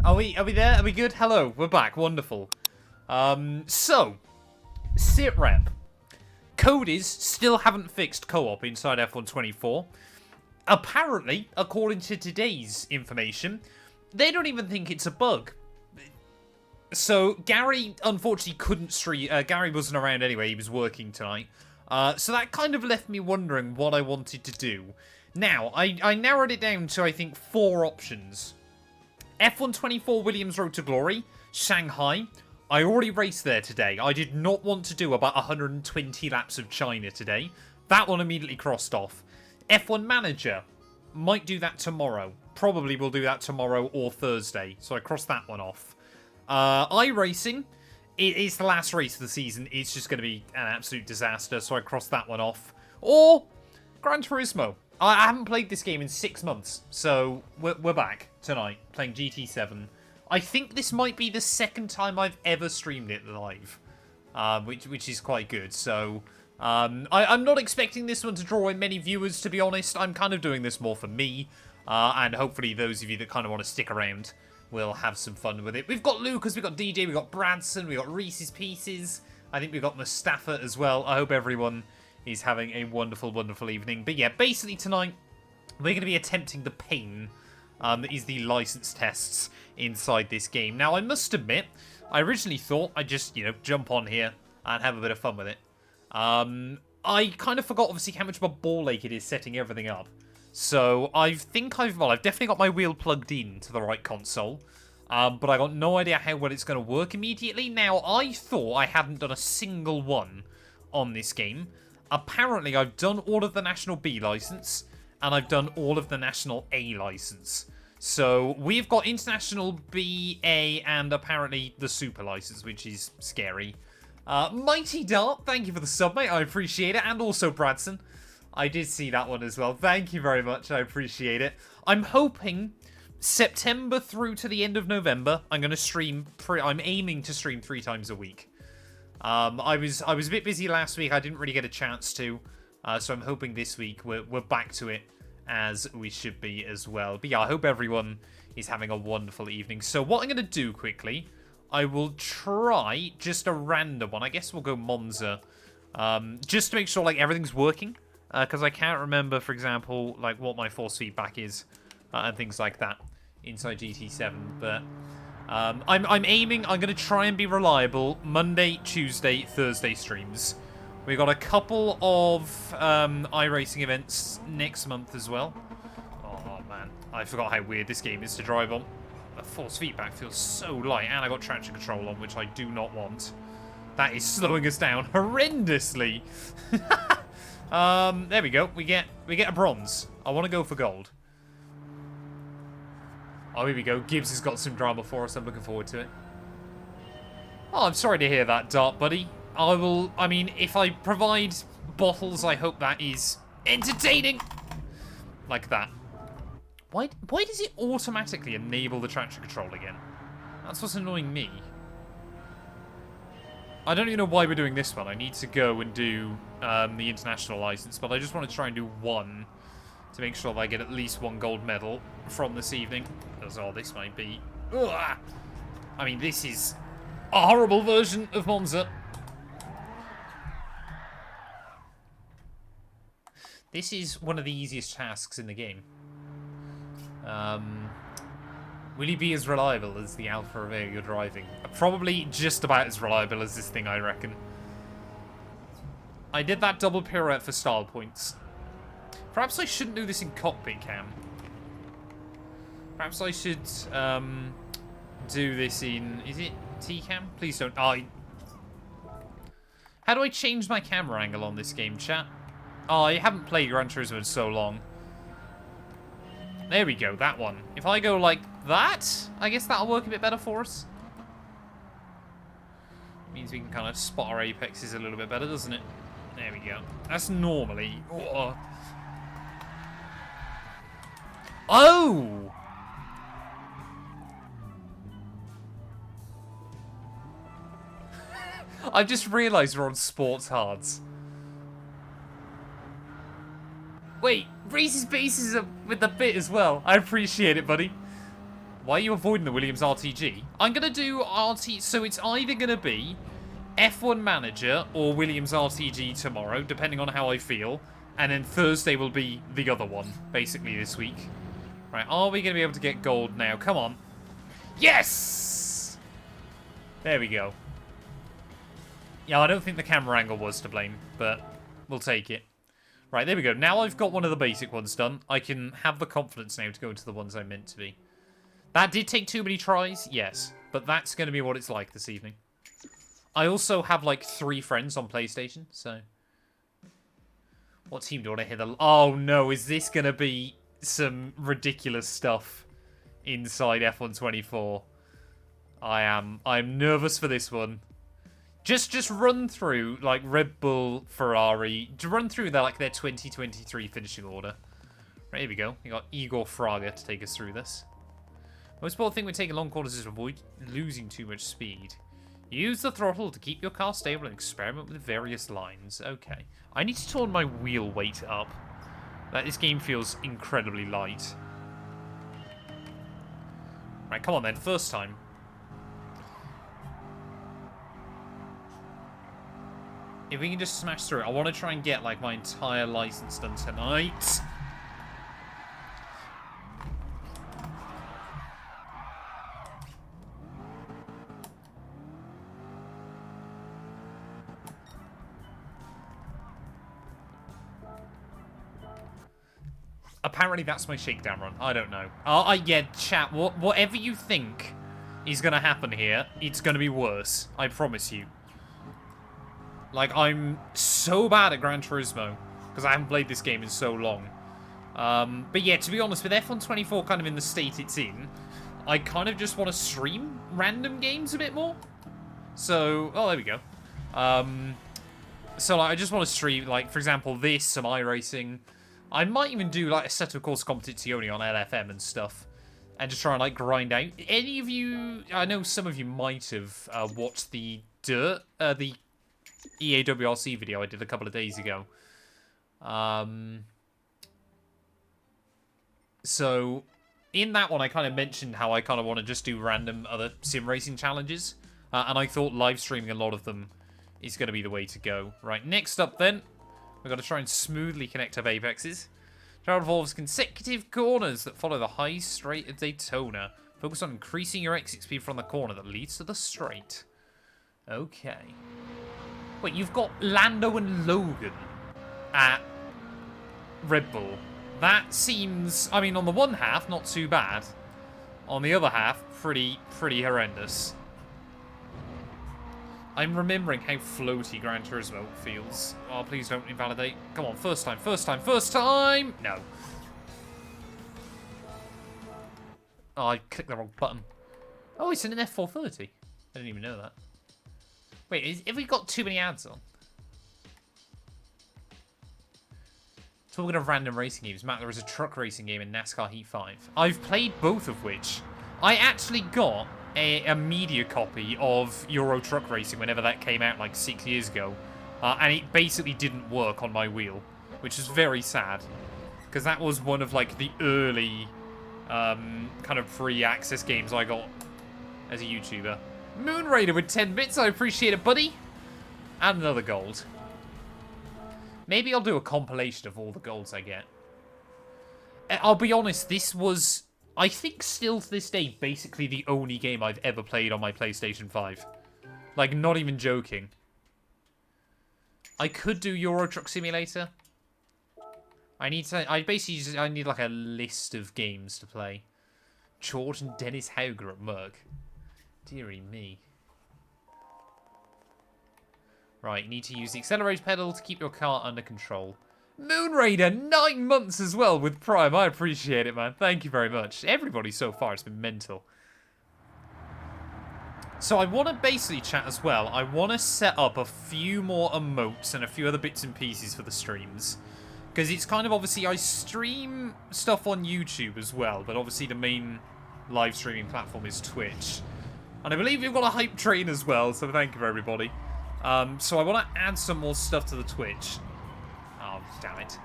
Are we there? Are we good? Hello, we're back. Wonderful. So, sitrep. Coders still haven't fixed co-op inside F124. Apparently, according to today's information, they don't even think it's a bug. So, Gary, unfortunately, couldn't stream. Gary wasn't around anyway. He was working tonight. So that kind of left me wondering what I wanted to do. Now, I narrowed it down to, I think, 4 options. F124 Williams Road to Glory, Shanghai. I already raced there today. I did not want to do about 120 laps of China today. That one immediately crossed off. F1 Manager. Might do that tomorrow. Probably will do that tomorrow or Thursday. So I crossed that one off. iRacing. It's the last race of the season. It's just going to be an absolute disaster. So I crossed that one off. Or Gran Turismo. I haven't played this game in 6 months. So we're back tonight playing GT7. I think this might be the second time I've ever streamed it live. Which is quite good. So I'm not expecting this one to draw in many viewers, to be honest. I'm kind of doing this more for me. And hopefully those of you that kind of want to stick around will have some fun with it. We've got Lucas, we've got DJ, we've got Bradson, we've got Reese's Pieces. I think we've got Mustafa as well. I hope everyone is having a wonderful, wonderful evening. But yeah, basically tonight, we're going to be attempting the pain that is the license tests inside this game. Now, I must admit, I originally thought I'd just, jump on here and have a bit of fun with it. I kind of forgot, obviously, how much of a ball ache it is setting everything up. So, I've definitely got my wheel plugged in to the right console. But I got no idea how well it's going to work immediately. Now, I thought I hadn't done a single one on this game. Apparently, I've done all of the National B license, and I've done all of the National A license. So, we've got International B, A, and apparently the Super license, which is scary. Mighty Dart, thank you for the sub, mate. I appreciate it. And also Bradson. I did see that one as well. Thank you very much. I appreciate it. I'm hoping September through to the end of November, I'm going to stream. I'm aiming to stream 3 times a week. I was a bit busy last week. I didn't really get a chance to. So I'm hoping this week we're back to it as we should be as well. But yeah, I hope everyone is having a wonderful evening. So what I'm going to do quickly, I will try just a random one. I guess we'll go Monza. Just to make sure everything's working. Because I can't remember, for example, what my force feedback is and things like that inside GT7. But I'm aiming. I'm going to try and be reliable Monday, Tuesday, Thursday streams. We've got a couple of iRacing events next month as well. Oh man, I forgot how weird this game is to drive on. The force feedback feels so light, and I got traction control on, which I do not want. That is slowing us down horrendously. There we go. We get a bronze. I want to go for gold. Oh, here we go. Gibbs has got some drama for us. I'm looking forward to it. Oh, I'm sorry to hear that, Dart buddy. I mean, if I provide bottles, I hope that is entertaining. Like that. Why does it automatically enable the traction control again? That's what's annoying me. I don't even know why we're doing this one. I need to go and do the international license, but I just want to try and do one to make sure that I get at least 1 gold medal from this evening. Because, this might be... Ugh. I mean, this is a horrible version of Monza. This is one of the easiest tasks in the game. Will he be as reliable as the Alfa Romeo you're driving? Probably just about as reliable as this thing, I reckon. I did that double pirouette for style points. Perhaps I shouldn't do this in cockpit cam. Perhaps I should do this in... Is it T-cam? Please don't... How do I change my camera angle on this game, chat? I haven't played Gran Turismo in so long. There we go, that one. If I go like that, I guess that'll work a bit better for us. Means we can kind of spot our apexes a little bit better, doesn't it? There we go. That's normally... Oh! I just realised we're on sports hards. Wait, Reese's Pieces with the bit as well. I appreciate it, buddy. Why are you avoiding the Williams RTG? I'm going to do RT... So it's either going to be F1 Manager or Williams RTG tomorrow, depending on how I feel. And then Thursday will be the other one, basically, this week. Right, are we going to be able to get gold now? Come on. Yes! There we go. Yeah, I don't think the camera angle was to blame, but we'll take it. Right, there we go. Now I've got one of the basic ones done. I can have the confidence now to go into the ones I'm meant to be. That did take too many tries, yes. But that's going to be what it's like this evening. I also have, like, 3 friends on PlayStation, so... What team do I want to hit the... Oh, no, is this going to be some ridiculous stuff inside F1 24? I'm nervous for this one. Just run through, like, Red Bull, Ferrari. To run through their 2023 finishing order. Right, here we go. We got Igor Fraga to take us through this. Most important thing when taking long corners is to avoid losing too much speed. Use the throttle to keep your car stable and experiment with various lines. Okay. I need to turn my wheel weight up. This game feels incredibly light. Right, come on then. First time. If we can just smash through it. I want to try and get, like, my entire license done tonight. Apparently that's my shakedown run. I don't know. Yeah, chat. Whatever you think is going to happen here, it's going to be worse. I promise you. Like, I'm so bad at Gran Turismo because I haven't played this game in so long. But yeah, to be honest, with F1 24 kind of in the state it's in, I kind of just want to stream random games a bit more. So, oh, there we go. So, like, I just want to stream, like, for example, this, some iRacing. I might even do, like, a set of course competizione on LFM and stuff. And just try and, like, grind out. Any of you... I know some of you might have watched the Dirt... the EAWRC video I did a couple of days ago. So, in that one, I kind of mentioned how I kind of want to just do random other sim racing challenges. And I thought live streaming a lot of them is going to be the way to go. Right, next up then... We've got to try and smoothly connect up apexes. Travel involves consecutive corners that follow the high straight of Daytona. Focus on increasing your exit speed from the corner that leads to the straight. Okay. Wait, you've got Lando and Logan at Red Bull. That seems, I mean, on the one half, not too bad. On the other half, pretty horrendous. I'm remembering how floaty Gran Turismo feels. Oh, please don't invalidate. Come on, first time, first time, first time! No. Oh, I clicked the wrong button. Oh, it's an F430. I didn't even know that. Wait, have we got too many ads on? Talking of random racing games, Matt, there is a truck racing game in NASCAR Heat 5. I've played both of which. I actually got a media copy of Euro Truck Racing whenever that came out like 6 years ago. And it basically didn't work on my wheel, which is very sad. Because that was one of like the early kind of free access games I got as a YouTuber. Moon Raider with 10 bits, I appreciate it, buddy. And another gold. Maybe I'll do a compilation of all the golds I get. I'll be honest, this was... I think still to this day, basically the only game I've ever played on my PlayStation 5. Like, not even joking. I could do Euro Truck Simulator. I need like a list of games to play. George and Dennis Hauger at Merck. Deary me. Right, you need to use the accelerator pedal to keep your car under control. Moon Raider, 9 months as well with Prime. I appreciate it, man. Thank you very much. Everybody so far has been mental. So I want to basically chat as well. I want to set up a few more emotes and a few other bits and pieces for the streams. Because it's kind of obviously I stream stuff on YouTube as well. But obviously the main live streaming platform is Twitch. And I believe we've got a hype train as well. So thank you for everybody. So I want to add some more stuff to the Twitch. Oh, damn it.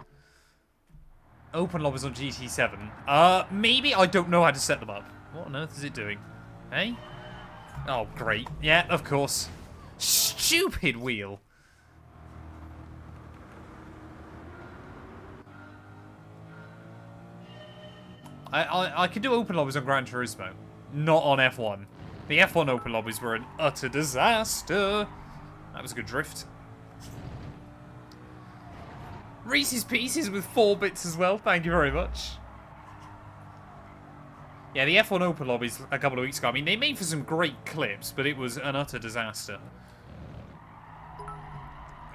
Open lobbies on GT7. Maybe I don't know how to set them up. What on earth is it doing? Hey? Oh, great. Yeah, of course. Stupid wheel. I could do open lobbies on Gran Turismo, not on F1. The F1 open lobbies were an utter disaster. That was a good drift. Reese's Pieces with 4 bits as well. Thank you very much. Yeah, the F1 open lobbies a couple of weeks ago, I mean, they made for some great clips, but it was an utter disaster.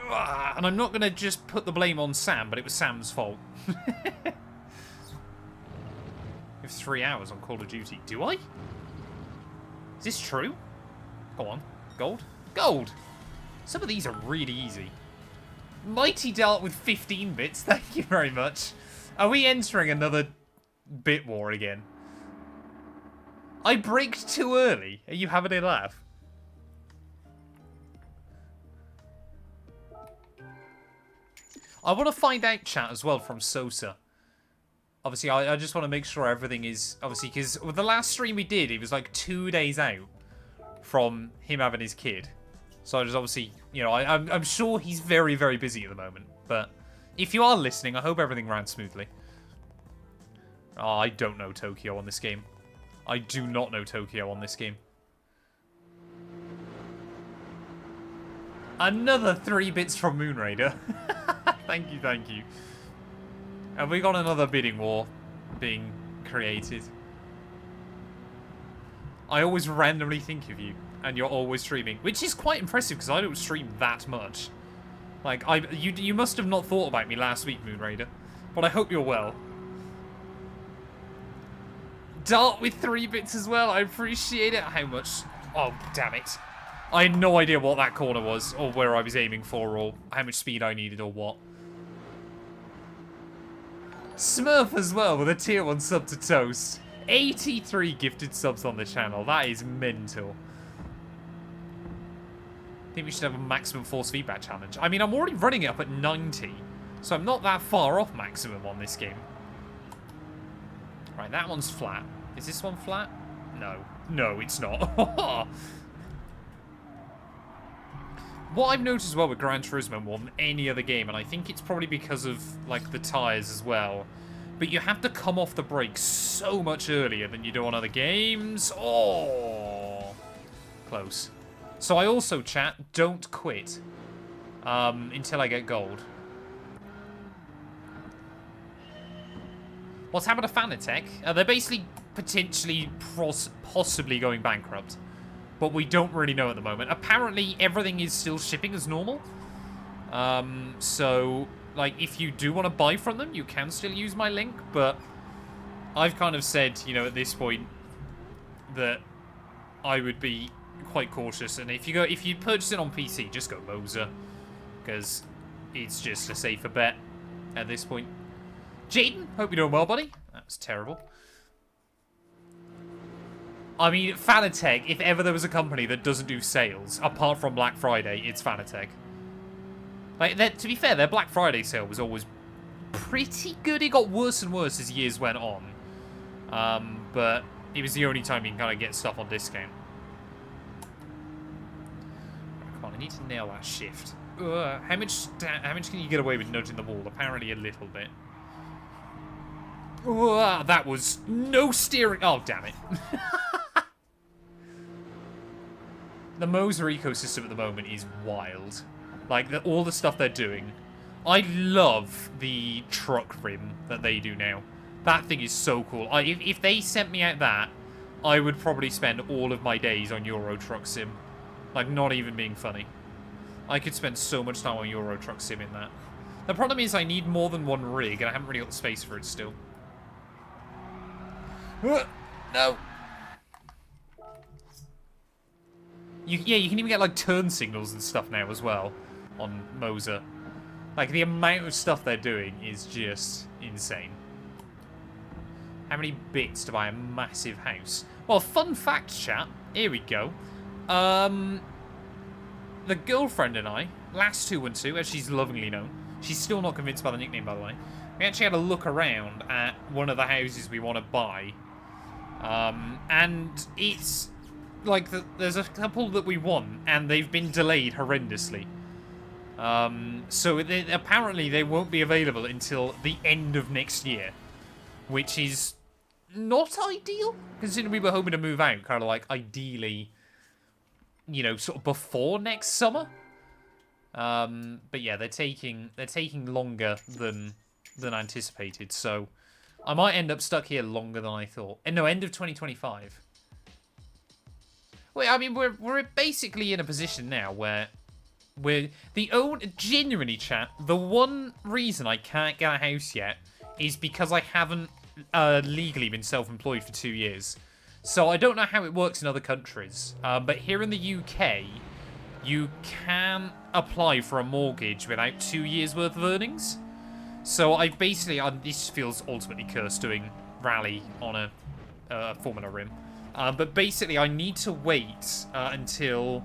And I'm not going to just put the blame on Sam, but it was Sam's fault. I have 3 hours on Call of Duty. Do I? Is this true? Go on. Gold? Gold! Some of these are really easy. Mighty Dart with 15 bits. Thank you very much. Are we entering another bit war again? I braked too early. Are you having a laugh? I want to find out, chat, as well from Sosa. Obviously, I just want to make sure everything is... Obviously, because with the last stream we did, it was like 2 days out from him having his kid. So I just obviously... You know, I'm sure he's very, very busy at the moment. But if you are listening, I hope everything ran smoothly. Oh, I don't know Tokyo on this game. I do not know Tokyo on this game. Another 3 bits from Moon Raider. Thank you, thank you. Have we got another bidding war being created? I always randomly think of you, and you're always streaming, which is quite impressive because I don't stream that much. Like, you must have not thought about me last week, Moon Raider, but I hope you're well. Dart with 3 bits as well. I appreciate it. How much? Oh, damn it! I had no idea what that corner was, or where I was aiming for, or how much speed I needed, or what. Smurf as well with a tier 1 sub to Toast. 83 gifted subs on the channel. That is mental. I think we should have a maximum force feedback challenge. I mean, I'm already running it up at 90, so I'm not that far off maximum on this game. Right, that one's flat. Is this one flat? No. No, it's not. What I've noticed as well with Gran Turismo more than any other game, and I think it's probably because of, like, the tyres as well, but you have to come off the brakes so much earlier than you do on other games. Oh, close. So I also, chat, don't quit until I get gold. What's happened to Fanatec? They're basically potentially possibly going bankrupt. But we don't really know at the moment. Apparently, everything is still shipping as normal. So, like, if you do want to buy from them, you can still use my link. But I've kind of said, you know, at this point, that I would be quite cautious. And if you purchase it on PC, just go Moser, because it's just a safer bet at this point. Jaden, hope you're doing well, buddy. That was terrible. I mean, Fanatec, if ever there was a company that doesn't do sales, apart from Black Friday, it's Fanatec. Like, to be fair, their Black Friday sale was always pretty good. It got worse and worse as years went on. But it was the only time you can kind of get stuff on discount. Come on, I need to nail that shift. How much can you get away with nudging the wall? Apparently a little bit. That was no steering. Oh, damn it. The Moser ecosystem at the moment is wild. Like, all the stuff they're doing. I love the truck rim that they do now. That thing is so cool. If they sent me out that, I would probably spend all of my days on Euro Truck Sim. Like, not even being funny. I could spend so much time on Euro Truck Sim in that. The problem is I need more than one rig, and I haven't really got the space for it still. No! Yeah, you can even get, like, turn signals and stuff now as well on Moser. Like, the amount of stuff they're doing is just insane. How many bits to buy a massive house? Well, fun fact, chat. Here we go. The girlfriend and I, last 212, as she's lovingly known, she's still not convinced by the nickname, by the way. We actually had a look around at one of the houses we want to buy. And it's like there's a couple that we want, and they've been delayed horrendously. So apparently they won't be available until the end of next year, which is not ideal, considering we were hoping to move out kind of like ideally, you know, sort of before next summer. But yeah, they're taking longer than anticipated, so I might end up stuck here longer than I thought. And no, end of 2025. Wait, I mean, we're basically in a position now where genuinely, chat, the one reason I can't get a house yet is because I haven't legally been self-employed for 2 years. So I don't know how it works in other countries, but here in the UK, you can apply for a mortgage without 2 years worth of earnings. So I basically, this feels ultimately cursed doing rally on a Formula Rim. But basically I need to wait until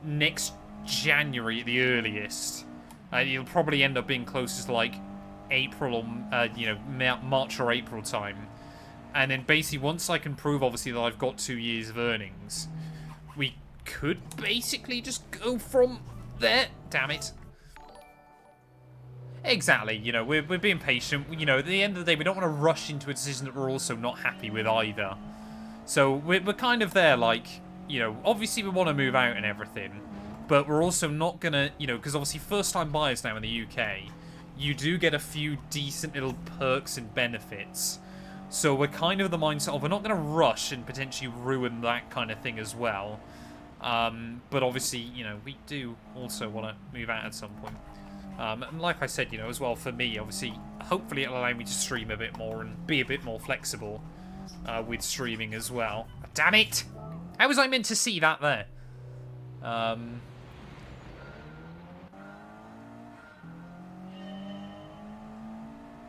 next January at the earliest. It'll probably end up being closest to like April or, you know, March or April time. And then basically once I can prove obviously that I've got 2 years of earnings, we could basically just go from there. Damn it. Exactly, you know, we're being patient. You know, at the end of the day, we don't want to rush into a decision that we're also not happy with either. So we're kind of there, like, you know, obviously we want to move out and everything, but we're also not going to, you know, because obviously first-time buyers now in the UK, you do get a few decent little perks and benefits. So we're kind of the mindset of we're not going to rush and potentially ruin that kind of thing as well. But obviously, you know, we do also want to move out at some point. And like I said, you know, as well, for me, obviously, hopefully it'll allow me to stream a bit more and be a bit more flexible with streaming as well. Damn it! How was I meant to see that there? Can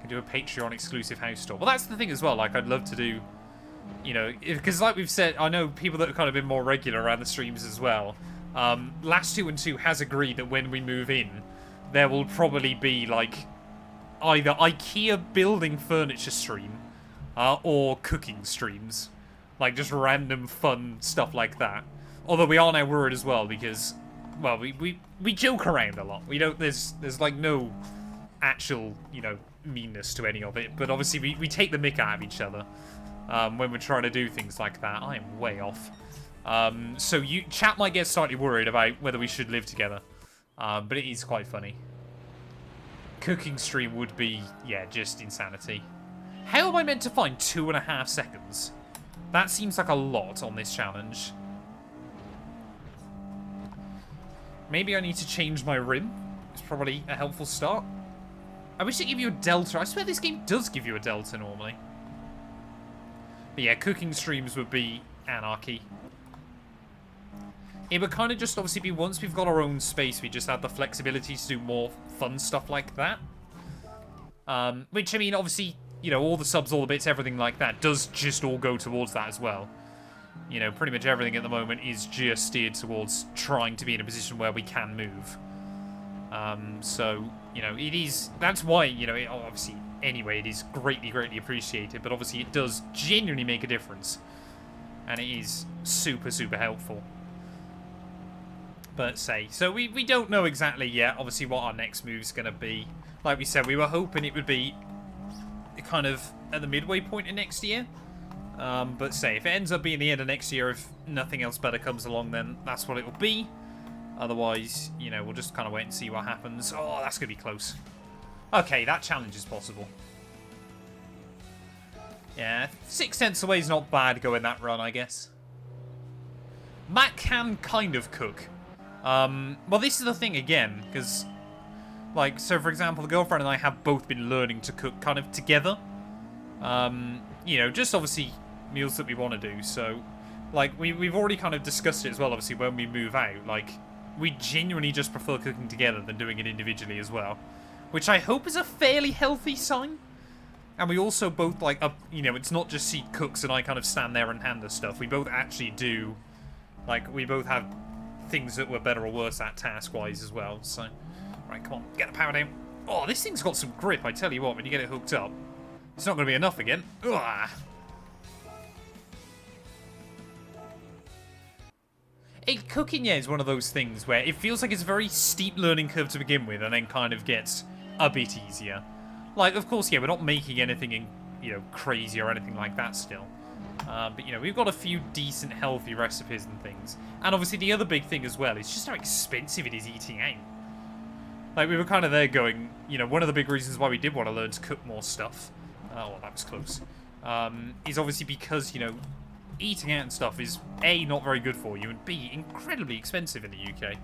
do a Patreon exclusive house store. Well, that's the thing as well. Like, I'd love to do, you know, because like we've said, I know people that have kind of been more regular around the streams as well. Last 2 and 2 has agreed that when we move in, there will probably be like either IKEA building furniture stream or cooking streams, like just random fun stuff like that. Although we are now worried as well because, well, we joke around a lot. We don't. There's like no actual, you know, meanness to any of it. But obviously we take the mick out of each other when we're trying to do things like that. I am way off. So chat might get slightly worried about whether we should live together. But it is quite funny. Cooking stream would be, yeah, just insanity. How am I meant to find 2.5 seconds? That seems like a lot on this challenge. Maybe I need to change my rim. It's probably a helpful start. I wish it gave you a delta. I swear this game does give you a delta normally. But yeah, cooking streams would be anarchy. It would kind of just obviously be once we've got our own space, we just have the flexibility to do more fun stuff like that. Which, I mean, obviously, you know, all the subs, all the bits, everything like that does just all go towards that as well. You know, pretty much everything at the moment is just steered towards trying to be in a position where we can move. So, you know, it is, that's why, you know, obviously, anyway, it is greatly, greatly appreciated, but obviously it does genuinely make a difference. And it is super, super helpful. But so we don't know exactly yet, obviously, what our next move is going to be. Like we said, we were hoping it would be kind of at the midway point in next year. But if it ends up being the end of next year, if nothing else better comes along, then that's what it will be. Otherwise, you know, we'll just kind of wait and see what happens. Oh, that's going to be close. Okay, that challenge is possible. Yeah, 6 cents away is not bad going that run, I guess. Matt can kind of cook. Well, this is the thing again, because, like, so for example, the girlfriend and I have both been learning to cook kind of together. You know, just obviously meals that we want to do. So, like, we've already kind of discussed it as well, obviously, when we move out. Like, we genuinely just prefer cooking together than doing it individually as well. Which I hope is a fairly healthy sign. And we also both, like, you know, it's not just she cooks and I kind of stand there and hand her stuff. We both actually do, like, we both have things that we're better or worse at task-wise as well. So, right, come on, get the power down. Oh, this thing's got some grip, I tell you what, when you get it hooked up. It's not going to be enough again. Ugh. Cooking, yeah, is one of those things where it feels like it's a very steep learning curve to begin with and then kind of gets a bit easier. Like, of course, yeah, we're not making anything, crazy or anything like that still. But, we've got a few decent, healthy recipes and things. And obviously the other big thing as well is just how expensive it is eating out. Like, we were kind of there going, one of the big reasons why we did want to learn to cook more stuff. Oh, well, that was close. Is obviously because, eating out and stuff is, A, not very good for you, and B, incredibly expensive in the UK.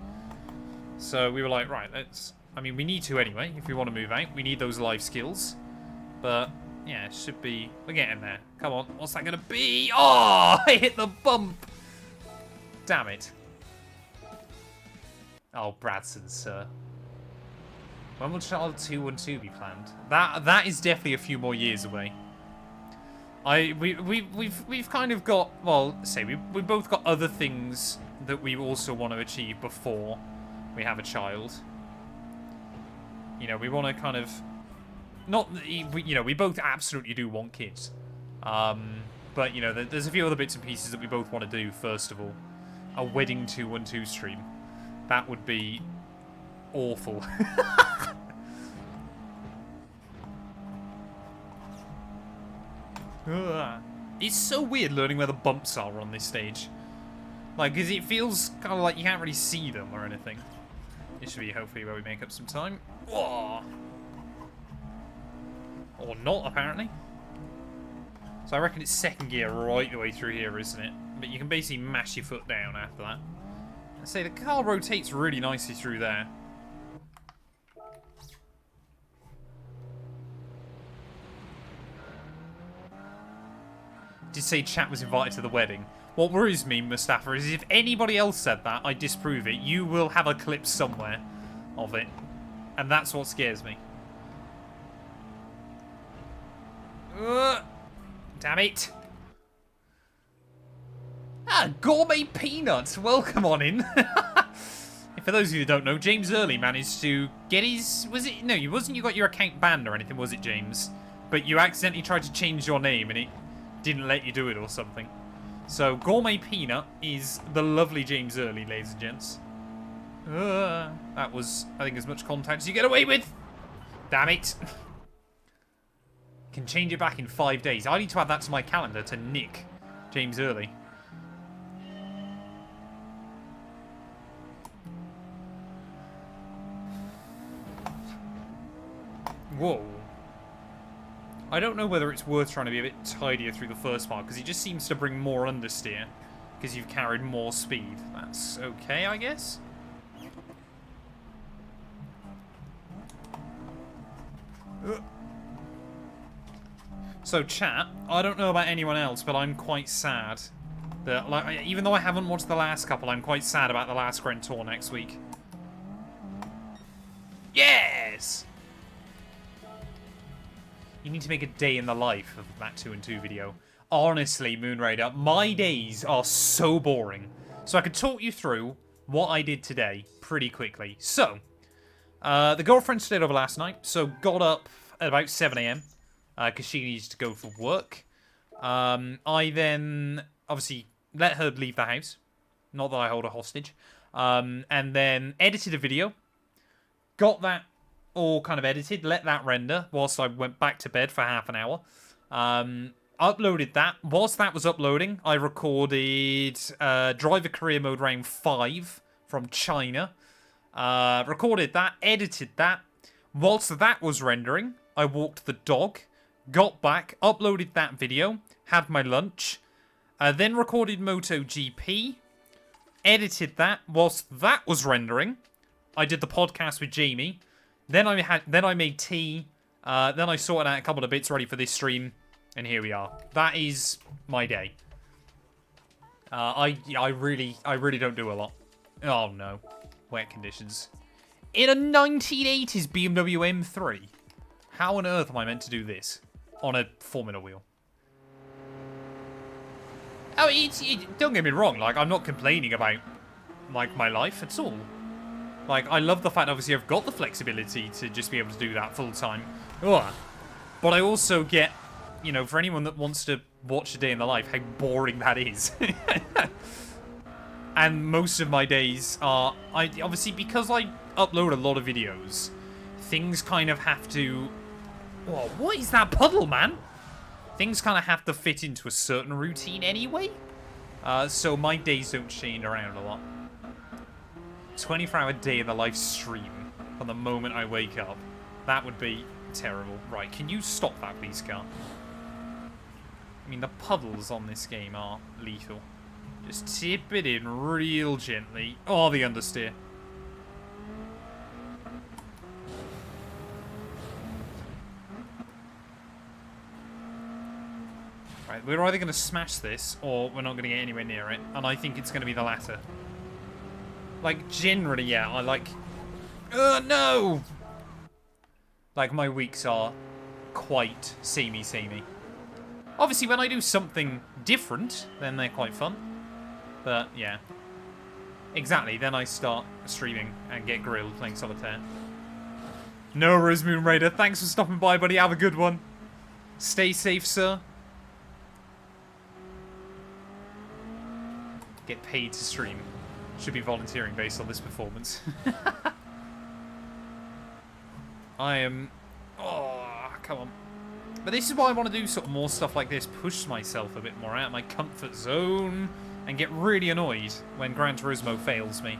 So we were like, right, we need to anyway, if we want to move out. We need those life skills. But, yeah, it should be... We're getting there. Come on, what's that going to be? Oh, I hit the bump! Damn it. Oh, Bradson, sir. When will Child 212 be planned? That is definitely a few more years away. We've kind of got, well, we both got other things that we also want to achieve before we have a child. We want to kind of we both absolutely do want kids. But there's a few other bits and pieces that we both want to do. First of all, a wedding 212 stream. That would be awful. It's so weird learning where the bumps are on this stage. Like, because it feels kind of like you can't really see them or anything. This should be hopefully where we make up some time. Whoa. Or not, apparently. So I reckon it's second gear right the way through here, isn't it? But you can basically mash your foot down after that. And say the car rotates really nicely through there. Did say chat was invited to the wedding. What worries me, Mustafa, is if anybody else said that, I disprove it. You will have a clip somewhere of it. And that's what scares me. Damn it. Gourmet Peanuts. Welcome on in. For those of you who don't know, James Early managed to get his... Was it... No, it wasn't you got your account banned or anything, was it, James? But you accidentally tried to change your name and it didn't let you do it or something. So, Gourmet Peanut is the lovely James Early, ladies and gents. That was, I think, as much contact as you get away with. Damn it. Can change it back in 5 days. I need to add that to my calendar to nick James Early. Whoa. I don't know whether it's worth trying to be a bit tidier through the first part, because he just seems to bring more understeer, because you've carried more speed. That's okay, I guess? So, chat, I don't know about anyone else, but I'm quite sad that, like, even though I haven't watched the last couple, I'm quite sad about the last Grand Tour next week. Yes! You need to make a day in the life of that 2 and 2 video. Honestly, Moonraider, my days are so boring. So I could talk you through what I did today pretty quickly. So, the girlfriend stayed over last night, so got up at about 7 AM, because she needs to go for work. I then, obviously, let her leave the house. Not that I hold her hostage. And then edited a video. Got that all kind of edited, let that render whilst I went back to bed for half an hour. Uploaded that. Whilst that was uploading, I recorded Driver Career Mode Round 5 from China. Recorded that, edited that. Whilst that was rendering, I walked the dog, got back, uploaded that video, had my lunch, then recorded MotoGP, edited that. Whilst that was rendering, I did the podcast with Jamie. Then I made tea. Then I sorted out a couple of bits ready for this stream, and here we are. That is my day. I really don't do a lot. Oh no, wet conditions. In a 1980s BMW M3, how on earth am I meant to do this on a Formula wheel? Oh, don't get me wrong. Like, I'm not complaining about like my life at all. Like, I love the fact, obviously, I've got the flexibility to just be able to do that full-time. Ugh. But I also get, for anyone that wants to watch a day in the life, how boring that is. And most of my days are... obviously, because I upload a lot of videos, things kind of have to... Whoa, what is that puddle, man? Things kind of have to fit into a certain routine anyway. So my days don't change around a lot. 24-hour day in the live stream from the moment I wake up. That would be terrible. Right, can you stop that, please, car? I mean, the puddles on this game are lethal. Just tip it in real gently. Oh, the understeer. Right, we're either going to smash this, or we're not going to get anywhere near it. And I think it's going to be the latter. Like, generally, yeah, I like... no! Like, my weeks are quite samey. Obviously, when I do something different, then they're quite fun. But, yeah. Exactly, then I start streaming and get grilled playing solitaire. No, Rosemoon Raider, thanks for stopping by, buddy. Have a good one. Stay safe, sir. Get paid to stream. Should be volunteering based on this performance. I am... Oh, come on. But this is why I want to do sort of more stuff like this. Push myself a bit more out of my comfort zone. And get really annoyed when Gran Turismo fails me.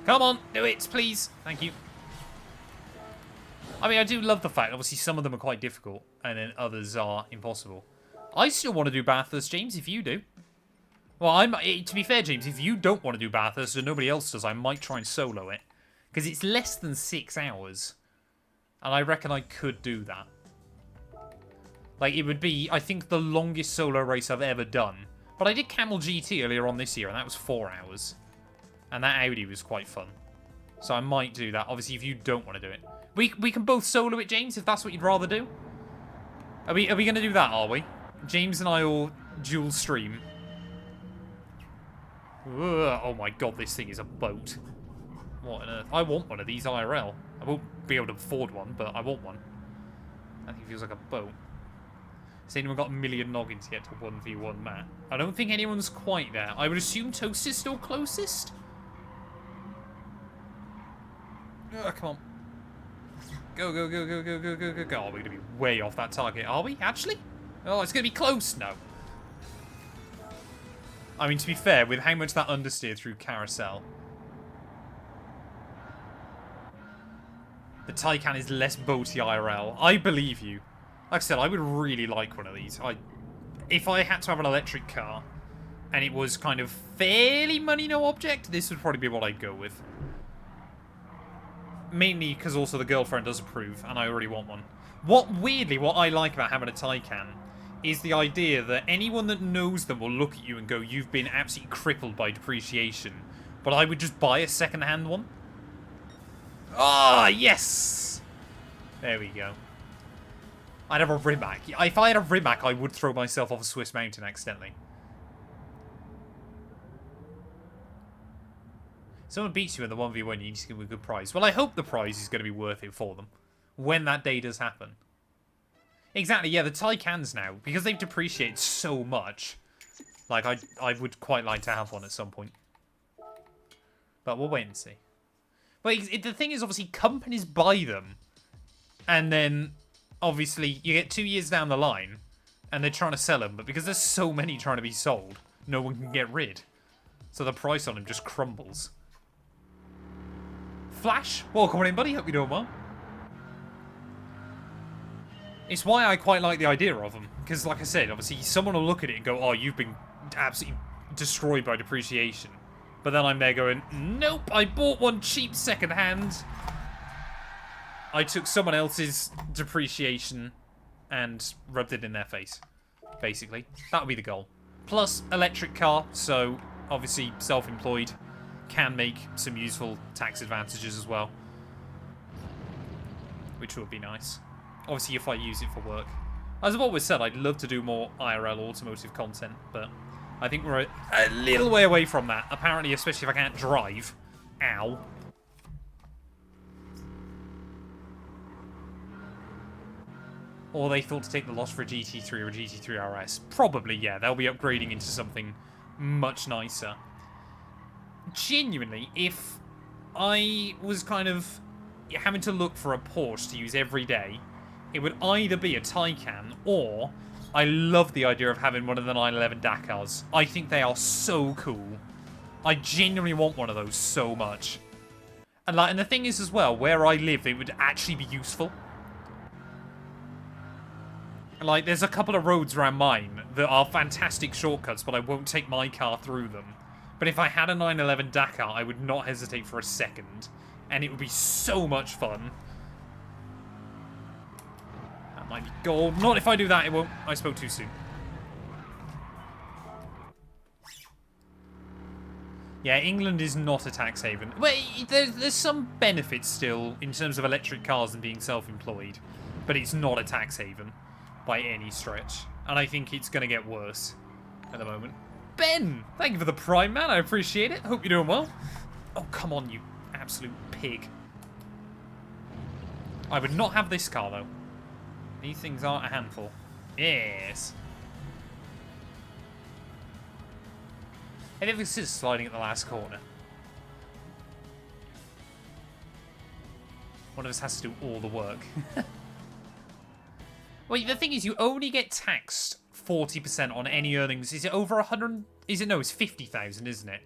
Come on, do it, please. Thank you. I mean, I do love the fact, obviously, some of them are quite difficult. And then others are impossible. I still want to do Bathurst, James, if you do. Well, to be fair, James, if you don't want to do Bathurst and nobody else does, I might try and solo it. Because it's less than 6 hours. And I reckon I could do that. Like, it would be, I think, the longest solo race I've ever done. But I did Camel GT earlier on this year, and that was 4 hours. And that Audi was quite fun. So I might do that, obviously, if you don't want to do it. We can both solo it, James, if that's what you'd rather do. Are we going to do that, are we? James and I will dual stream. Ugh, oh my god, this thing is a boat. What on earth? I want one of these IRL. I won't be able to afford one, but I want one. I think it feels like a boat. Has anyone got a million noggins yet to 1v1 Matt? I don't think anyone's quite there. I would assume Toast is still closest. Come on. Go, go, go, go, go, go, go, go, go. Oh, we're going to be way off that target, are we? Actually? Oh, it's going to be close. No. I mean, to be fair, with how much that understeered through Carousel, the Taycan is less boaty IRL. I believe you. Like I said, I would really like one of these. If I had to have an electric car, and it was kind of fairly money no object, this would probably be what I'd go with. Mainly because also the girlfriend does approve, and I already want one. Weirdly, what I like about having a Taycan is the idea that anyone that knows them will look at you and go, you've been absolutely crippled by depreciation. But I would just buy a second-hand one. Ah, yes! There we go. I'd have a Rimac. If I had a Rimac, I would throw myself off a Swiss mountain accidentally. Someone beats you in the 1v1, you need to give them a good prize. Well, I hope the prize is going to be worth it for them. When that day does happen. Exactly, yeah, the Taycans now, because they've depreciated so much. Like, I would quite like to have one at some point. But we'll wait and see. But the thing is, obviously, companies buy them. And then, obviously, you get 2 years down the line, and they're trying to sell them. But because there's so many trying to be sold, no one can get rid. So the price on them just crumbles. Flash, welcome on in, buddy. Hope you're doing well. It's why I quite like the idea of them. Because, like I said, obviously, someone will look at it and go, oh, you've been absolutely destroyed by depreciation. But then I'm there going, nope, I bought one cheap second-hand. I took someone else's depreciation and rubbed it in their face, basically. That would be the goal. Plus, electric car, so obviously self-employed, can make some useful tax advantages as well. Which would be nice. Obviously, if I use it for work. As I've always said, I'd love to do more IRL automotive content, but I think we're a little way away from that. Apparently, especially if I can't drive. Ow. Or they thought to take the loss for a GT3 or a GT3 RS. Probably, yeah. They'll be upgrading into something much nicer. genuinely, if I was kind of having to look for a Porsche to use every day, it would either be a Taycan or I love the idea of having one of the 911 Dakars. I think they are so cool. I genuinely want one of those so much. And the thing is as well, where I live, it would actually be useful. Like, there's a couple of roads around mine that are fantastic shortcuts, but I won't take my car through them. But if I had a 911 Dakar, I would not hesitate for a second. And it would be so much fun. That might be gold. Not if I do that, it won't. I spoke too soon. Yeah, England is not a tax haven. Well, there's some benefits still in terms of electric cars and being self-employed. But it's not a tax haven by any stretch. And I think it's going to get worse at the moment. Ben, thank you for the Prime, man. I appreciate it. Hope you're doing well. Oh, come on, you absolute pig. I would not have this car, though. These things aren't a handful. Yes. I never considered sliding at the last corner. One of us has to do all the work. Well, the thing is, you only get taxed 40% on any earnings. Is it over 100? Is it? No, it's 50,000, isn't it?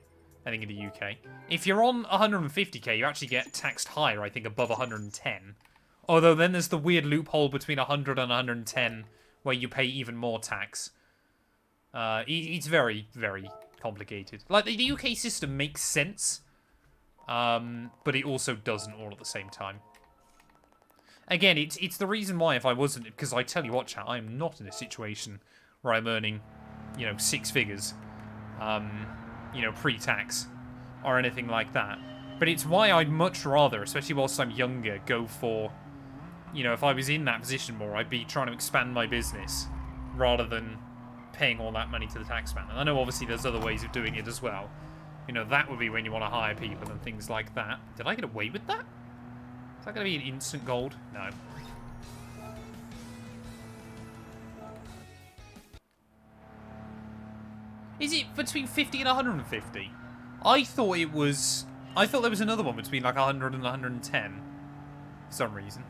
I think in the UK. If you're on 150k, you actually get taxed higher, I think, above 110. Although then there's the weird loophole between 100 and 110 where you pay even more tax. It's very, very complicated. Like, the UK system makes sense, but it also doesn't all at the same time. Again, it's the reason why if I wasn't, because I tell you what, chat, I am not in a situation where I'm earning, you know, 6 figures, you know, pre-tax or anything like that. But it's why I'd much rather, especially whilst I'm younger, go for, you know, if I was in that position more, I'd be trying to expand my business rather than paying all that money to the tax man. And I know obviously there's other ways of doing it as well. You know, that would be when you want to hire people and things like that. Did I get away with that? Is that going to be an instant gold? No. Is it between 50 and 150? I thought there was another one between like 100 and 110 for some reason.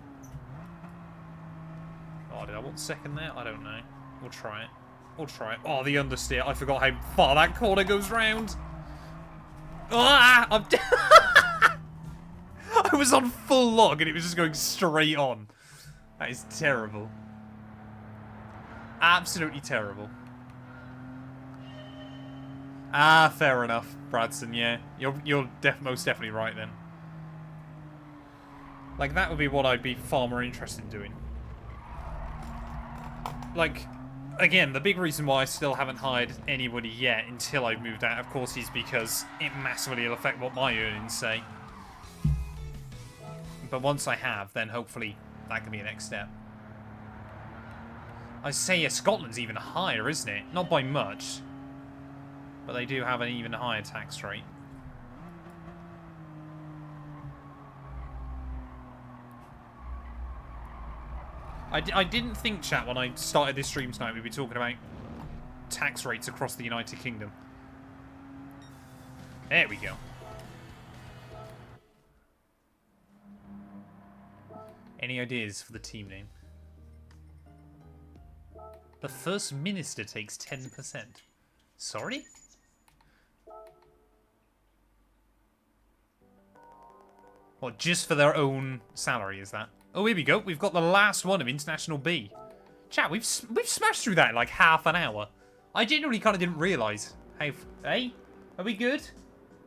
Oh, did I want second there? I don't know. We'll try it. We'll try it. Oh, the understeer. I forgot how far that corner goes round. Ah! I'm I was on full log and it was just going straight on. That is terrible. Absolutely terrible. Ah, fair enough, Bradson, yeah. You're most definitely right then. Like, that would be what I'd be far more interested in doing. Like, again, the big reason why I still haven't hired anybody yet until I've moved out, of course, is because it massively will affect what my earnings say. But once I have, then hopefully that can be a next step. I say, yeah, Scotland's even higher, isn't it? Not by much. But they do have an even higher tax rate. I didn't think, chat, when I started this stream tonight, we'd be talking about tax rates across the United Kingdom. There we go. Any ideas for the team name? The First Minister takes 10%. Sorry? What, just for their own salary, is that? Oh, here we go. We've got the last one of International B. Chat, we've smashed through that in like half an hour. I genuinely kind of didn't realise. Hey, are we good?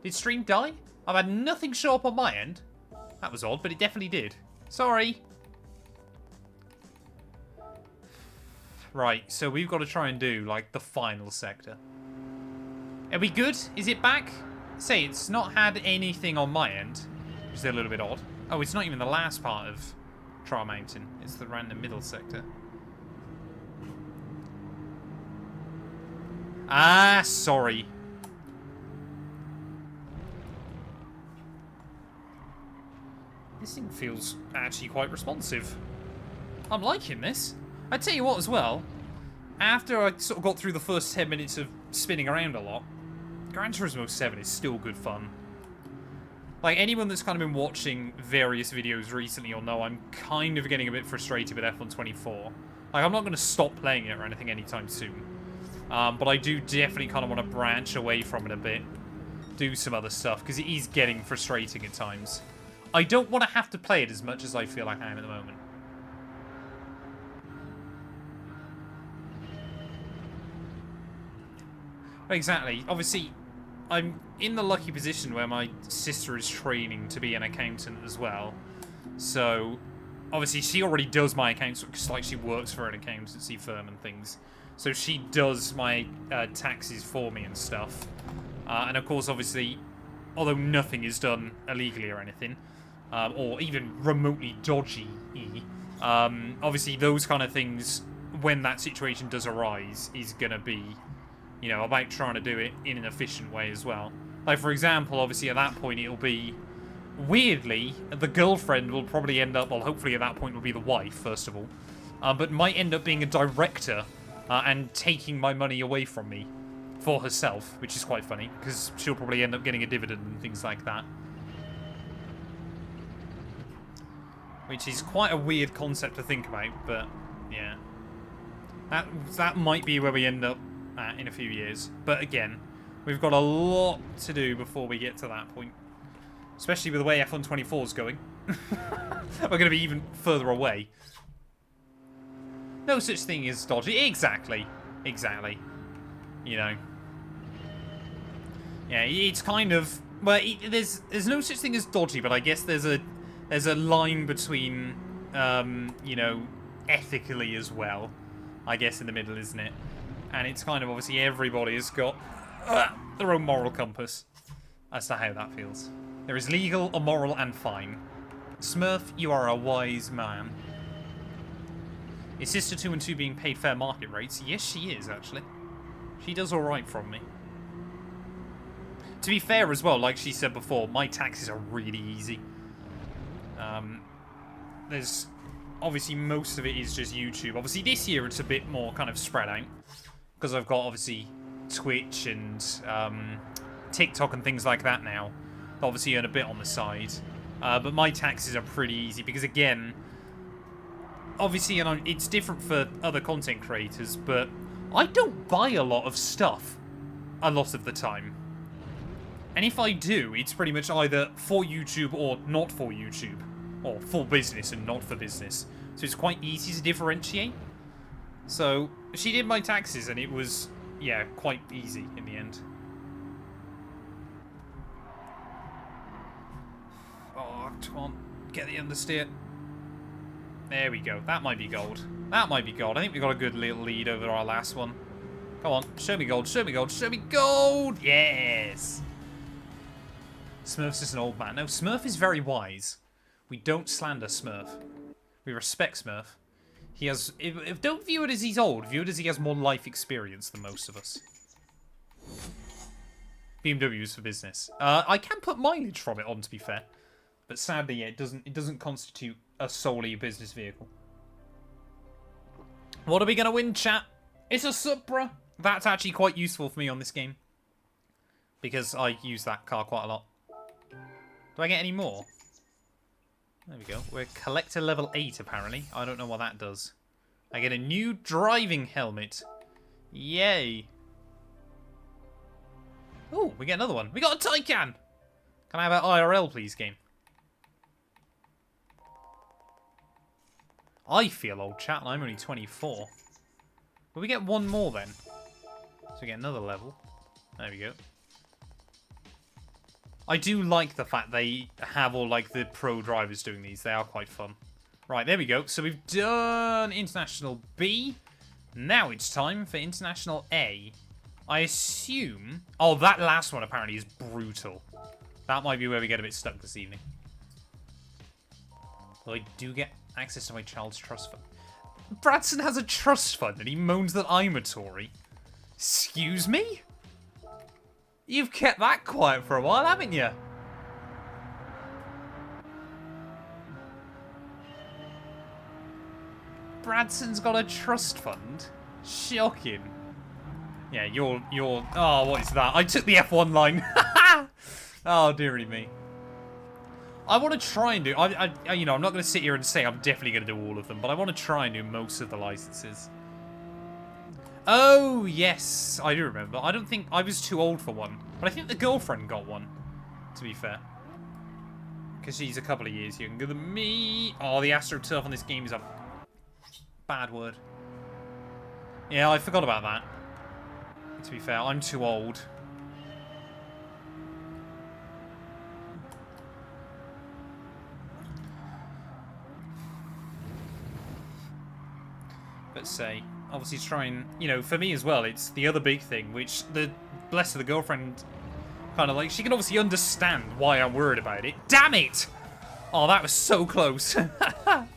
Did stream die? I've had nothing show up on my end. That was odd, but it definitely did. Sorry. Right, so we've got to try and do, like, the final sector. Are we good? Is it back? Say, it's not had anything on my end, which is a little bit odd. Oh, it's not even the last part of Trial Mountain. It's the random middle sector. Ah, sorry. This thing feels actually quite responsive. I'm liking this. I tell you what as well, after I sort of got through the first 10 minutes of spinning around a lot, Gran Turismo 7 is still good fun. Like, anyone that's kind of been watching various videos recently will know I'm kind of getting a bit frustrated with F1 24. Like, I'm not going to stop playing it or anything anytime soon. But I do definitely kind of want to branch away from it a bit. Do some other stuff, because it is getting frustrating at times. I don't want to have to play it as much as I feel like I am at the moment. Exactly. Obviously, I'm in the lucky position where my sister is training to be an accountant as well. So, obviously, she already does my accounts because, like, she works for an accountancy firm and things. So she does my taxes for me and stuff. And of course, obviously, although nothing is done illegally or anything, or even remotely dodgy, obviously those kind of things, when that situation does arise, is going to be, you know, about trying to do it in an efficient way as well. Like, for example, obviously at that point it'll be, weirdly, the girlfriend will probably end up, well, hopefully at that point will be the wife, first of all, but might end up being a director and taking my money away from me for herself, which is quite funny, because she'll probably end up getting a dividend and things like that. Which is quite a weird concept to think about, but yeah. That might be where we end up at in a few years. But again, we've got a lot to do before we get to that point. Especially with the way F1 24 is going. We're going to be even further away. No such thing as dodgy. Exactly. Exactly. You know. Yeah, it's kind of... Well, there's no such thing as dodgy, but I guess there's a line between, you know, ethically as well. I guess in the middle, isn't it? And it's kind of obviously everybody's got their own moral compass as to how that feels. There is legal, immoral, and fine. Smurf, you are a wise man. Is Sister 2 and 2 being paid fair market rates? Yes, she is, actually. She does alright from me. To be fair as well, like she said before, my taxes are really easy. There's... Obviously, most of it is just YouTube. Obviously, this year it's a bit more kind of spread out. Because I've got, obviously, Twitch and TikTok and things like that now. Obviously, earn a bit on the side. But my taxes are pretty easy. Because, again, obviously, you know, it's different for other content creators. But I don't buy a lot of stuff a lot of the time. And if I do, it's pretty much either for YouTube or not for YouTube. Or for business and not for business. So it's quite easy to differentiate. So, she did my taxes and it was, yeah, quite easy in the end. Oh, come on. Get the understeer. There we go. That might be gold. That might be gold. I think we got a good little lead over our last one. Come on. Show me gold. Show me gold. Show me gold. Yes. Smurf's just an old man. No, Smurf is very wise. We don't slander Smurf. We respect Smurf. He has... don't view it as he's old. View it as he has more life experience than most of us. BMWs for business. I can put mileage from it on, to be fair. But sadly, yeah, it doesn't constitute a solely business vehicle. What are we going to win, chat? It's a Supra. That's actually quite useful for me on this game. Because I use that car quite a lot. Do I get any more? There we go. We're collector level 8, apparently. I don't know what that does. I get a new driving helmet. Yay. Oh, we get another one. We got a Taycan! Can I have an IRL, please, game? I feel old, chat, and I'm only 24. Will we get one more, then? So we get another level. There we go. I do like the fact they have all, like, the pro drivers doing these. They are quite fun. Right, there we go. So we've done International B. Now it's time for International A. I assume... Oh, that last one apparently is brutal. That might be where we get a bit stuck this evening. Though I do get access to my child's trust fund. Bradson has a trust fund and he moans that I'm a Tory. Excuse me? You've kept that quiet for a while, haven't you? Bradson's got a trust fund? Shocking. Yeah, you're... Oh, what is that? I took the F1 line. Oh, dearie me. I want to try and do... you know, I'm not going to sit here and say I'm definitely going to do all of them, but I want to try and do most of the licenses. Oh, yes. I do remember. I don't think... I was too old for one. But I think the girlfriend got one, to be fair. Because she's a couple of years younger than me. Oh, the AstroTurf on this game is a bad word. Yeah, I forgot about that. To be fair, I'm too old. But say, obviously trying, you know, for me as well, it's the other big thing, which the bless of the girlfriend kind of like, she can obviously understand why I'm worried about it. Damn it! Oh, that was so close. But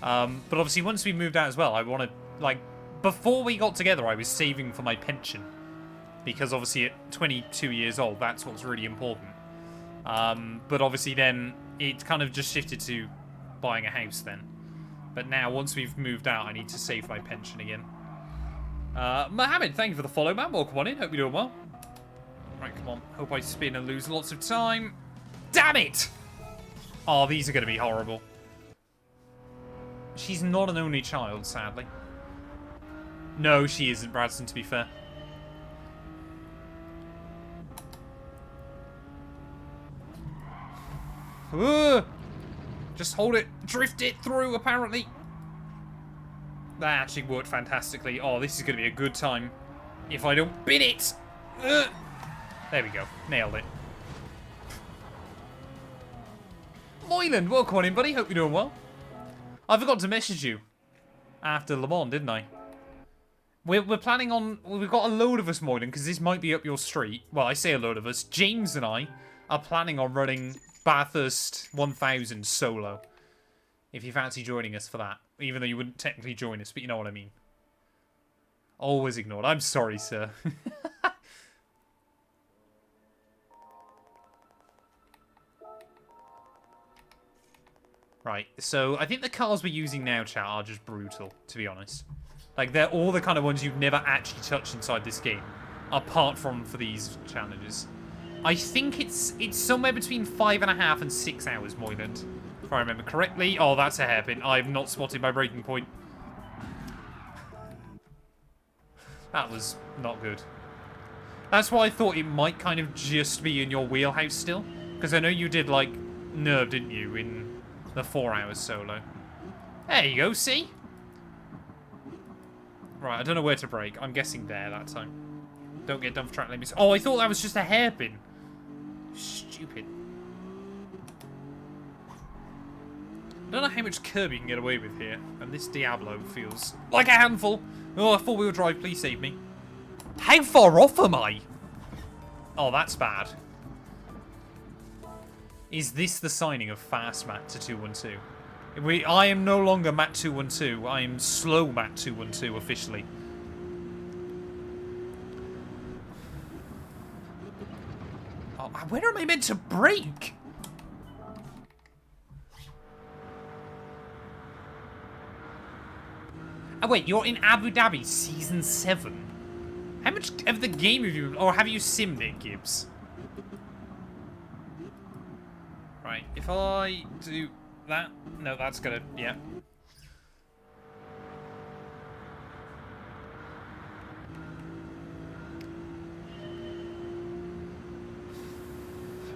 obviously once we moved out as well, I want to, like, before we got together, I was saving for my pension. Because obviously at 22 years old, that's what's really important. But obviously then, it kind of just shifted to buying a house then. But now, once we've moved out, I need to save my pension again. Mohammed, thank you for the follow, man. Welcome on in. Hope you're doing well. Right, come on. Hope I spin and lose lots of time. Damn it! Oh, these are going to be horrible. She's not an only child, sadly. No, she isn't, Bradson, to be fair. Just hold it. Drift it through, apparently. That actually worked fantastically. Oh, this is going to be a good time. If I don't bin it. There we go. Nailed it. Moyland, welcome on in, buddy. Hope you're doing well. I forgot to message you after Le Mans, didn't I? We're planning on... We've got a load of us, Moyland, because this might be up your street. Well, I say a load of us. James and I are planning on running Bathurst 1000 solo. If you fancy joining us for that. Even though you wouldn't technically join us, but you know what I mean. Always ignored. I'm sorry, sir. Right, so I think the cars we're using now, chat, are just brutal, to be honest. Like, they're all the kind of ones you've never actually touched inside this game. Apart from for these challenges. I think it's somewhere between 5.5 and 6 hours, Moyland. If I remember correctly. Oh, that's a hairpin. I've not spotted my breaking point. That was not good. That's why I thought it might kind of just be in your wheelhouse still. Because I know you did, like, Nerve, didn't you, in the 4 hours solo. There you go, see? Right, I don't know where to brake. I'm guessing there that time. Don't get done for track limits. Oh, I thought that was just a hairpin. Stupid. I don't know how much curb you can get away with here. And this Diablo feels like a handful. Oh, a four-wheel drive, please save me. How far off am I? Oh, that's bad. Is this the signing of Fast Matt to 212? I am no longer Matt 212. I am Slow Matt 212 officially. Oh, where am I meant to brake? Oh wait, you're in Abu Dhabi Season 7. How much of the game have you... Or have you simmed it, Gibbs? Right, if I do that... No, that's gonna... Yeah.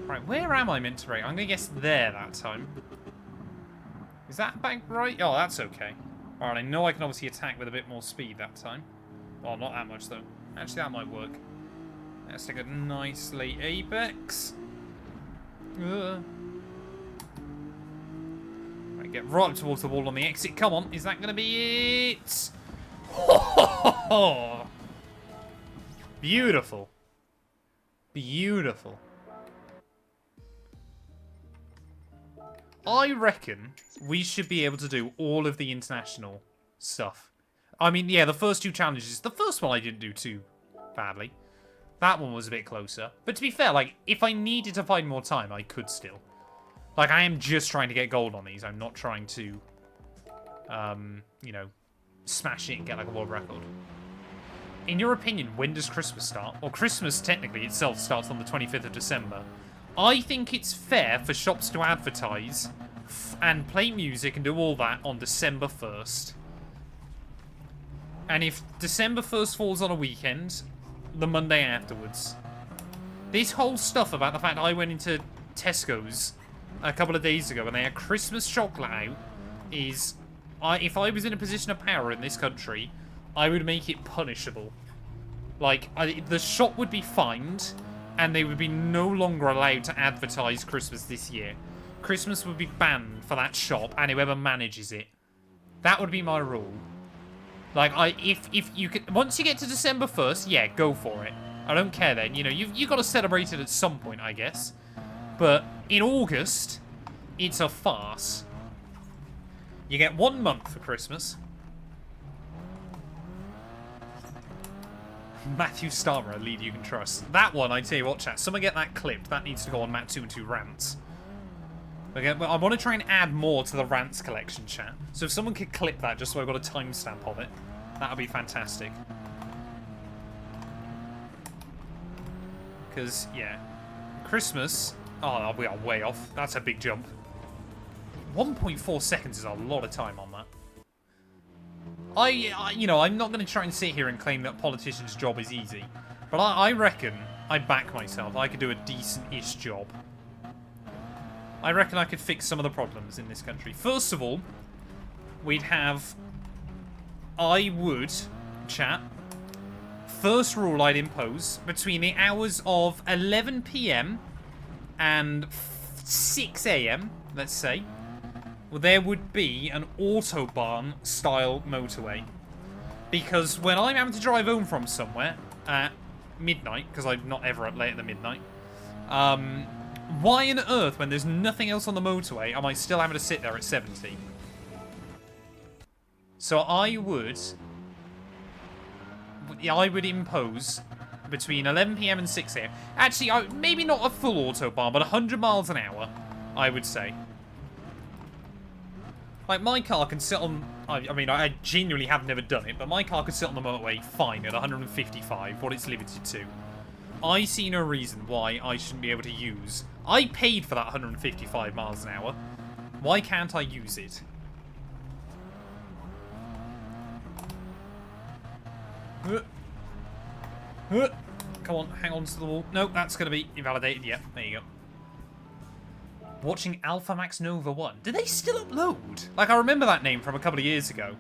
Right, where am I meant to brake? I'm gonna guess there that time. Is that back right? Oh, that's okay. Alright, I know I can obviously attack with a bit more speed that time. Well, not that much, though. Actually, that might work. Let's take a nice late apex. Right, get right up towards the wall on the exit. Come on, is that going to be it? Beautiful. Beautiful. I reckon we should be able to do all of the international stuff. I mean, yeah, the first two challenges. The first one I didn't do too badly. That one was a bit closer. But to be fair, like, if I needed to find more time, I could still. Like, I am just trying to get gold on these. I'm not trying to, you know, smash it and get, like, a world record. in your opinion, when does Christmas start? Well, Christmas technically itself starts on the 25th of December. I think it's fair for shops to advertise and play music and do all that on December 1st. And if December 1st falls on a weekend, the Monday afterwards. This whole stuff about the fact I went into Tesco's a couple of days ago and they had Christmas chocolate out is... if I was in a position of power in this country, I would make it punishable. Like, the shop would be fined and they would be no longer allowed to advertise Christmas this year. Christmas would be banned for that shop and whoever manages it. That would be my rule. Like, if you could, once you get to December 1st, yeah, go for it. I don't care then. You know, you've got to celebrate it at some point, I guess. But in August, it's a farce. You get 1 month for Christmas. Matthew Starmer, a leader you can trust. That one, I tell you what, chat. Someone get that clipped. That needs to go on Matt 2 and 2 Rants. Okay, but I want to try and add more to the Rants collection, chat. So if someone could clip that just so I've got a timestamp of it, that would be fantastic. Because, yeah. Christmas... Oh, we are way off. That's a big jump. 1.4 seconds is a lot of time on that. You know, I'm not going to try and sit here and claim that a politician's job is easy. But I reckon I back myself. I could do a decent-ish job. I reckon I could fix some of the problems in this country. First of all, we'd have... I would, chat... First rule I'd impose, between the hours of 11 PM and 6 AM, let's say, well, there would be an Autobahn-style motorway. Because when I'm having to drive home from somewhere at midnight, because I'm not ever up later than midnight, why on earth, when there's nothing else on the motorway, am I still having to sit there at 70? So I would impose between 11 PM and 6 AM. Actually, maybe not a full Autobahn, but 100 miles an hour, I would say. Like, my car can sit on... I mean, I genuinely have never done it, but my car could sit on the motorway fine at 155, what it's limited to. I see no reason why I shouldn't be able to use... I paid for that 155 miles an hour. Why can't I use it? Come on, hang on to the wall. No, that's going to be invalidated. Yep, there you go. Watching Alpha Max Nova 1. Do they still upload? Like, I remember that name from a couple of years ago.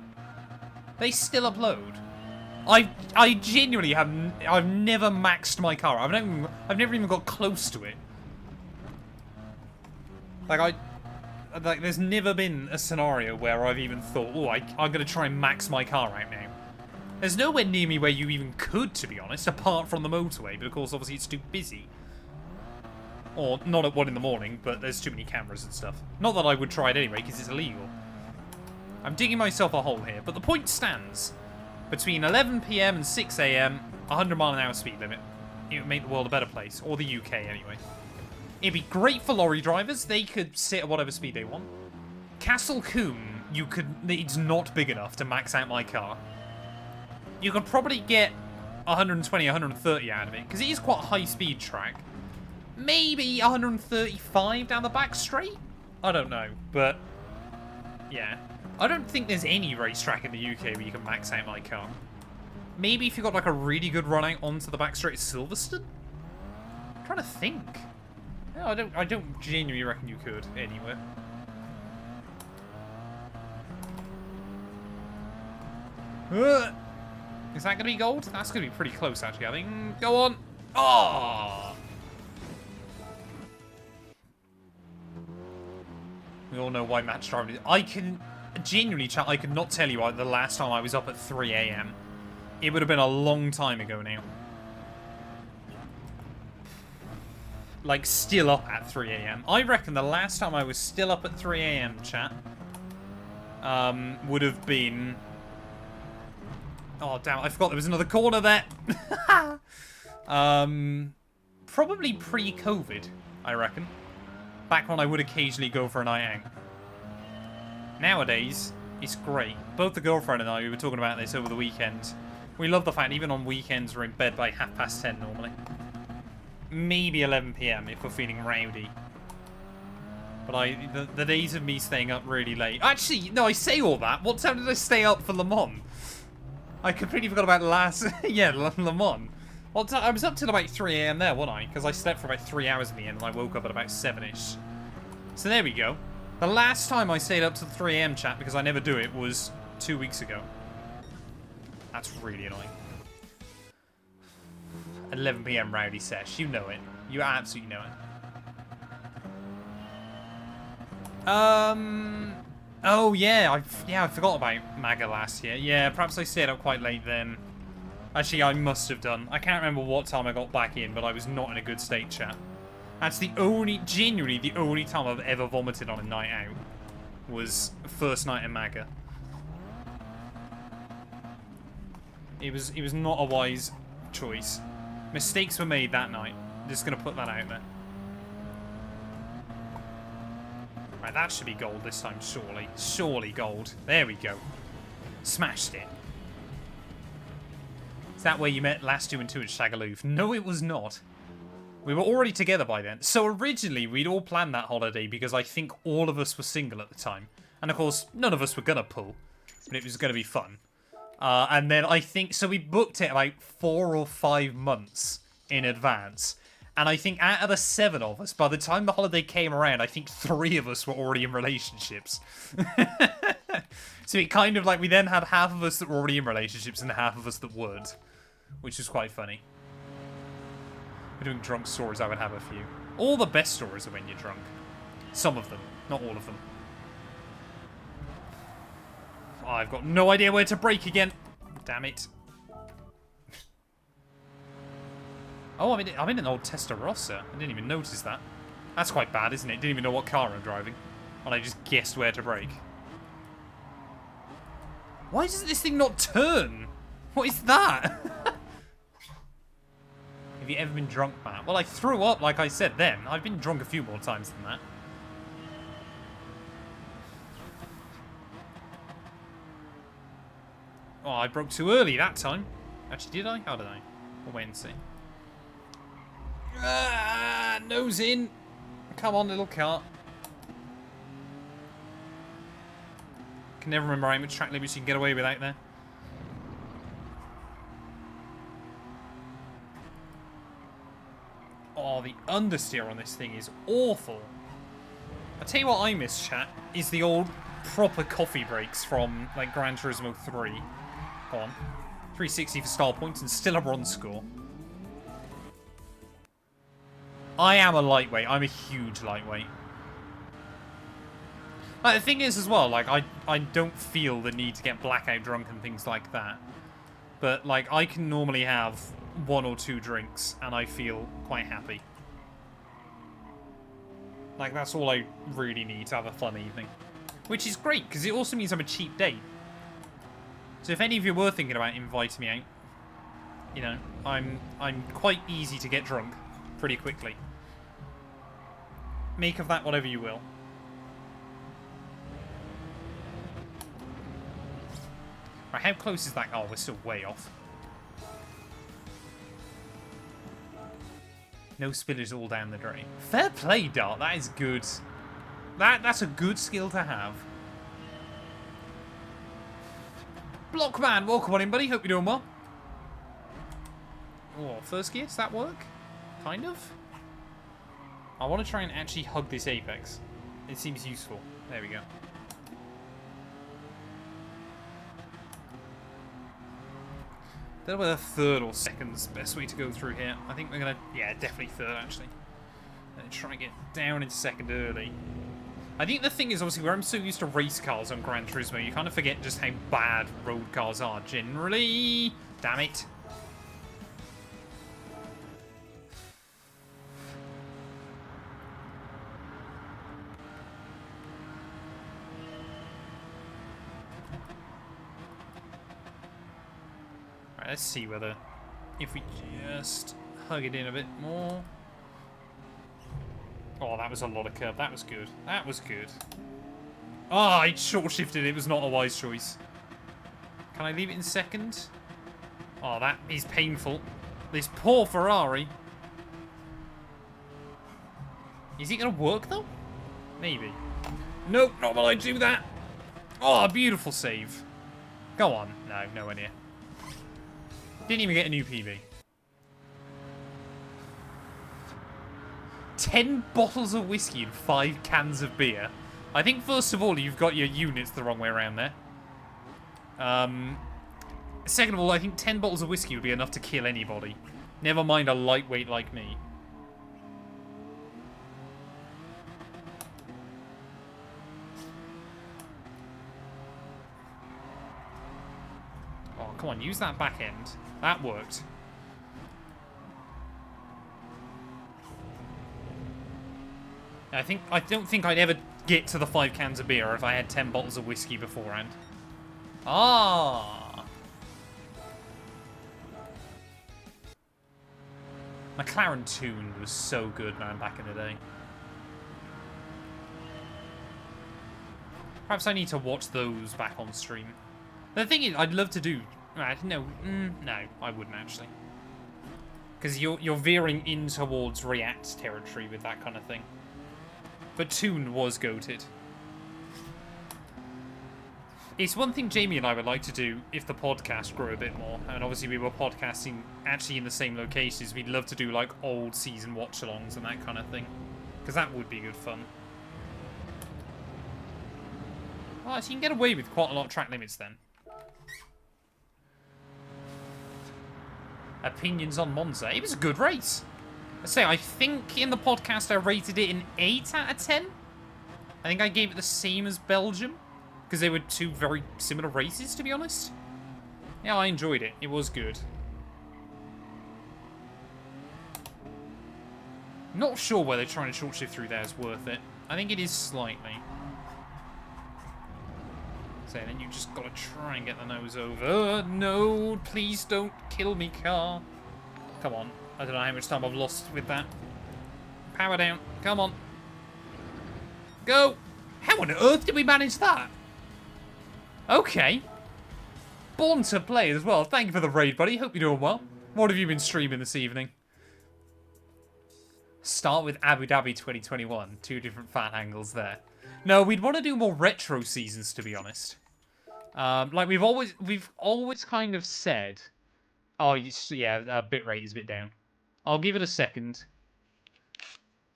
They still upload. I genuinely have... I've never maxed my car. I've never even got close to it. Like, there's never been a scenario where I've even thought, oh, I'm going to try and max my car right now. There's nowhere near me where you even could, to be honest, apart from the motorway. But, of course, obviously it's too busy. Or, not at 1 in the morning, but there's too many cameras and stuff. Not that I would try it anyway, because it's illegal. I'm digging myself a hole here. But the point stands. Between 11 PM and 6 AM, 100 mile an hour speed limit. It would make the world a better place. Or the UK, anyway. It'd be great for lorry drivers. They could sit at whatever speed they want. Castle Coombe, it's not big enough to max out my car. You could probably get 120, 130 out of it, because it is quite a high-speed track. Maybe 135 down the back straight? I don't know, but yeah. I don't think there's any racetrack in the UK where you can max out my car. Maybe if you got like a really good run out onto the back straight at Silverstone? I'm trying to think. No, I don't genuinely reckon you could anywhere. Is that going to be gold? That's going to be pretty close, actually, I think. Go on. Oh! We all know why Matt's driving. I can... Genuinely, chat, I could not tell you the last time I was up at 3 AM. It would have been a long time ago now. Like, still up at 3 AM. I reckon the last time I was still up at 3 AM, chat, would have been... Oh, damn, I forgot there was another corner there. Probably pre-COVID, I reckon. Back when I would occasionally go for a night out. Nowadays, it's great. Both the girlfriend and I, we were talking about this over the weekend. We love the fact even on weekends we're in bed by 10:30 normally. Maybe 11 PM if we're feeling rowdy. But the days of me staying up really late. Actually, no, I say all that. What time did I stay up for Le Mans? I completely forgot about yeah, Le Mans. Well, I was up till about 3 AM there, wasn't I? Because I slept for about 3 hours in the end and I woke up at about 7ish. So there we go. The last time I stayed up till 3 AM, chat, because I never do it, was 2 weeks ago. That's really annoying. 11 PM rowdy sesh. You know it. You absolutely know it. Oh, yeah. I forgot about MAGA last year. Yeah, perhaps I stayed up quite late then. Actually, I must have done. I can't remember what time I got back in, but I was not in a good state, chat. That's genuinely the only time I've ever vomited on a night out. Was first night in MAGA. It was not a wise choice. Mistakes were made that night. Just gonna put that out there. Right, that should be gold this time, surely. Surely gold. There we go. Smashed it. Is that where you met last 2 and 2 at Shagaloof? No, it was not. We were already together by then. So originally, we'd all planned that holiday because I think all of us were single at the time. And of course, none of us were gonna pull. But it was gonna be fun. And then I think... So we booked it like 4 or 5 months in advance. And I think out of the 7 of us, by the time the holiday came around, I think 3 of us were already in relationships. So it kind of like, we then had half of us that were already in relationships and half of us that weren't. Which was quite funny. We're doing drunk stories, I would have a few. All the best stories are when you're drunk. Some of them, not all of them. Oh, I've got no idea where to brake again. Damn it. Oh, I'm in an old Testarossa. I didn't even notice that. That's quite bad, isn't it? Didn't even know what car I'm driving. And I just guessed where to brake. Why does this thing not turn? What is that? Have you ever been drunk, Matt? Well, I threw up, like I said then. I've been drunk a few more times than that. Oh, I broke too early that time. Actually, did I? How did I? We'll wait and see. Ah, nose in. Come on, little car. Can never remember how much track limits you can get away with out there. Oh, the understeer on this thing is awful. I'll tell you what I miss, chat, is the old proper coffee breaks from, like, Gran Turismo 3. Go on. 360 for style points and still a bronze score. I am a lightweight. I'm a huge lightweight. Like, the thing is as well, like, I don't feel the need to get blackout drunk and things like that. But, like, I can normally have 1 or 2 drinks and I feel quite happy. Like, that's all I really need to have a fun evening. Which is great, because it also means I'm a cheap date. So if any of you were thinking about inviting me out, you know, I'm quite easy to get drunk pretty quickly. Make of that whatever you will. Right, how close is that? Oh, we're still way off. No spillage all down the drain. Fair play, Dart. That is good. That's a good skill to have. Blockman, welcome on in, buddy. Hope you're doing well. Oh, first gear, does that work? Kind of. I want to try and actually hug this apex. It seems useful. There we go. Don't know whether third or second's the best way to go through here. I think we're going to... Yeah, definitely third, actually. Try and get down into second early. I think the thing is, obviously, where I'm so used to race cars on Gran Turismo, you kind of forget just how bad road cars are generally. Damn it. Right, let's see whether... If we just hug it in a bit more... Oh, that was a lot of curb. That was good. That was good. Ah, I short shifted. It was not a wise choice. Can I leave it in second? Oh, that is painful. This poor Ferrari. Is it going to work, though? Maybe. Nope, not while I do that. Oh, beautiful save. Go on. No, nowhere near. Didn't even get a new PB. 10 bottles of whiskey and 5 cans of beer. I think, first of all, you've got your units the wrong way around there. Second of all, I think 10 bottles of whiskey would be enough to kill anybody. Never mind a lightweight like me. Oh, come on, use that back end. That worked. I don't think I'd ever get to the 5 cans of beer if I had 10 bottles of whiskey beforehand. Ah! McLaren Toon was so good, man, back in the day. Perhaps I need to watch those back on stream. The thing is, I'd love to do... No, I wouldn't actually. Because you're veering in towards React territory with that kind of thing. But Toon was goated. It's one thing Jamie and I would like to do if the podcast grew a bit more. And obviously we were podcasting actually in the same locations. We'd love to do like old season watch-alongs and that kind of thing. Because that would be good fun. Well, so you can get away with quite a lot of track limits then. Opinions on Monza. It was a good race. I think in the podcast I rated it an 8 out of 10. I think I gave it the same as Belgium. Because they were two very similar races, to be honest. Yeah, I enjoyed it. It was good. Not sure whether trying to short shift through there is worth it. I think it is slightly. So then you just gotta try and get the nose over. No, please don't kill me, car. Come on. I don't know how much time I've lost with that. Power down. Come on. Go. How on earth did we manage that? Okay. Born to play as well. Thank you for the raid, buddy. Hope you're doing well. What have you been streaming this evening? Start with Abu Dhabi 2021. 2 different fan angles there. No, we'd want to do more retro seasons, to be honest. Like we've always kind of said. Oh, yeah, bitrate is a bit down. I'll give it a second.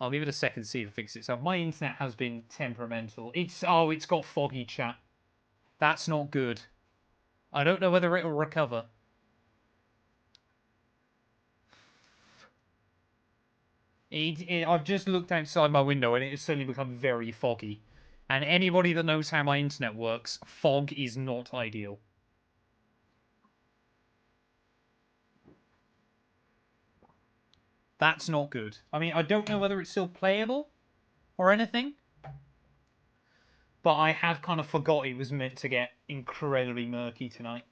To see if it fixes itself. My internet has been temperamental. It's got foggy, chat. That's not good. I don't know whether it will recover. I've just looked outside my window and it has suddenly become very foggy. And anybody that knows how my internet works, fog is not ideal. That's not good. I mean, I don't know whether it's still playable or anything. But I had kind of forgot it was meant to get incredibly murky tonight.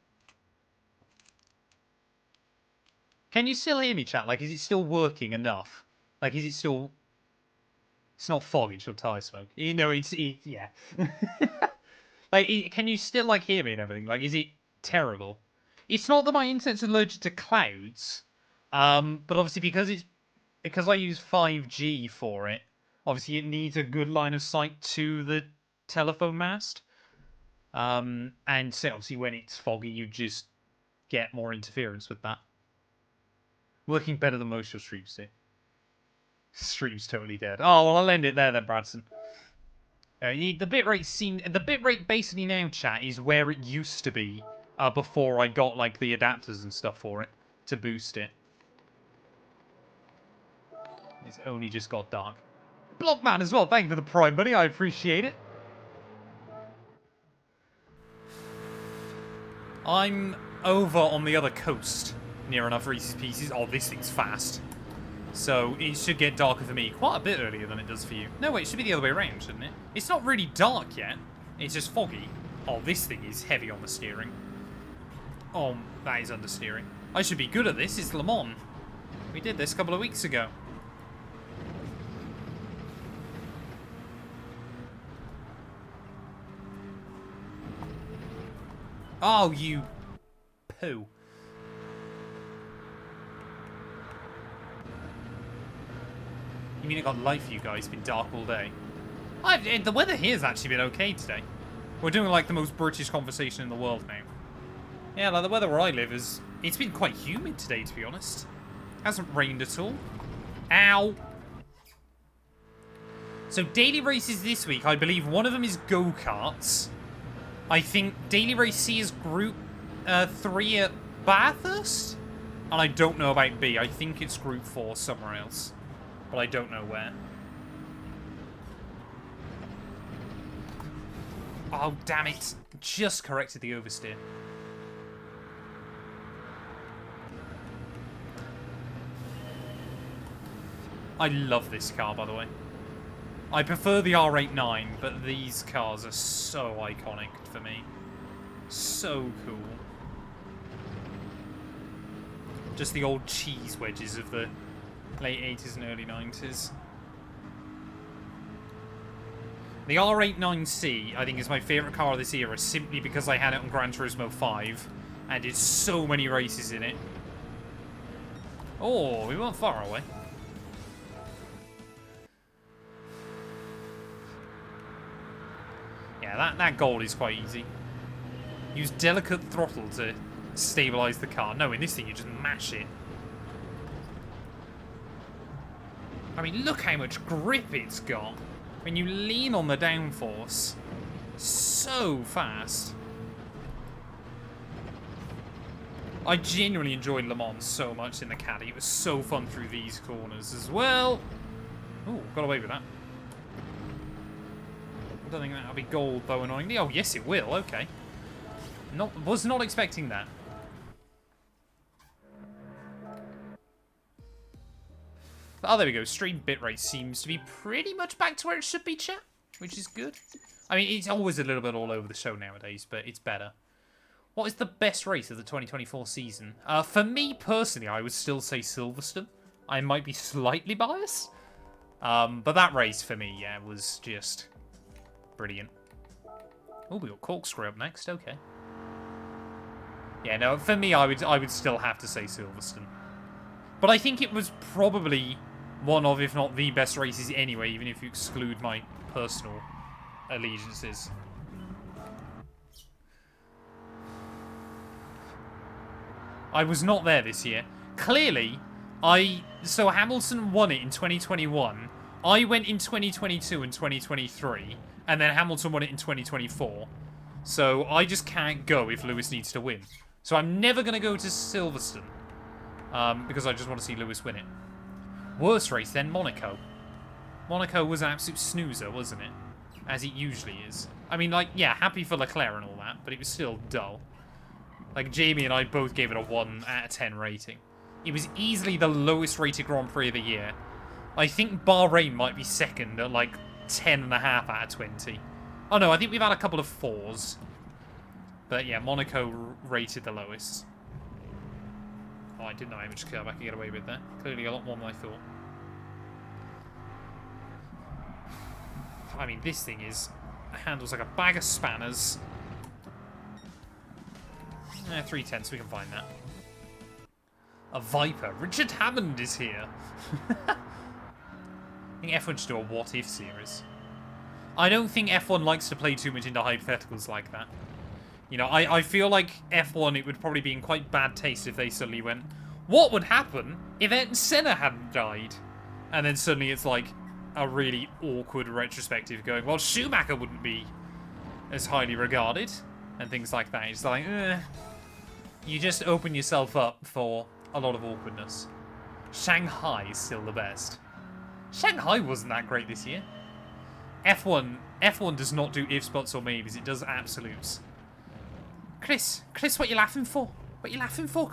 Can you still hear me, chat? Like, is it still working enough? Like, is it still... It's not fog, it's your tyre smoke. You know, yeah. Like, can you still, like, hear me and everything? Like, is it terrible? It's not that my internet's allergic to clouds. But obviously because I use 5G for it, obviously it needs a good line of sight to the telephone mast. And so obviously when it's foggy, you just get more interference with that. Working better than most of your streams do. Stream's totally dead. Oh, well, I'll end it there then, Bradson. The bitrate basically now, chat, is where it used to be before I got like the adapters and stuff for it to boost it. It's only just got dark. Blockman as well, thank you for the prime, buddy. I appreciate it. I'm over on the other coast, near enough Reese's Pieces. Oh, this thing's fast. So it should get darker for me quite a bit earlier than it does for you. No, wait, it should be the other way around, shouldn't it? It's not really dark yet. It's just foggy. Oh, this thing is heavy on the steering. Oh, that is understeering. I should be good at this. It's Le Mans. We did this a couple of weeks ago. Oh, you poo. You mean it got light for you guys? It's been dark all day. The weather here has actually been okay today. We're doing like the most British conversation in the world now. Yeah, like the weather where I live is... It's been quite humid today, to be honest. Hasn't rained at all. Ow! So daily races this week, I believe one of them is go-karts. I think daily race C is group 3 at Bathurst? And I don't know about B. I think it's group 4 somewhere else. But I don't know where. Oh, damn it. Just corrected the oversteer. I love this car, by the way. I prefer the R89, but these cars are so iconic for me. So cool. Just the old cheese wedges of the late 80s and early 90s. The R89C, I think, is my favourite car of this era, simply because I had it on Gran Turismo 5 and did so many races in it. Oh, we weren't far away. Yeah, that goal is quite easy. Use delicate throttle to stabilise the car. No, in this thing you just mash it. I mean, look how much grip it's got. When you lean on the downforce. So fast. I genuinely enjoyed Le Mans so much in the caddy. It was so fun through these corners as well. Ooh, got away with that. I don't think that'll be gold, though, annoyingly. Oh, yes, it will. Okay. Was not expecting that. Oh, there we go. Stream bitrate seems to be pretty much back to where it should be, chat, which is good. I mean, it's always a little bit all over the show nowadays, but it's better. What is the best race of the 2024 season? For me, personally, I would still say Silverstone. I might be slightly biased. But that race, for me, yeah, was just brilliant. Oh, we got Corkscrew up next. Okay. Yeah, no, for me, I would still have to say Silverstone. But I think it was probably one of, if not the best races anyway, even if you exclude my personal allegiances. I was not there this year. Clearly, so Hamilton won it in 2021. I went in 2022 and 2023, and then Hamilton won it in 2024. So I just can't go if Lewis needs to win. So I'm never going to go to Silverstone. Because I just want to see Lewis win it. Worst race then, Monaco. Monaco was an absolute snoozer, wasn't it? As it usually is. I mean, like, yeah, happy for Leclerc and all that, but it was still dull. Like, Jamie and I both gave it a 1 out of 10 rating. It was easily the lowest rated Grand Prix of the year. I think Bahrain might be second at, like, 10.5 out of 20. Oh, no, I think we've had a couple of 4s. But, yeah, Monaco rated the lowest. Oh, I didn't know how much curb I could get away with there. Clearly a lot more than I thought. I mean, this thing handles like a bag of spanners. 310, so we can find that. A Viper. Richard Hammond is here. I think F1 should do a what if series. I don't think F1 likes to play too much into hypotheticals like that. You know, I feel like F1, it would probably be in quite bad taste if they suddenly went, what would happen if Ayrton Senna hadn't died? And then suddenly it's like a really awkward retrospective going, well, Schumacher wouldn't be as highly regarded, and things like that. It's like, you just open yourself up for a lot of awkwardness. Shanghai is still the best. Shanghai wasn't that great this year. F1 does not do ifs, buts, or maybes. It does absolutes. Chris, what you laughing for? What you laughing for?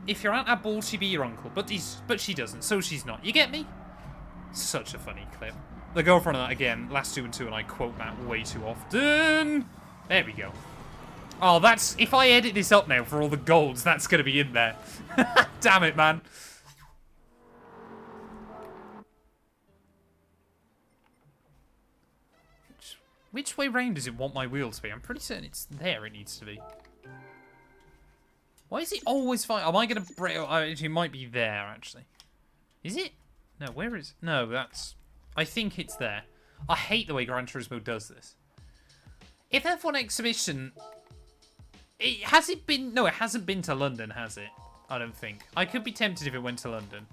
If your aunt had balls, she'd be your uncle. But she doesn't, so she's not. You get me? Such a funny clip. The girlfriend of that, again, last 2 and 2, and I quote that way too often. There we go. Oh, that's... If I edit this up now for all the golds, that's going to be in there. Damn it, man. Which way round does it want my wheel to be? I'm pretty certain it's there it needs to be. Why is it always fine? Am I going to break... It might be there, actually. Is it? No, where is... No, that's... I think it's there. I hate the way Gran Turismo does this. If F1 Exhibition... Has it been... No, it hasn't been to London, has it? I don't think. I could be tempted if it went to London.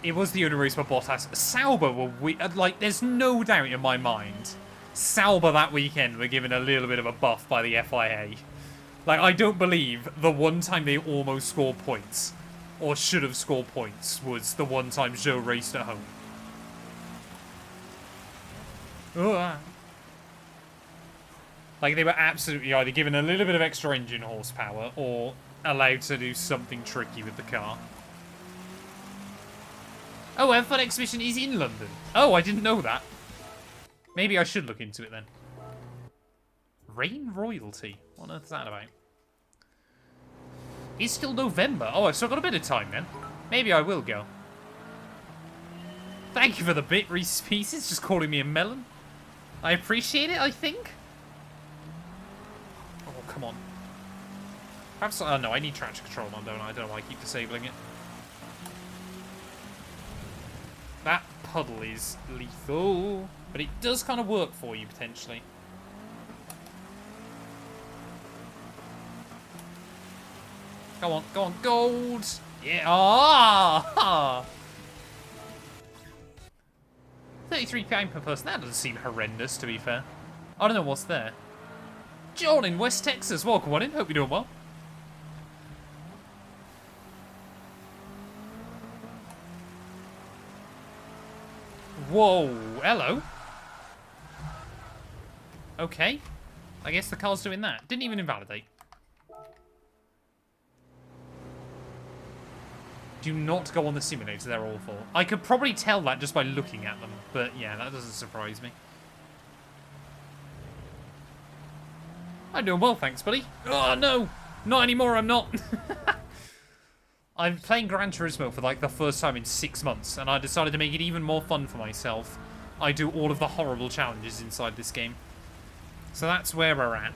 It was the only race for Bottas. Sauber were... Like, there's no doubt in my mind. Sauber that weekend were given a little bit of a buff by the FIA. Like, I don't believe the one time they almost scored points, or should have scored points, was the one time Joe raced at home. Like, they were absolutely either given a little bit of extra engine horsepower, or allowed to do something tricky with the car. Oh, F1 Exhibition is in London. Oh, I didn't know that. Maybe I should look into it then. Rain Royalty? What on earth is that about? It's still November. Oh, I've still got a bit of time then. Maybe I will go. Thank you for the bit, Reese's Pieces. Just calling me a melon. I appreciate it, I think. Oh, come on. Perhaps... Oh, no, I need traction control on, don't I? I don't know why I keep disabling it. That puddle is lethal. But it does kind of work for you, potentially. Go on, gold! Yeah, ah! £33 per person, that doesn't seem horrendous, to be fair. I don't know what's there. John in West Texas, welcome on in, hope you're doing well. Whoa, hello. Okay. I guess the car's doing that. Didn't even invalidate. Do not go on the simulators, they're awful. I could probably tell that just by looking at them, but yeah, that doesn't surprise me. I'm doing well, thanks, buddy. Oh, no! Not anymore, I'm not. I'm playing Gran Turismo for like the first time in 6 months, and I decided to make it even more fun for myself. I do all of the horrible challenges inside this game. So that's where we're at.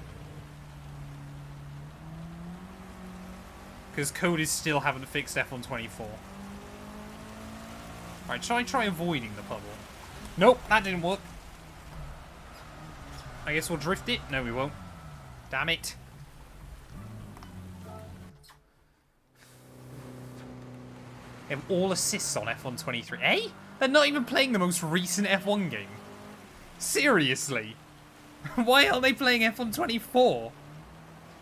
Because code still haven't fixed F124. Right, shall I try avoiding the puddle? Nope, that didn't work. I guess we'll drift it? No, we won't. Damn it. They have all assists on F123. Eh? They're not even playing the most recent F1 game. Seriously? Why aren't they playing F124?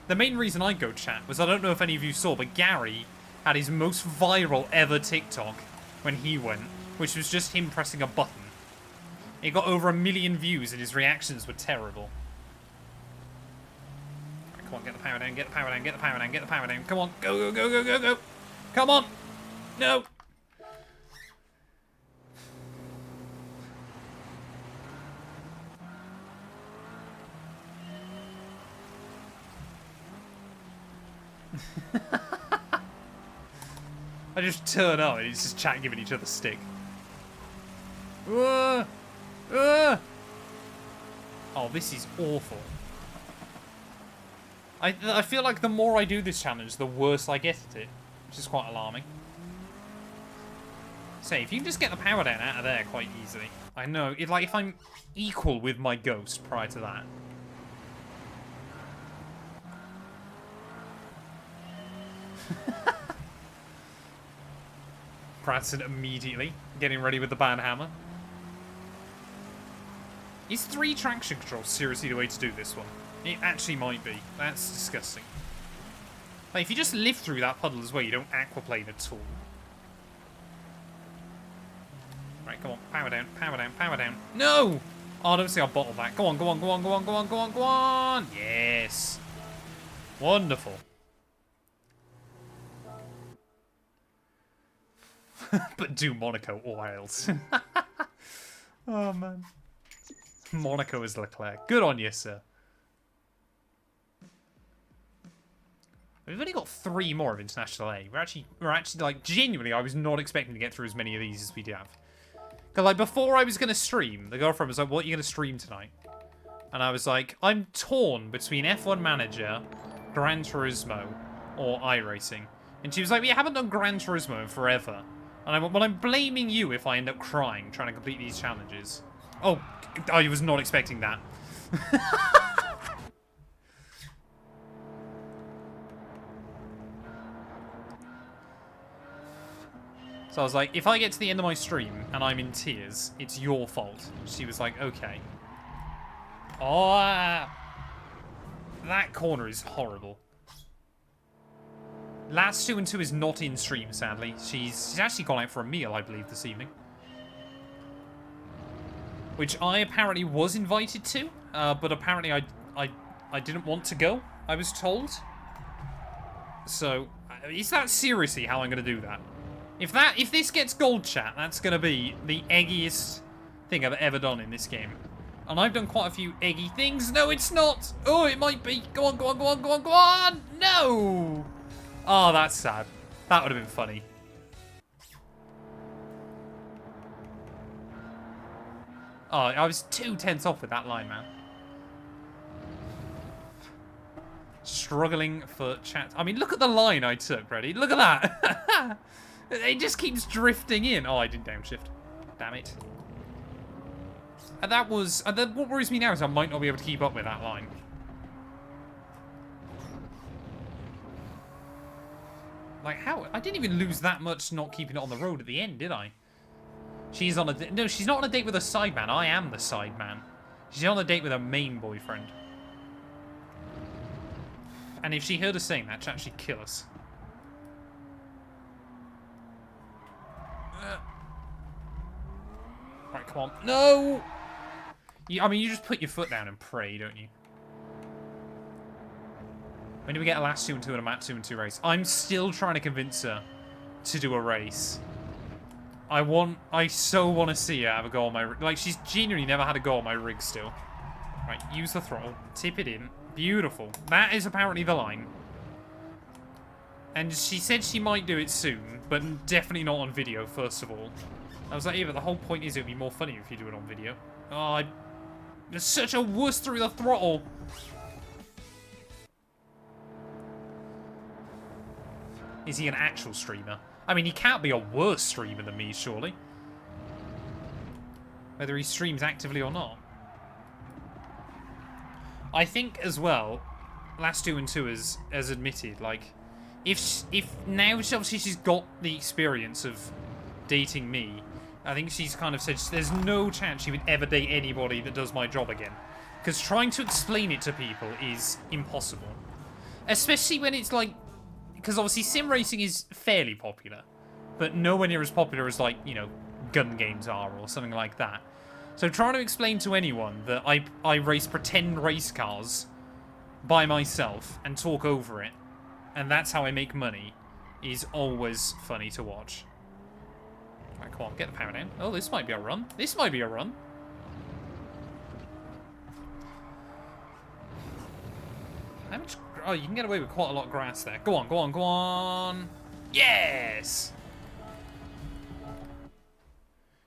The main reason I go chat was, I don't know if any of you saw, but Gary had his most viral ever TikTok when he went, which was just him pressing a button. It got over 1 million views and his reactions were terrible. Right, come on, get the power down, get the power down, get the power down, get the power down. Come on, go, go, go, go, go, go. Come on. No. I just turn up and it's just chat giving each other stick. Oh, this is awful. I feel like the more I do this challenge, the worse I get at it, which is quite alarming. Say, if you can just get the power down out of there quite easily. I know, like if I'm equal with my ghost prior to that. Prancing immediately, getting ready with the band hammer. Is 3 traction control seriously the way to do this one? It actually might be. That's disgusting. Like, if you just live through that puddle as well, you don't aquaplane at all. Right, come on. Power down, power down, power down. No! Oh, I don't see I'll bottle that. Go on, go on, go on, go on, go on, go on, go on! Yes! Wonderful. But do Monaco or else. Oh, man. Monaco is Leclerc. Good on you, sir. We've only got 3 more of International A. We're actually like, genuinely, I was not expecting to get through as many of these as we have. Because, like, before I was going to stream, the girlfriend was like, what are you going to stream tonight? And I was like, I'm torn between F1 Manager, Gran Turismo, or iRacing. And she was like, we haven't done Gran Turismo in forever. And I went, well, I'm blaming you if I end up crying trying to complete these challenges. Oh, I was not expecting that. So I was like, if I get to the end of my stream and I'm in tears, it's your fault. She was like, okay. Oh, that corner is horrible. Last 2 and 2 is not in stream, sadly. She's actually gone out for a meal, I believe, this evening. Which I apparently was invited to, but apparently I didn't want to go, I was told. So, is that seriously how I'm going to do that? If this gets gold chat, that's going to be the eggiest thing I've ever done in this game. And I've done quite a few eggy things. No, it's not. Oh, it might be. Go on, go on, go on, go on, go on. No. Oh, that's sad. That would have been funny. Oh, I was 2 tenths off with that line, man. Struggling for chat. I mean, look at the line I took, Brady. Look at that. It just keeps drifting in. Oh, I did downshift. Damn it. And that was... what worries me now is I might not be able to keep up with that line. Like, how? I didn't even lose that much not keeping it on the road at the end, did I? She's on a... No, she's not on a date with a sideman. I am the sideman. She's on a date with her main boyfriend. And if she heard us saying that, she'd actually kill us. Right, come on. No! I mean, you just put your foot down and pray, don't you? When do we get a last 2 and 2 and a map 2 and 2 race? I'm still trying to convince her to do a race. I so want to see her have a go on my rig. Like, she's genuinely never had a go on my rig still. Right, use the throttle. Tip it in. Beautiful. That is apparently the line. And she said she might do it soon, but definitely not on video, first of all. I was like, yeah, but the whole point is it would be more funny if you do it on video. Oh, there's such a wuss through the throttle. Is he an actual streamer? I mean, he can't be a worse streamer than me, surely. Whether he streams actively or not. I think, as well, last 2 and 2 has admitted, like, if now obviously she's got the experience of dating me, I think she's kind of said there's no chance she would ever date anybody that does my job again. Because trying to explain it to people is impossible. Especially when it's like... Because obviously sim racing is fairly popular. But nowhere near as popular as, like, you know, gun games are or something like that. So trying to explain to anyone that I race pretend race cars by myself and talk over it, and that's how I make money, is always funny to watch. Right, come on, get the power down. Oh, this might be a run. This might be a run. How much... Oh, you can get away with quite a lot of grass there. Go on, go on, go on. Yes!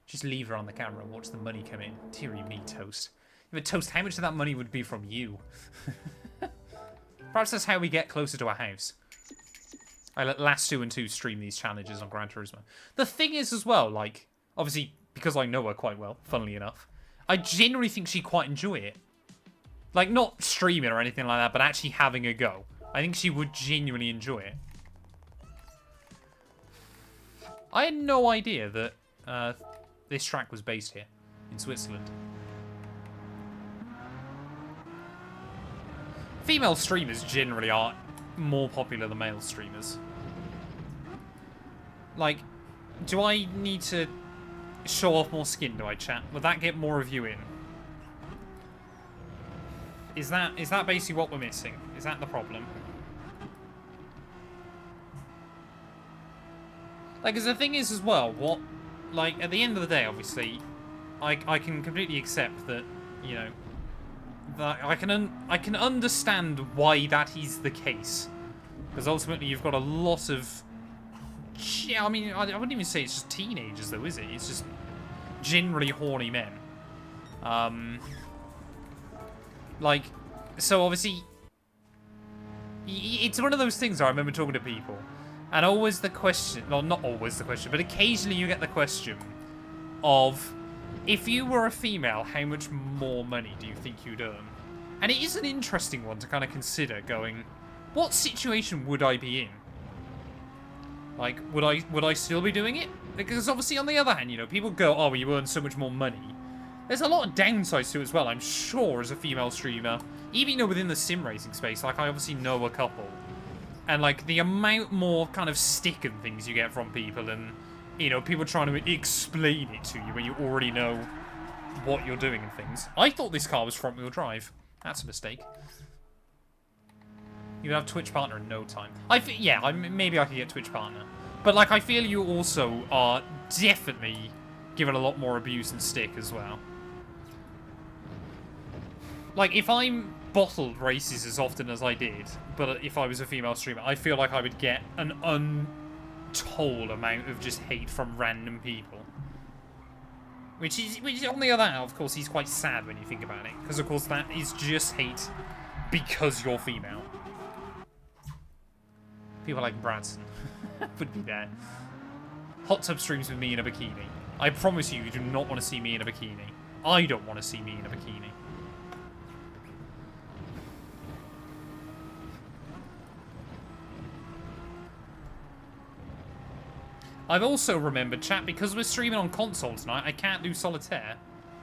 Just leave her on the camera and watch the money come in. Deary me, Toast. But Toast, how much of that money would be from you? Perhaps that's how we get closer to our house. I let last 2 and 2 stream these challenges on Gran Turismo. The thing is as well, like, obviously, because I know her quite well, funnily enough, I genuinely think she'd quite enjoy it. Like, not streaming or anything like that, but actually having a go. I think she would genuinely enjoy it. I had no idea that this track was based here, in Switzerland. Female streamers generally are more popular than male streamers. Like, do I need to show off more skin, do I, chat? Would that get more of you in? Is that basically what we're missing? Is that the problem? Like, because the thing is as well, what... Like, at the end of the day, obviously, I can completely accept that, you know, that I can understand why that is the case. Because ultimately you've got a lot of... Yeah, I mean, I wouldn't even say it's just teenagers, though, is it? It's just generally horny men. Like, so obviously... It's one of those things where I remember talking to people, And always the question, well, not always the question, but occasionally you get the question of, if you were a female, how much more money do you think you'd earn? And it is an interesting one to kind of consider, going, what situation would I be in? Like, would I still be doing it? Because obviously, on the other hand, you know, people go, oh, well, you earn so much more money. There's a lot of downsides to it as well, I'm sure, as a female streamer. Even, you know, within the sim racing space, like, I obviously know a couple. And, like, the amount more kind of stick and things you get from people and, you know, people trying to explain it to you when you already know what you're doing and things. I thought this car was front-wheel drive. That's a mistake. You would have Twitch partner in no time. Yeah, maybe I could get Twitch partner. But, like, I feel you also are definitely given a lot more abuse and stick as well. Like, if I'm bottled races as often as I did, but if I was a female streamer, I feel like I would get an untold amount of just hate from random people. Which is, on the other hand, of course, he's quite sad when you think about it. Because, of course, that is just hate because you're female. People like Bradson would be there. Hot tub streams with me in a bikini. I promise you, you do not want to see me in a bikini. I don't want to see me in a bikini. I've also remembered, chat, because we're streaming on console tonight, I can't do solitaire.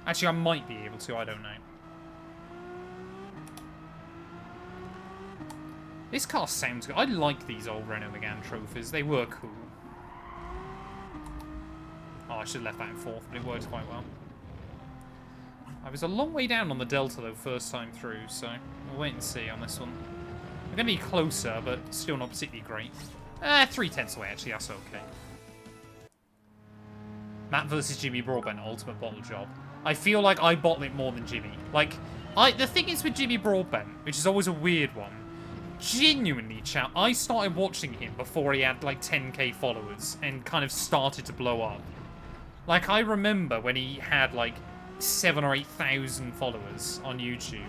Actually, I might be able to, I don't know. This car sounds good. I like these old Renault Megane trophies. They were cool. Oh, I should have left that in fourth, but it worked quite well. I was a long way down on the Delta, though, first time through, so we'll wait and see on this one. We're going to be closer, but still not particularly great. 3/10 away, actually, that's okay. Matt versus Jimmy Broadbent, ultimate bottle job. I feel like I bottle it more than Jimmy. Like, the thing is with Jimmy Broadbent, which is always a weird one, genuinely, chat, I started watching him before he had, like, 10k followers and kind of started to blow up. Like, I remember when he had, like, 7,000 or 8,000 followers on YouTube.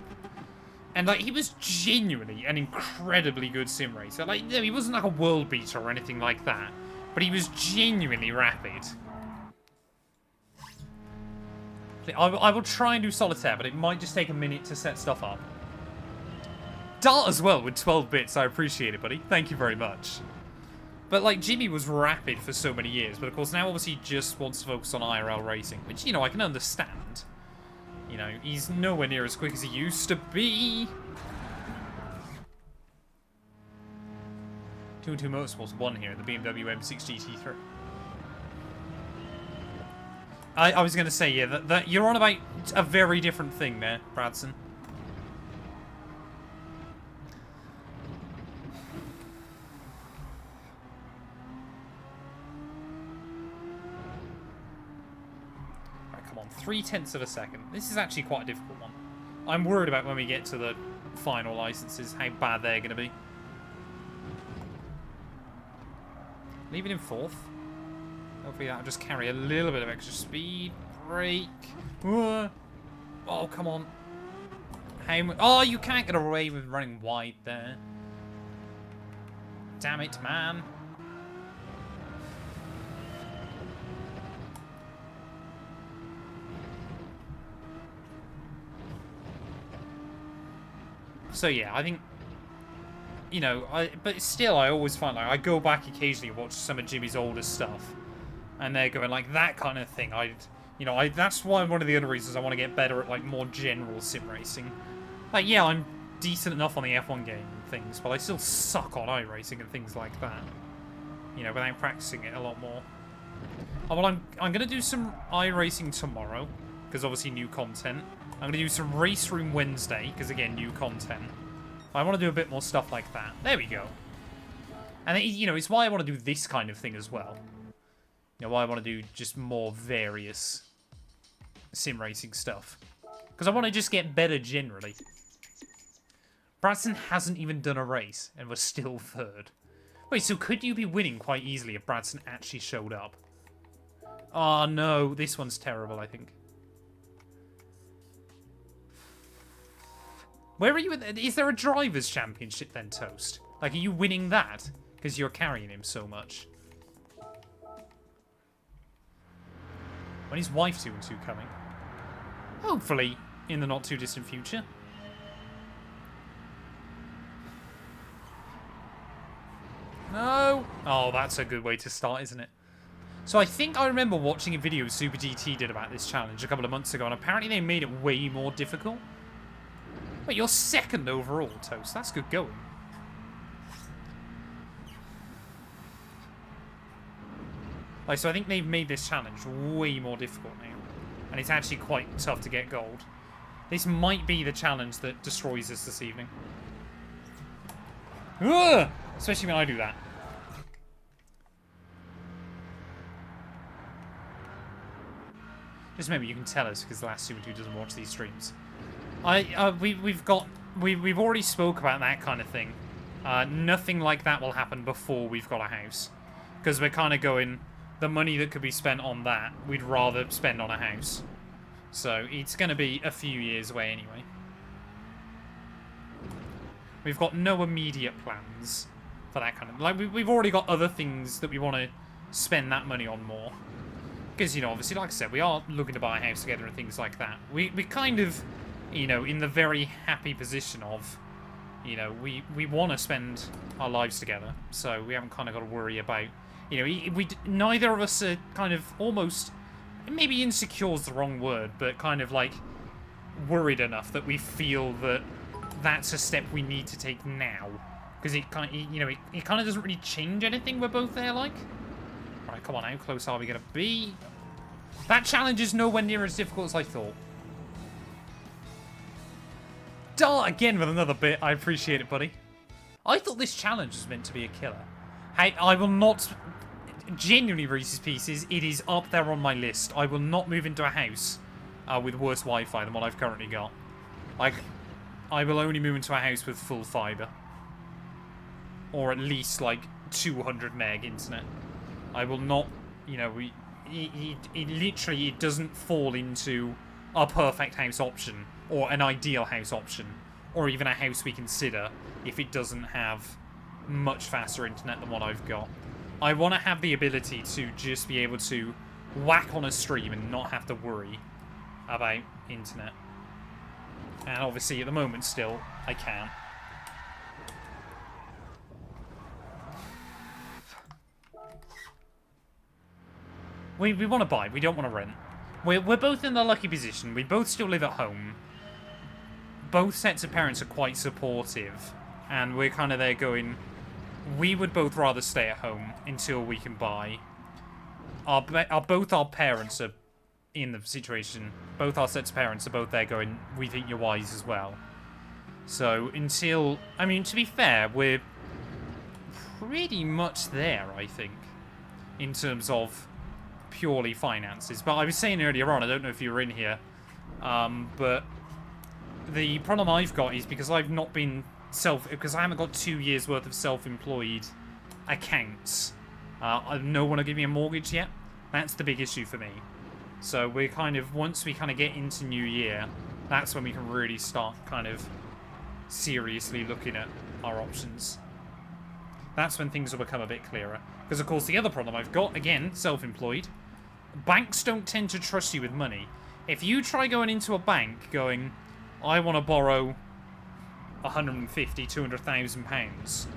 And, like, he was genuinely an incredibly good sim racer. Like, he wasn't, like, a world beater or anything like that. But he was genuinely rapid. I will try and do solitaire, but it might just take a minute to set stuff up. Dart as well with 12 bits. I appreciate it, buddy. Thank you very much. But, like, Jimmy was rapid for so many years. But, of course, now obviously he just wants to focus on IRL racing. Which, you know, I can understand. You know, he's nowhere near as quick as he used to be. 2-2 Motorsports won here, the BMW M6 GT3. I was going to say, yeah, that you're on about a very different thing there, Bradson. Right, come on, 0.3 of a second. This is actually quite a difficult one. I'm worried about when we get to the final licenses, how bad they're going to be. Leave it in fourth. Hopefully that'll just carry a little bit of extra speed. Brake. Oh, come on. Oh, you can't get away with running wide there. Damn it, man. So yeah, I think, you know, but still I always find, like, I go back occasionally and watch some of Jimmy's older stuff. And they're going, like, that kind of thing. That's why one of the other reasons I want to get better at, like, more general sim racing. Like, yeah, I'm decent enough on the F1 game and things, but I still suck on iRacing and things like that. You know, without practicing it a lot more. Oh, well, I'm going to do some iRacing tomorrow, because obviously new content. I'm going to do some Race Room Wednesday, because again, new content. I want to do a bit more stuff like that. There we go. And, you know, it's why I want to do this kind of thing as well. You know, why I want to do just more various sim racing stuff. Because I want to just get better generally. Bradson hasn't even done a race, and we're still third. Wait, so could you be winning quite easily if Bradson actually showed up? Oh, no. This one's terrible, I think. Where are you? Is there a Drivers' Championship then, Toast? Like, are you winning that? because you're carrying him so much. When is wife 2 and 2 coming? Hopefully in the not too distant future. No! Oh, that's a good way to start, isn't it? So I think I remember watching a video Super GT did about this challenge a couple of months ago, and apparently they made it way more difficult. Wait, you're second overall, Toast. That's good going. Like, so I think they've made this challenge way more difficult now. And it's actually quite tough to get gold. This might be the challenge that destroys us this evening. Ugh! Especially when I do that. Just remember, you can tell us because the last Super 2 doesn't watch these streams. We've already spoke about that kind of thing. Nothing like that will happen before we've got a house, because we're kind of going, the money that could be spent on that, we'd rather spend on a house. So it's going to be a few years away anyway. We've got no immediate plans for that kind of... Like, we've already got other things that we want to spend that money on more. Because, you know, obviously, like I said, we are looking to buy a house together and things like that. We kind of, you know, in the very happy position of, you know, we want to spend our lives together. So we haven't kind of got to worry about, you know, neither of us are kind of almost, maybe insecure is the wrong word, but kind of like worried enough that we feel that that's a step we need to take now. Because it kind of, you know, it kind of doesn't really change anything. We're both there, like. Right, come on, how close are we going to be? That challenge is nowhere near as difficult as I thought. Dart again with another bit. I appreciate it, buddy. I thought this challenge was meant to be a killer. Hey, I will not... Genuinely, Reese's Pieces, it is up there on my list. I will not move into a house with worse Wi-Fi than what I've currently got. Like, I will only move into a house with full fibre. Or at least, like, 200 meg internet. I will not, you know, it literally, it doesn't fall into a perfect house option or an ideal house option or even a house we consider if it doesn't have much faster internet than what I've got. I want to have the ability to just be able to whack on a stream and not have to worry about internet. And obviously at the moment still, I can. We want to buy. We don't want to rent. We're both in the lucky position. We both still live at home. Both sets of parents are quite supportive. And we're kind of there going, we would both rather stay at home until we can buy. Both our parents are in the situation. Both our sets of parents are both there going, we think you're wise as well. So until... I mean, to be fair, we're pretty much there, I think. In terms of... purely finances. But I was saying earlier on, I don't know if you were in here, but the problem I've got is because I've not been because I haven't got 2 years worth of self-employed accounts. No one will give me a mortgage yet. That's the big issue for me. So we're kind of, once we kind of get into New Year, that's when we can really start kind of seriously looking at our options. That's when things will become a bit clearer. Because, of course, the other problem I've got, again, self-employed, banks don't tend to trust you with money. If you try going into a bank going, I want to borrow 150, 200,000 pounds.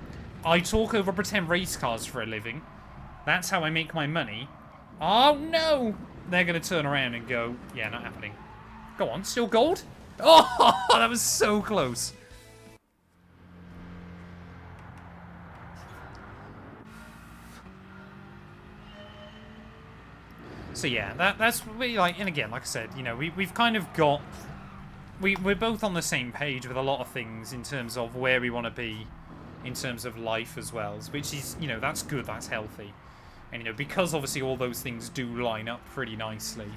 I talk over pretend race cars for a living. That's how I make my money. Oh, no! They're going to turn around and go, yeah, not happening. Go on, still gold? Oh, that was so close. So yeah, that's really like, and again, like I said, you know, we've kind of got, we're both on the same page with a lot of things in terms of where we want to be, in terms of life as well, which is, you know, that's good, that's healthy, and you know, because obviously all those things do line up pretty nicely,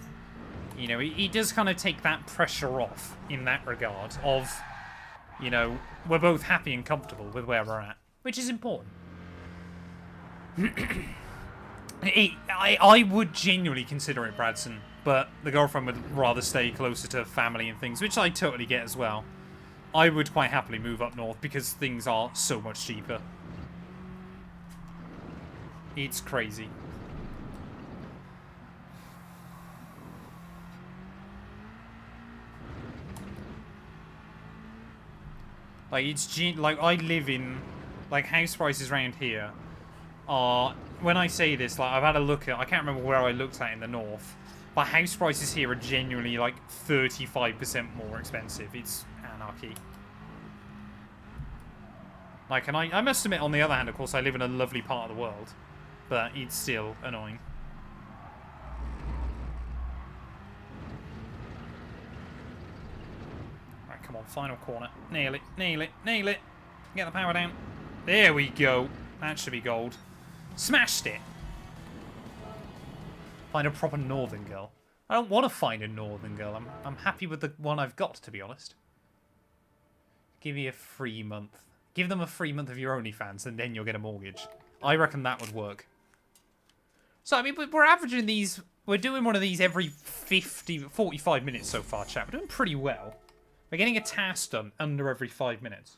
you know, it does kind of take that pressure off in that regard of, you know, we're both happy and comfortable with where we're at, which is important. I would genuinely consider it Bradson, but the girlfriend would rather stay closer to family and things, which I totally get as well. I would quite happily move up north because things are so much cheaper. It's crazy. Like, like, I live in, like, house prices around here are, when I say this, like, I've had a look at, I can't remember where I looked at in the north, but house prices here are genuinely, like, 35% more expensive. It's anarchy. Like, and I must admit, on the other hand, of course, I live in a lovely part of the world, but it's still annoying. Right, come on, final corner. Nail it, nail it, nail it. Get the power down. There we go. That should be gold. Smashed it. Find a proper northern girl. I don't want to find a northern girl. I'm happy with the one I've got, to be honest. Give me a free month. Give them a free month of your OnlyFans, and then you'll get a mortgage. I reckon that would work. So, I mean, we're averaging these... We're doing one of these every 45 minutes so far, chat. We're doing pretty well. We're getting a task done under every 5 minutes.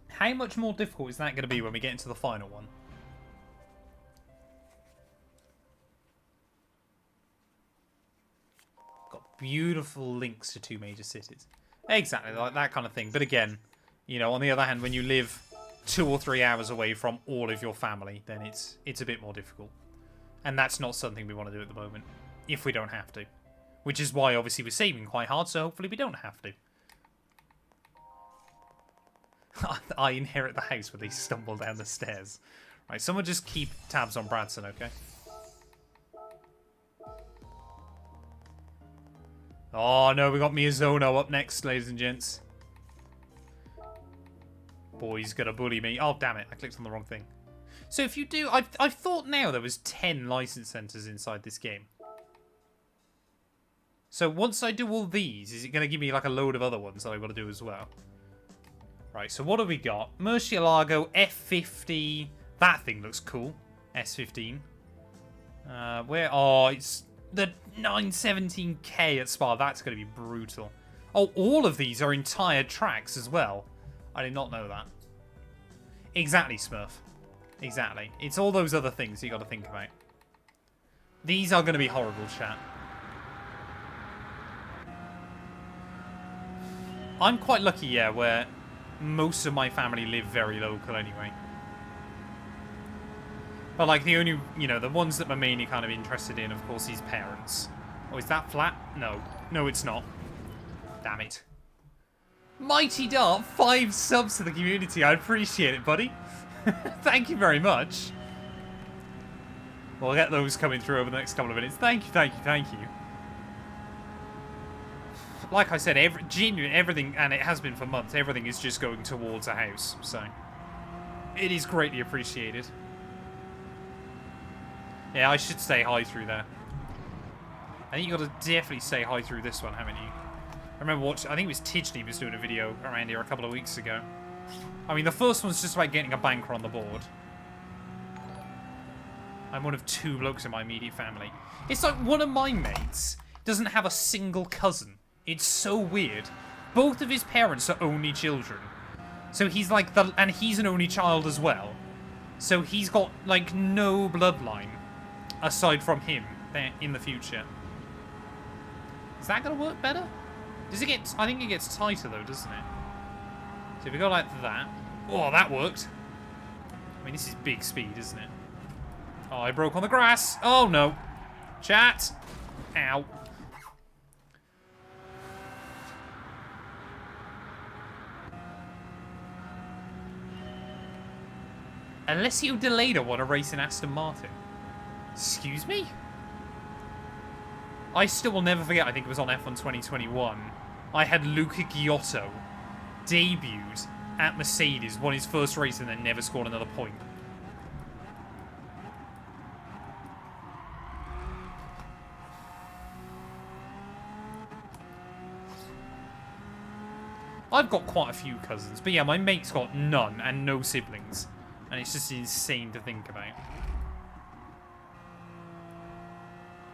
How much more difficult is that going to be when we get into the final one? Got beautiful links to 2 major cities. Exactly, like that kind of thing. But again, you know, on the other hand, when you live 2 or 3 hours away from all of your family, then it's a bit more difficult. And that's not something we want to do at the moment, if we don't have to. Which is why, obviously, we're saving quite hard, so hopefully we don't have to. I inherit the house where they stumble down the stairs. Right, someone just keep tabs on Bradson, okay? Oh, no, we got Miyazono up next, ladies and gents. Boy's gonna bully me. Oh, damn it. I clicked on the wrong thing. So if you do... I thought now there was 10 license centers inside this game. So once I do all these, is it going to give me like a load of other ones that I've got to do as well? Right, so what have we got? Murcielago, F50. That thing looks cool. S15. Where? Oh, it's the 917K at Spa. That's going to be brutal. Oh, all of these are entire tracks as well. I did not know that. Exactly, Smurf. Exactly. It's all those other things you got to think about. These are going to be horrible, chat. I'm quite lucky, yeah, where most of my family live very local anyway. But, like, the only, you know, the ones that we're mainly kind of interested in, of course, is parents. Oh, is that flat? No. No, it's not. Damn it. Mighty Dart, 5 subs to the community. I appreciate it, buddy. Thank you very much. We'll get those coming through over the next couple of minutes. Thank you, thank you, thank you. Like I said, genuine everything, and it has been for months, everything is just going towards a house, so it is greatly appreciated. Yeah, I should stay high through there. I think you got to definitely stay high through this one, haven't you? I remember watching, I think it was Tidgely was doing a video around here a couple of weeks ago. I mean, the first one's just about getting a banker on the board. I'm one of 2 blokes in my immediate family. It's like one of my mates doesn't have a single cousin. It's so weird. Both of his parents are only children. So he's like and he's an only child as well. So he's got like no bloodline aside from him in the future. Is that going to work better? Does it get... I think it gets tighter though, doesn't it? So if we go like that... Oh, that worked. I mean, this is big speed, isn't it? Oh, I broke on the grass. Oh, no. Chat. Ow. Alessio Deleda won a race in Aston Martin. Excuse me? I still will never forget, I think it was on F1 2021. I had Luca Giotto debuted at Mercedes, won his first race, and then never scored another point. I've got quite a few cousins, but yeah, my mate's got none and no siblings. And it's just insane to think about.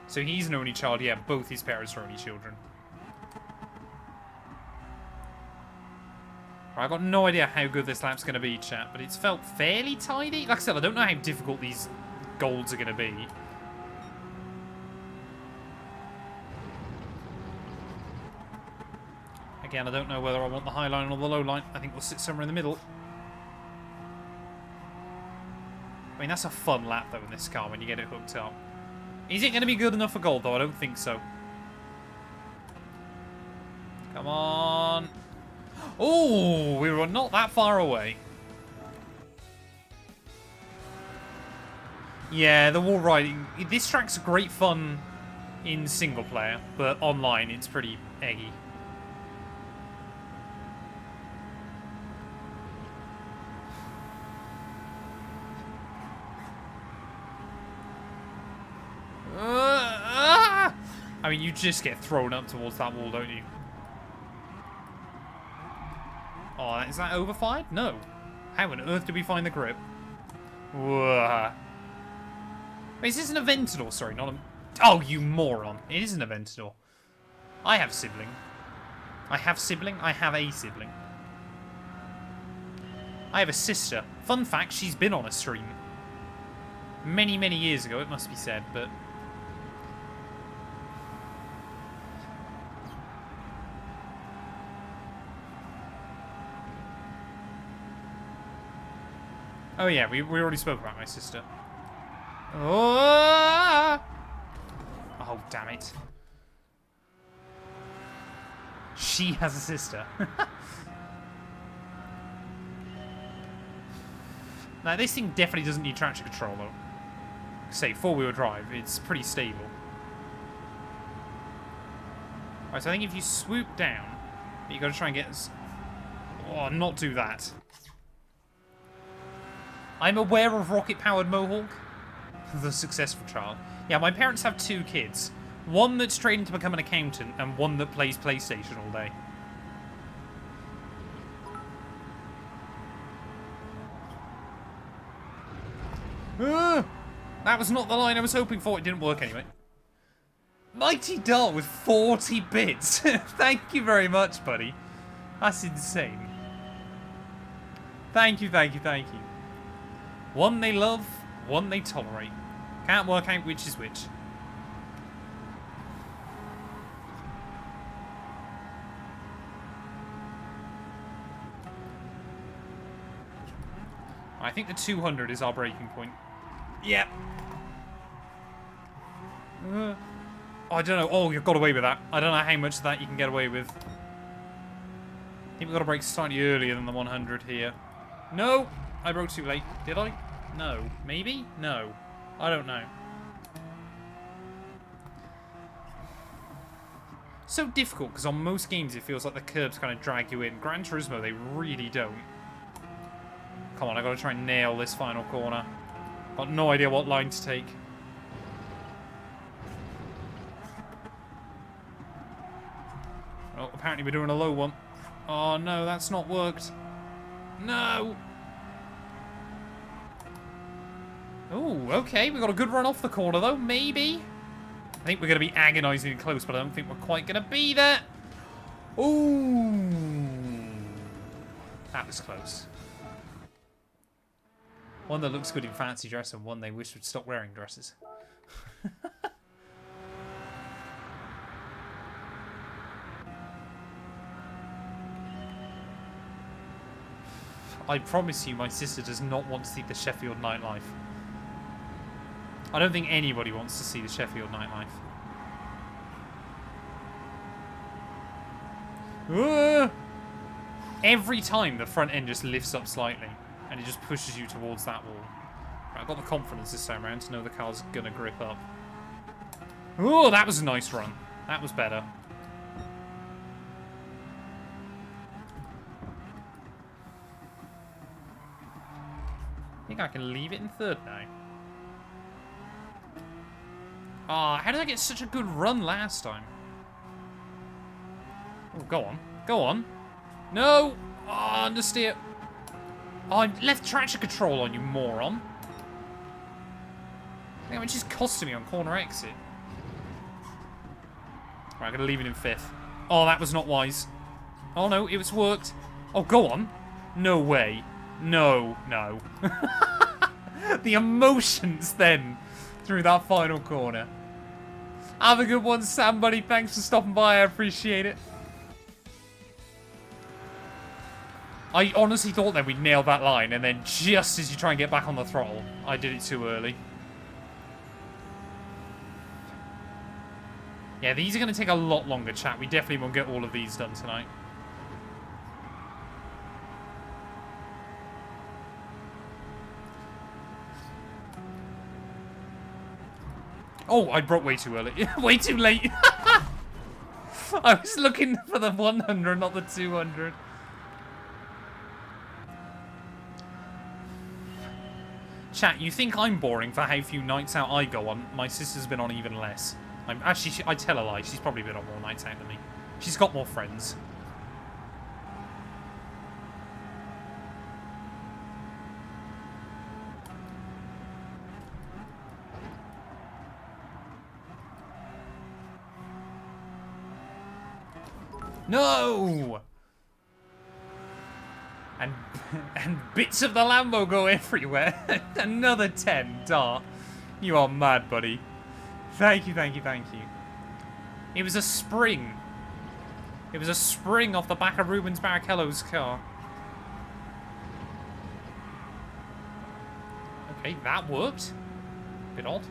So he's an only child. Yeah, both his parents are only children. Right, I've got no idea how good this lap's going to be, chat, but it's felt fairly tidy. Like I said, I don't know how difficult these golds are going to be. Again, I don't know whether I want the high line or the low line. I think we'll sit somewhere in the middle. I mean, that's a fun lap, though, in this car when you get it hooked up. Is it going to be good enough for gold, though? I don't think so. Come on. Oh, we were not that far away. Yeah, the wall riding. This track's great fun in single player, but online it's pretty eggy. I mean, you just get thrown up towards that wall, don't you? Oh, is that overfired? No. How on earth did we find the grip? Whoa. Wait, is this an Aventador? Sorry, not a... Oh, you moron. It is an Aventador. I have sibling. I have sibling. I have a sibling. I have a sister. Fun fact, she's been on a stream. Many, many years ago, it must be said, but... Oh yeah, we already spoke about my sister. Oh, damn it. She has a sister. Now, this thing definitely doesn't need traction control, though. Say, four-wheel drive, it's pretty stable. Alright, so I think if you swoop down, you got to try and get... Oh, not do that. I'm aware of rocket-powered Mohawk. The successful child. Yeah, my parents have two kids. One that's training to become an accountant, and one that plays PlayStation all day. That was not the line I was hoping for. It didn't work anyway. Mighty Doll with 40 bits. Thank you very much, buddy. That's insane. Thank you, thank you, thank you. One they love, one they tolerate. Can't work out which is which. I think the 200 is our breaking point. Yep. Oh, I don't know. Oh, you got away with that. I don't know how much of that you can get away with. I think we got to break slightly earlier than the 100 here. No! I broke too late. Did I? No. Maybe? No. I don't know. So difficult, because on most games it feels like the curbs kind of drag you in. Gran Turismo, they really don't. Come on, I got to try and nail this final corner. Got no idea what line to take. Oh, apparently we're doing a low one. Oh no, that's not worked. No! Oh, okay. We got a good run off the corner, though. Maybe. I think we're going to be agonizingly close, but I don't think we're quite going to be there. Ooh. That was close. One that looks good in fancy dress and one they wish would stop wearing dresses. I promise you my sister does not want to see the Sheffield nightlife. I don't think anybody wants to see the Sheffield nightlife. Every time the front end just lifts up slightly and it just pushes you towards that wall. Right, I've got the confidence this time around to know the car's going to grip up. Oh, that was a nice run. That was better. I think I can leave it in third now. Ah, how did I get such a good run last time? Oh, go on. Go on. No! Oh, understeer. Oh, I left traction control on, you moron. I think it's just costing me on corner exit. Right, I'm going to leave it in fifth. Oh, that was not wise. Oh, no, it was worked. Oh, go on. No way. No. The emotions then through that final corner. Have a good one, Sam, buddy. Thanks for stopping by. I appreciate it. I honestly thought that we'd nail that line, and then just as you try and get back on the throttle, I did it too early. Yeah, these are going to take a lot longer, chat. We definitely won't get all of these done tonight. Oh, I broke way too early. Way too late. I was looking for the 100, not the 200. Chat, you think I'm boring for how few nights out I go on? My sister's been on even less. Actually, I tell a lie. She's probably been on more nights out than me. She's got more friends. No! And bits of the Lambo go everywhere. Another 10, Dart. You are mad, buddy. Thank you. It was a spring. It was a spring off the back of Rubens Barrichello's car. Okay, that worked. Bit odd.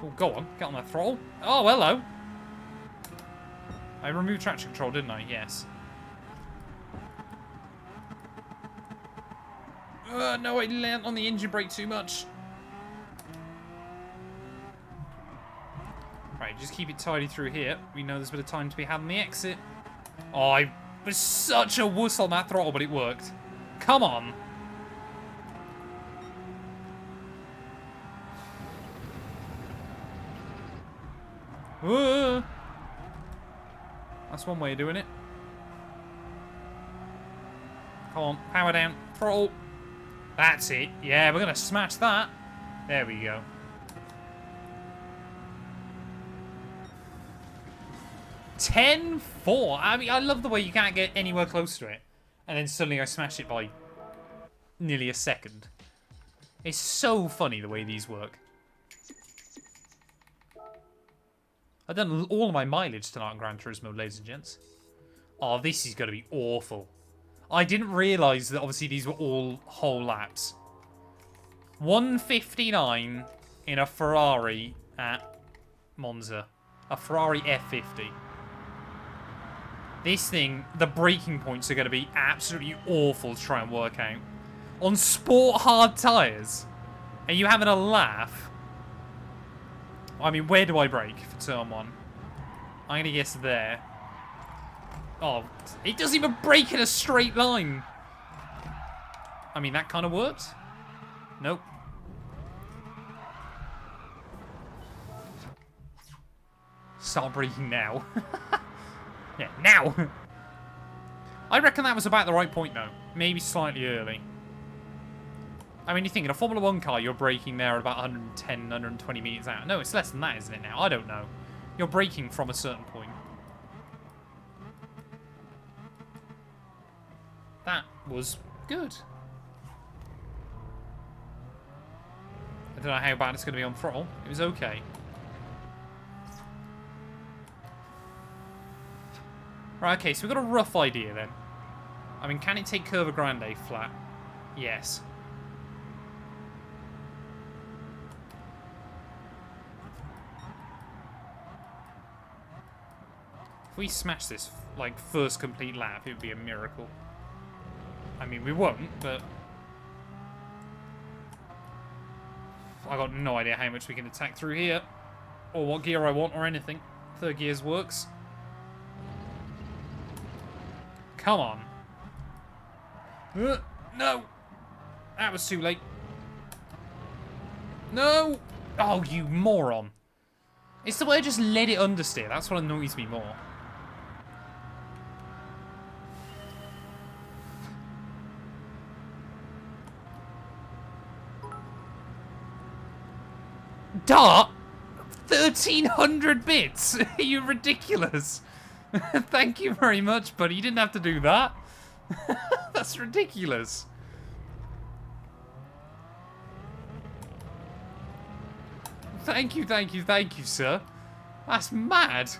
Oh, go on. Get on that throttle. Oh, hello. I removed traction control, didn't I? Yes. No, I landed on the engine brake too much. Right, just keep it tidy through here. We know there's a bit of time to be had on the exit. Oh, I was such a wuss on that throttle, but it worked. Come on. That's one way of doing it. Come on, power down, throttle. That's it. Yeah, we're going to smash that. There we go. (10-4). I mean, I love the way you can't get anywhere close to it. And then suddenly I smash it by nearly a second. It's so funny the way these work. I've done all of my mileage tonight on Gran Turismo, ladies and gents. Oh, this is going to be awful. I didn't realise that obviously these were all whole laps. 1:59 in a Ferrari at Monza. A Ferrari F50. This thing, the braking points are going to be absolutely awful to try and work out. On sport hard tyres. Are you having a laugh? I mean, where do I brake for turn 1? I'm going to guess there. Oh, it doesn't even brake in a straight line. I mean, that kind of worked. Nope. Start braking now. Yeah, now. I reckon that was about the right point, though. Maybe slightly early. I mean, you think in a Formula 1 car, you're braking there at about 110, 120 meters out. No, it's less than that, isn't it now? I don't know. You're braking from a certain point. That was good. I don't know how bad it's going to be on throttle. It was okay. Right, okay, so we've got a rough idea then. I mean, can it take Curva Grande flat? Yes. If we smash this, like, first complete lap, it would be a miracle. I mean, we won't, but... I got no idea how much we can attack through here. Or what gear I want, or anything. Third gears works. Come on. No! That was too late. No! Oh, you moron. It's the way I just let it understeer. That's what annoys me more. Dart! 1,300 bits? Are you ridiculous? Thank you very much, buddy. You didn't have to do that. That's ridiculous. Thank you, sir. That's mad.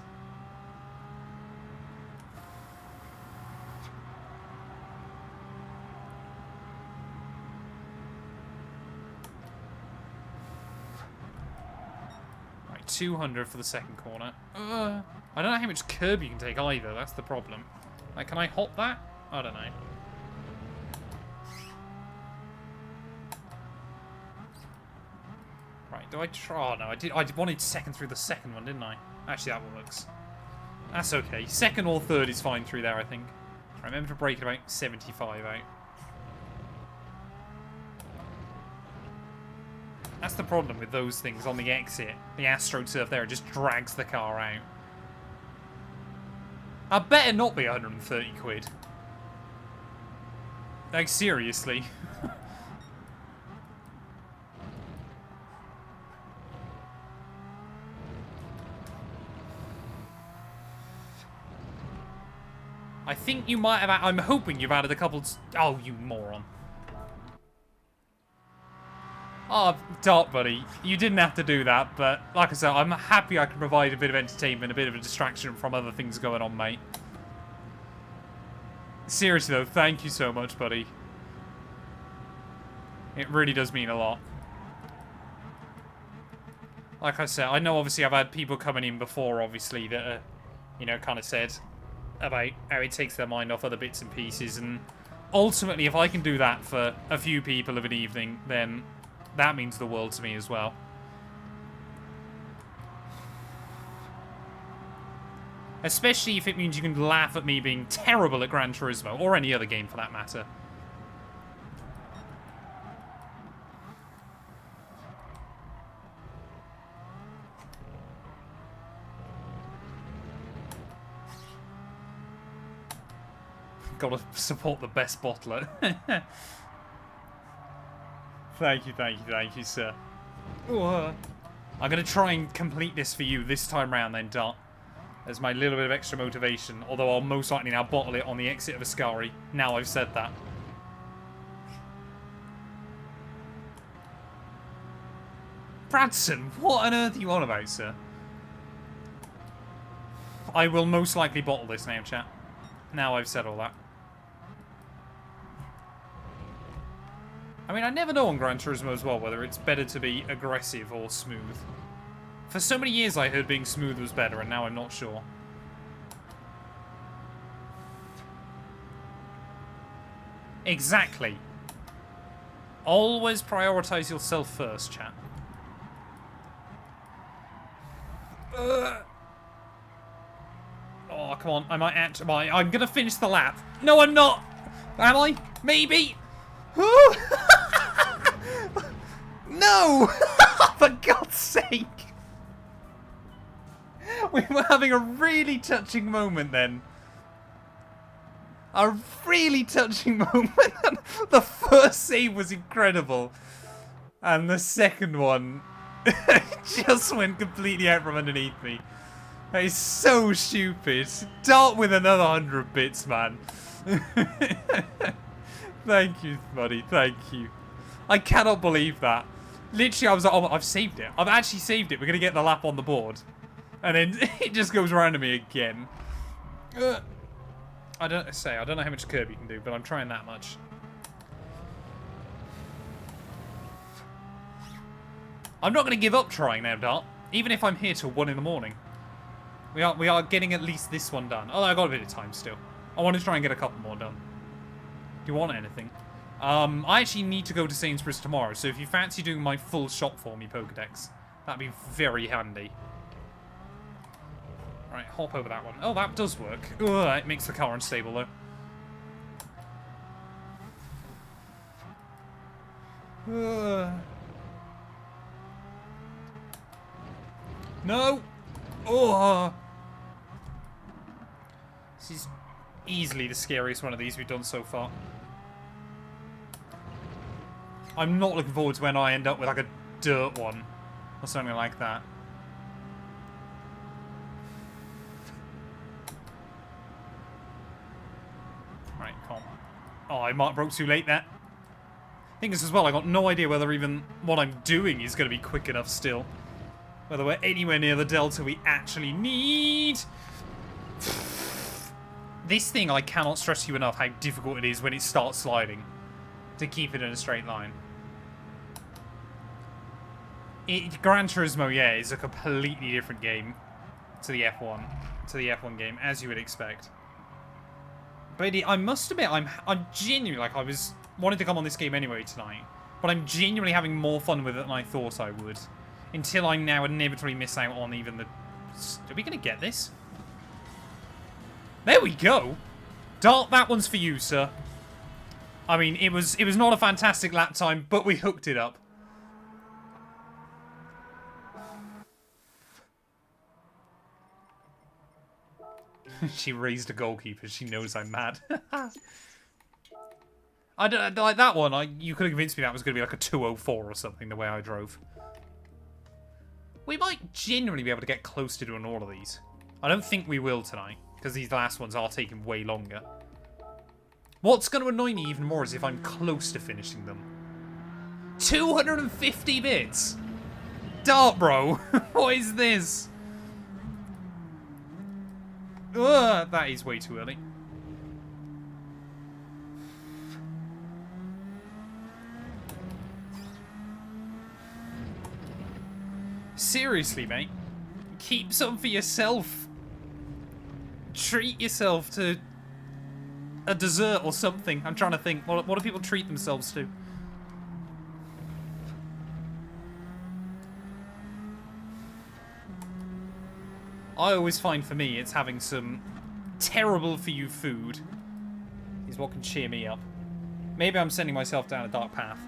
Right, 200 for the second corner. I don't know how much curb you can take either. That's the problem. Like, can I hop that? I don't know. Right, do I try? Oh, no, I wanted second through the second one, didn't I? Actually, that works. That's okay. Second or third is fine through there, I think. I remember to break it about 75 out. That's the problem with those things on the exit. The AstroTurf there, it just drags the car out. I better not be 130 quid. Like, seriously. I think you might have... I'm hoping you've added a couple... Oh, you moron. Oh, Dart Buddy, you didn't have to do that, but like I said, I'm happy I can provide a bit of entertainment, a bit of a distraction from other things going on, mate. Seriously, though, thank you so much, buddy. It really does mean a lot. Like I said, I know obviously I've had people coming in before, obviously, that, you know, kind of said about how it takes their mind off other bits and pieces, and ultimately, if I can do that for a few people of an evening, then that means the world to me as well. Especially if it means you can laugh at me being terrible at Gran Turismo, or any other game for that matter. Gotta support the best bottler. Thank you, sir. Ooh, I'm gonna try and complete this for you this time round then, Dart. There's my little bit of extra motivation, although I'll most likely now bottle it on the exit of Ascari. Now I've said that. Bradson, what on earth are you on about, sir? I will most likely bottle this now, chat. Now I've said all that. I mean, I never know on Gran Turismo as well whether it's better to be aggressive or smooth. For so many years I heard being smooth was better, and now I'm not sure. Exactly. Always prioritize yourself first, chat. Oh, come on. I might actually... I'm going to finish the lap. No, I'm not. Am I? Maybe. No! For God's sake! We were having a really touching moment then. A really touching moment. The first save was incredible. And the second one just went completely out from underneath me. That is so stupid. Dart with another 100 bits, man. Thank you, buddy. Thank you. I cannot believe that. Literally, I was like, oh, I've saved it. I've actually saved it. We're going to get the lap on the board. And then it just goes around to me again. I don't know how much curb you can do, but I'm trying that much. I'm not going to give up trying now, Dart. Even if I'm here till 1 in the morning. We are getting at least this one done. Oh, I got a bit of time still. I want to try and get a couple more done. Do you want anything? I actually need to go to Sainsbury's tomorrow, so if you fancy doing my full shop for me, Pokedex, that'd be very handy. Right, hop over that one. Oh, that does work. Ugh, it makes the car unstable, though. No! Oh! This is easily the scariest one of these we've done so far. I'm not looking forward to when I end up with like a dirt one or something like that. I might have broke too late there. Thing is as well, I got no idea whether even what I'm doing is going to be quick enough still. Whether we're anywhere near the delta we actually need. This thing, I cannot stress you enough how difficult it is when it starts sliding to keep it in a straight line. Gran Turismo, yeah, is a completely different game to the F1 game, as you would expect. But I must admit, I'm genuinely, like, I was wanting to come on this game anyway tonight, but I'm genuinely having more fun with it than I thought I would. Until I now inevitably miss out on even the... Are we going to get this? There we go! Dart, that one's for you, sir. I mean, it was not a fantastic lap time, but we hooked it up. She raised a goalkeeper. She knows I'm mad. I don't like that one. You could have convinced me that was going to be like a 204 or something, the way I drove. We might genuinely be able to get close to doing all of these. I don't think we will tonight, because these last ones are taking way longer. What's going to annoy me even more is if I'm close to finishing them. 250 bits? Dart, bro. What is this? Ugh, that is way too early. Seriously, mate. Keep some for yourself. Treat yourself to a dessert or something. I'm trying to think. What do people treat themselves to? I always find for me it's having some terrible for you food is what can cheer me up. Maybe I'm sending myself down a dark path.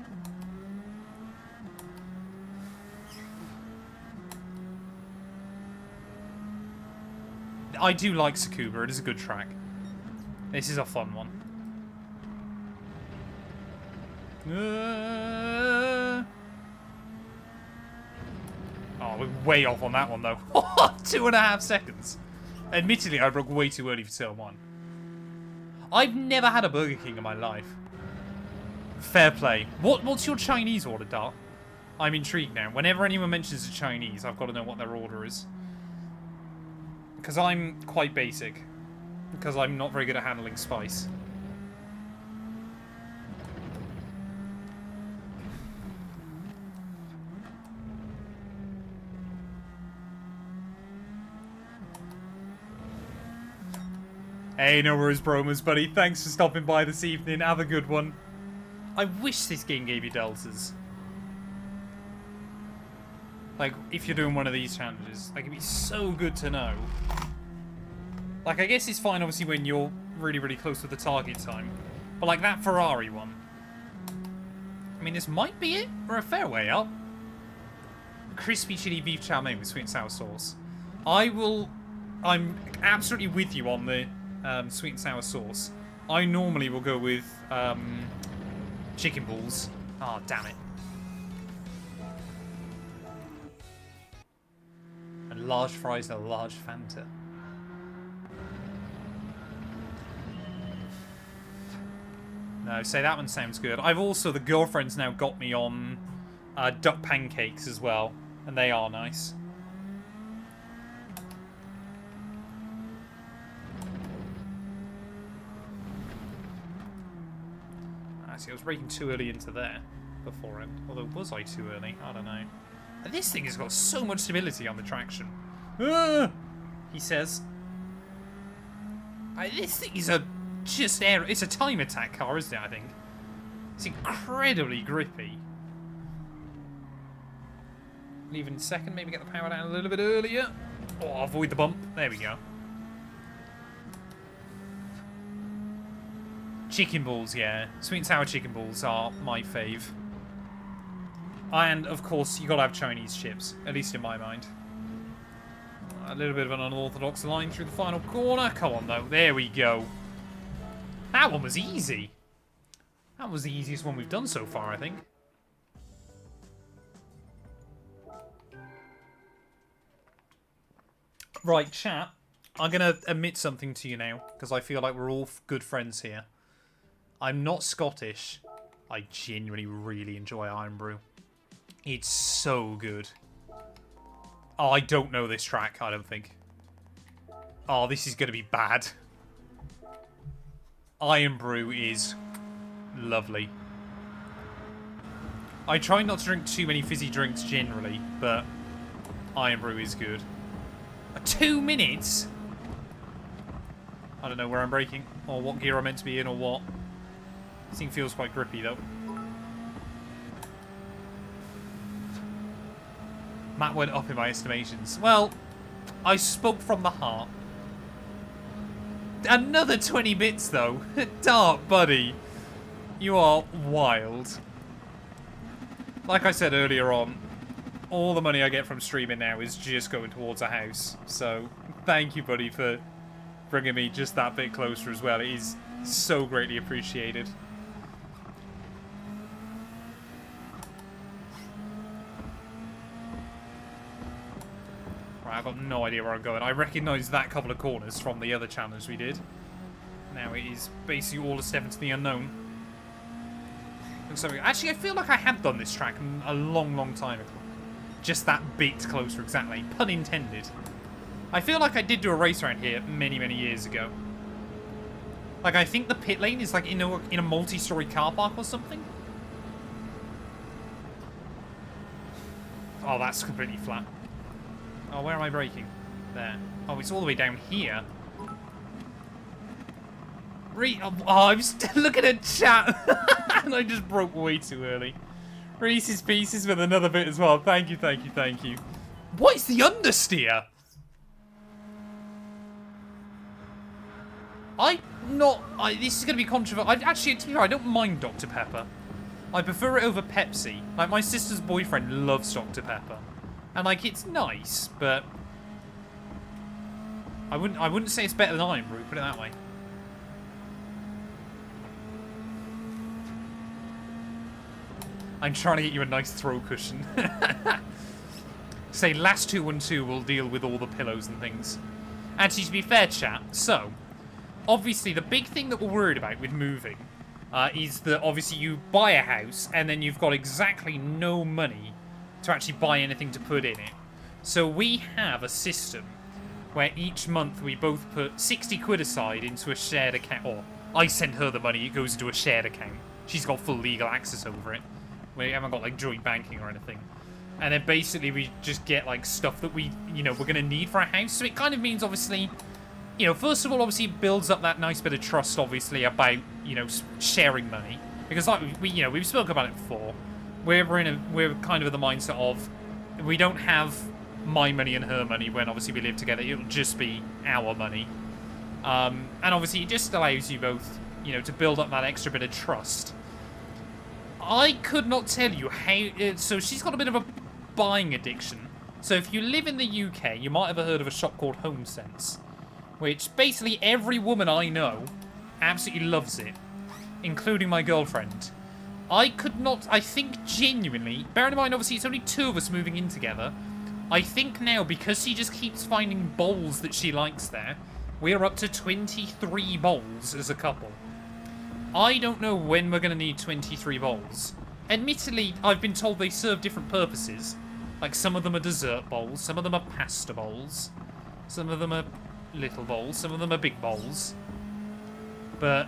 I do like Tsukuba. It is a good track. This is a fun one. Oh, we're way off on that one, though. 2.5 seconds. Admittedly, I broke way too early for Turn 1. I've never had a Burger King in my life. Fair play. What's your Chinese order, Dart? I'm intrigued now. Whenever anyone mentions a Chinese, I've got to know what their order is. Because I'm quite basic. Because I'm not very good at handling spice. Hey, no worries, Bromas, buddy. Thanks for stopping by this evening. Have a good one. I wish this game gave you deltas. Like, if you're doing one of these challenges, like, it'd be so good to know. Like, I guess it's fine, obviously, when you're really, really close to the target time. But, like, that Ferrari one. I mean, this might be it. We're a fair way up. Crispy chili beef chow mein with sweet and sour sauce. I'm absolutely with you on the sweet and sour sauce. I normally will go with chicken balls. Oh, damn it. And large fries and a large Fanta. No, say that one sounds good. I've also, the girlfriend's now got me on duck pancakes as well. And they are nice. See, I was braking too early into there beforehand. Although, was I too early? I don't know. This thing has got so much stability on the traction. He says. This thing is it's a time attack car, isn't it, I think? It's incredibly grippy. Leaving second, maybe get the power down a little bit earlier. Oh, avoid the bump. There we go. Chicken balls, yeah. Sweet and sour chicken balls are my fave. And, of course, you gotta have Chinese chips. At least in my mind. A little bit of an unorthodox line through the final corner. Come on, though. There we go. That one was easy. That was the easiest one we've done so far, I think. Right, chat. I'm gonna admit something to you now, because I feel like we're all good friends here. I'm not Scottish. I genuinely really enjoy Iron Brew. It's so good. Oh, I don't know this track, I don't think. Oh, this is going to be bad. Iron Brew is lovely. I try not to drink too many fizzy drinks generally, but Iron Brew is good. 2 minutes? I don't know where I'm braking, or what gear I'm meant to be in, or what. This thing feels quite grippy, though. Matt went up in my estimations. Well, I spoke from the heart. Another 20 bits, though. Dart, buddy. You are wild. Like I said earlier on, all the money I get from streaming now is just going towards a house. So, thank you, buddy, for bringing me just that bit closer as well. It is so greatly appreciated. Right, I've got no idea where I'm going. I recognise that couple of corners from the other challenge we did. Now it is basically all a step into the unknown. Actually, I feel like I have done this track a long, long time ago. Just that bit closer, exactly. Pun intended. I feel like I did do a race around here many, many years ago. Like, I think the pit lane is like in a multi-story car park or something. Oh, that's completely flat. Oh, where am I braking? There. Oh, it's all the way down here. Oh, I'm still looking at chat. And I just broke way too early. Reese's Pieces with another bit as well. Thank you, thank you, thank you. What is the understeer? This is going to be controversial. Actually, to be fair, I don't mind Dr. Pepper. I prefer it over Pepsi. Like, my sister's boyfriend loves Dr. Pepper. And, like, it's nice, but I wouldn't say it's better than Iron Brew, put it that way. I'm trying to get you a nice throw cushion. Say, last 212 will deal with all the pillows and things. Actually, to be fair, chat, so, obviously, the big thing that we're worried about with moving is that, obviously, you buy a house, and then you've got exactly no money to actually buy anything to put in it. So we have a system where each month we both put 60 quid aside into a shared account. Or I send her the money, it goes into a shared account. She's got full legal access over it. We haven't got, like, joint banking or anything. And then basically we just get, like, stuff that we're going to need for a house. So it kind of means, obviously, first of all, obviously it builds up that nice bit of trust, obviously, about, sharing money. Because, like, we've spoken about it before. We're kind of in the mindset of we don't have my money and her money when, obviously, we live together. It'll just be our money. And, obviously, it just allows you both, to build up that extra bit of trust. I could not tell you how... so she's got a bit of a buying addiction. So if you live in the UK, you might have heard of a shop called HomeSense, which basically every woman I know absolutely loves it, including my girlfriend. I think genuinely, bearing in mind obviously it's only 2 of us moving in together, I think now because she just keeps finding bowls that she likes there, we're up to 23 bowls as a couple. I don't know when we're going to need 23 bowls. Admittedly, I've been told they serve different purposes. Like, some of them are dessert bowls, some of them are pasta bowls, some of them are little bowls, some of them are big bowls. But,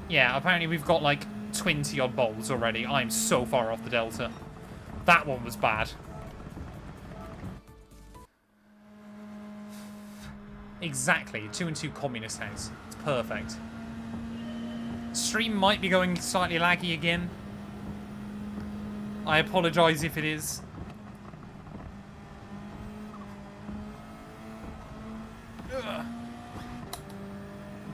yeah, apparently we've got, like, 20-odd bowls already. I'm so far off the delta. That one was bad. Exactly, 2 and 2 communist house. It's perfect. Stream might be going slightly laggy again. I apologise if it is. Ugh.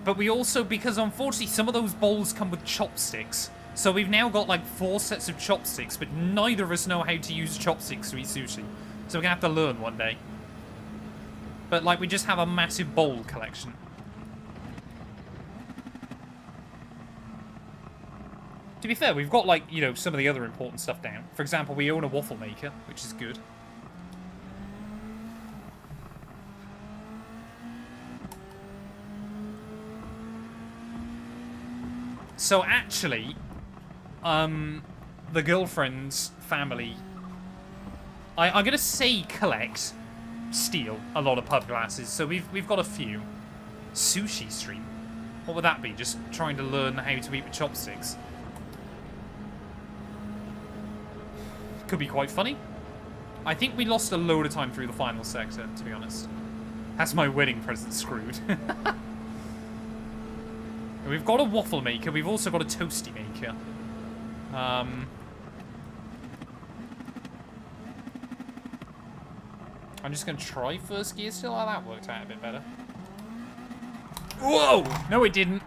But we also, because unfortunately some of those bowls come with chopsticks, so we've now got like 4 sets of chopsticks, but neither of us know how to use chopsticks to eat sushi. So we're gonna have to learn one day. But like, we just have a massive bowl collection. To be fair, we've got, like, some of the other important stuff down. For example, we own a waffle maker, which is good. So actually, the girlfriend's family, I'm gonna say steal a lot of pub glasses. So we've got a few. Sushi stream. What would that be? Just trying to learn how to eat with chopsticks. Could be quite funny. I think we lost a load of time through the final sector, to be honest. That's my wedding present screwed. We've got a waffle maker. We've also got a toasty maker. I'm just going to try first gear still. Oh, that worked out a bit better. Whoa! No, it didn't.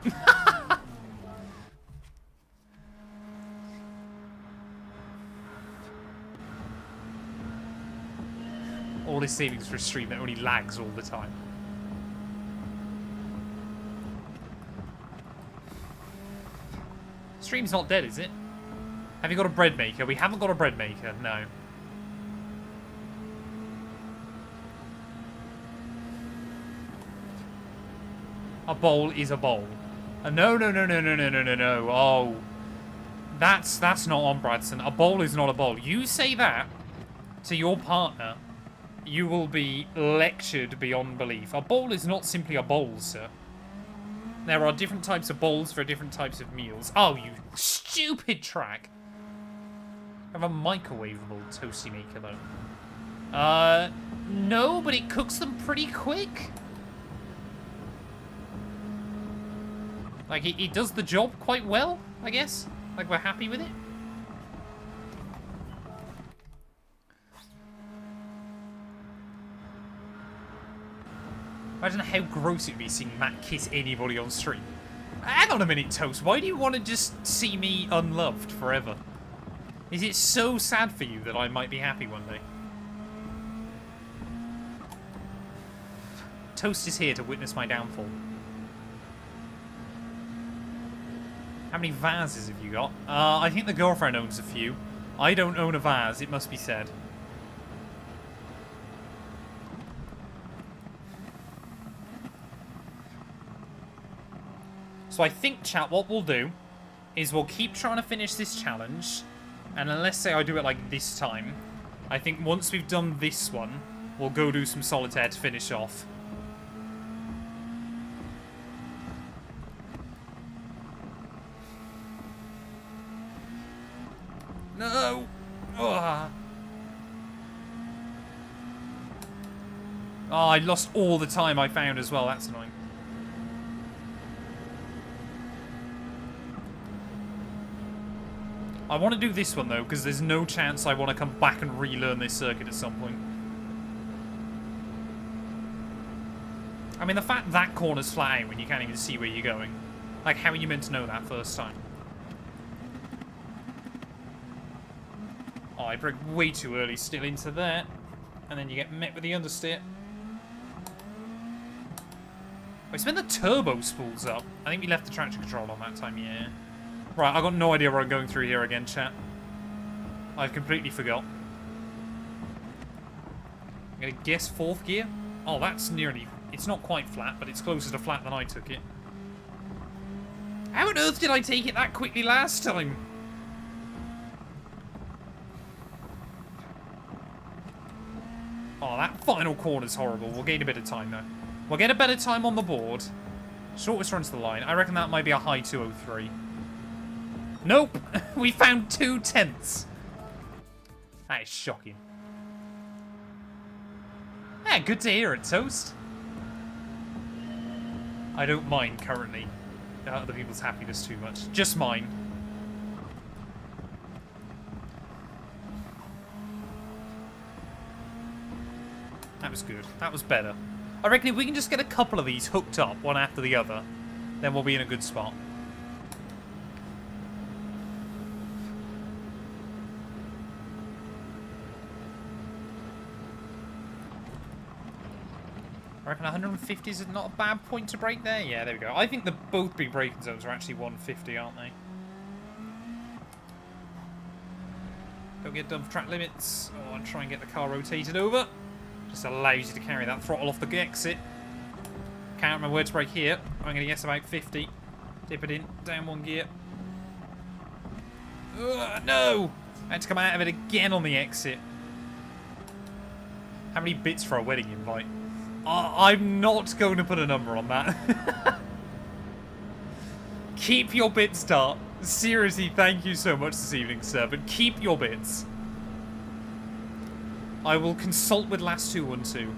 All this savings for a stream that only lags all the time. Stream's not dead, is it? Have you got a bread maker? We haven't got a bread maker, no. A bowl is a bowl. No. Oh. That's not on, Bradson. A bowl is not a bowl. You say that to your partner, you will be lectured beyond belief. A bowl is not simply a bowl, sir. There are different types of bowls for different types of meals. Oh, you stupid track. I have a microwavable toasty maker, though. No, but it cooks them pretty quick. Like, it does the job quite well, I guess. Like, we're happy with it. Imagine how gross it would be seeing Matt kiss anybody on stream. Hang on a minute, Toast. Why do you want to just see me unloved forever? Is it so sad for you that I might be happy one day? Toast is here to witness my downfall. How many vases have you got? I think the girlfriend owns a few. I don't own a vase, it must be said. So I think, chat, what we'll do is we'll keep trying to finish this challenge. And unless, say, I do it like this time, I think once we've done this one, we'll go do some solitaire to finish off. No! Ugh. Oh, I lost all the time I found as well. That's annoying. I want to do this one, though, because there's no chance I want to come back and relearn this circuit at some point. I mean, the fact that corner's flat out when you can't even see where you're going. Like, how are you meant to know that first time? Oh, I broke way too early still into that. And then you get met with the understeer. I spent the turbo spools up. I think we left the traction control on that time, yeah. Right, I've got no idea where I'm going through here again, chat. I've completely forgot. I'm going to guess fourth gear. Oh, that's nearly... It's not quite flat, but it's closer to flat than I took it. How on earth did I take it that quickly last time? Oh, that final corner's horrible. We'll gain a bit of time, though. We'll get a better time on the board. Shortest run to the line. I reckon that might be a high 2:03. Nope! We found 2/10. That is shocking. Yeah, good to hear it, Toast. I don't mind currently other people's happiness too much. Just mine. That was good. That was better. I reckon if we can just get a couple of these hooked up, one after the other, then we'll be in a good spot. I reckon 150 is not a bad point to break there. Yeah, there we go. I think the both big braking zones are actually 150, aren't they? Don't get done for track limits. Oh, and try and get the car rotated over. Just allows you to carry that throttle off the exit. Can't remember where to brake here. I'm going to guess about 50. Dip it in, down one gear. No! I had to come out of it again on the exit. How many bits for a wedding invite? I'm not going to put a number on that. Keep your bits, Dart. Seriously, thank you so much this evening, sir, but keep your bits. I will consult with last 212.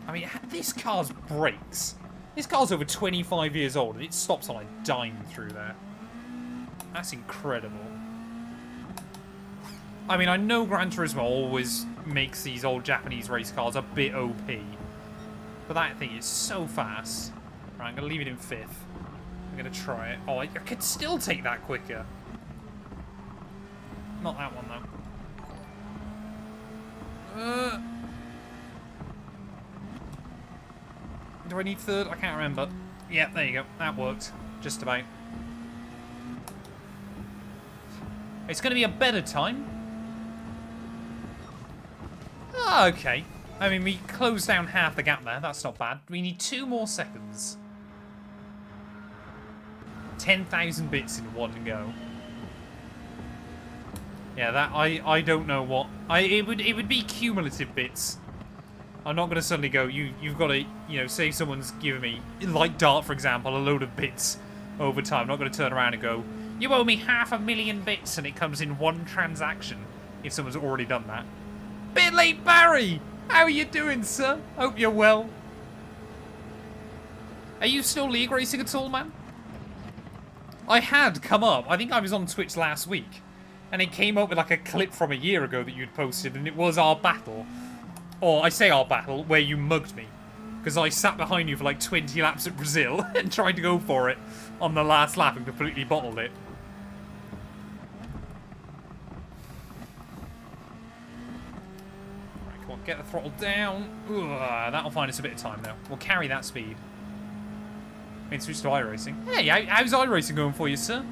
I mean, this car's brakes. This car's over 25 years old and it stops on a dime through there. That's incredible. I mean, I know Gran Turismo always makes these old Japanese race cars a bit OP. But that thing is so fast. Right, I'm going to leave it in 5th. I'm going to try it. Oh, I could still take that quicker. Not that one, though. Do I need 3rd? I can't remember. Yeah, there you go. That worked. Just about. It's going to be a better time. Oh, okay. I mean, we closed down half the gap there. That's not bad. We need 2 more seconds. 10,000 bits in one go. Yeah, that I don't know what. It would be cumulative bits. I'm not going to suddenly go, you've got to, you know, say someone's giving me, like Dart, for example, a load of bits over time. I'm not going to turn around and go, you owe me 500,000 bits, and it comes in one transaction if someone's already done that. Bit late, Barry! How are you doing, sir? Hope you're well. Are you still league racing at all, man? I had come up. I think I was on Twitch last week, and it came up with like a clip from a year ago that you'd posted, and it was our battle. Or, I say our battle, where you mugged me. Because I sat behind you for like 20 laps at Brazil and tried to go for it on the last lap and completely bottled it. Right, come on, get the throttle down. Ugh, that'll find us a bit of time, though. We'll carry that speed. I mean, switch to iRacing. Hey, how's iRacing going for you, sir?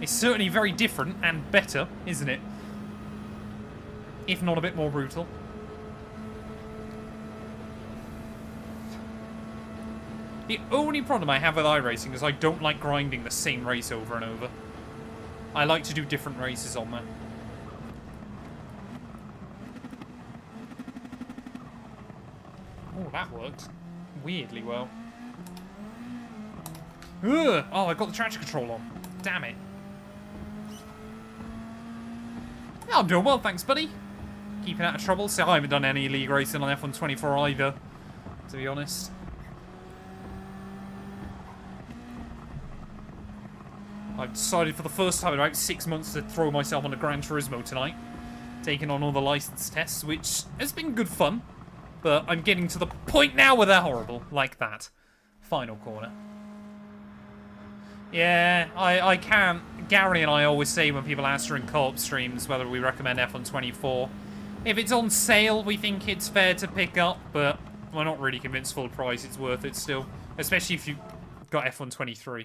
It's certainly very different and better, isn't it? If not a bit more brutal. The only problem I have with iRacing is I don't like grinding the same race over and over. I like to do different races on there. Oh, that worked. Weirdly well. Ugh! Oh, I got the traction control on. Damn it. Yeah, I'm doing well, thanks, buddy. Keeping out of trouble. So I haven't done any league racing on F124 either, to be honest. I've decided for the first time in about 6 months to throw myself on a Gran Turismo tonight. Taking on all the license tests, which has been good fun. But I'm getting to the point now where they're horrible. Like that. Final corner. Yeah, I can't. Gary and I always say when people ask during co-op streams whether we recommend F124. If it's on sale, we think it's fair to pick up, but we're not really convinced full price it's worth it still. Especially if you've got F123.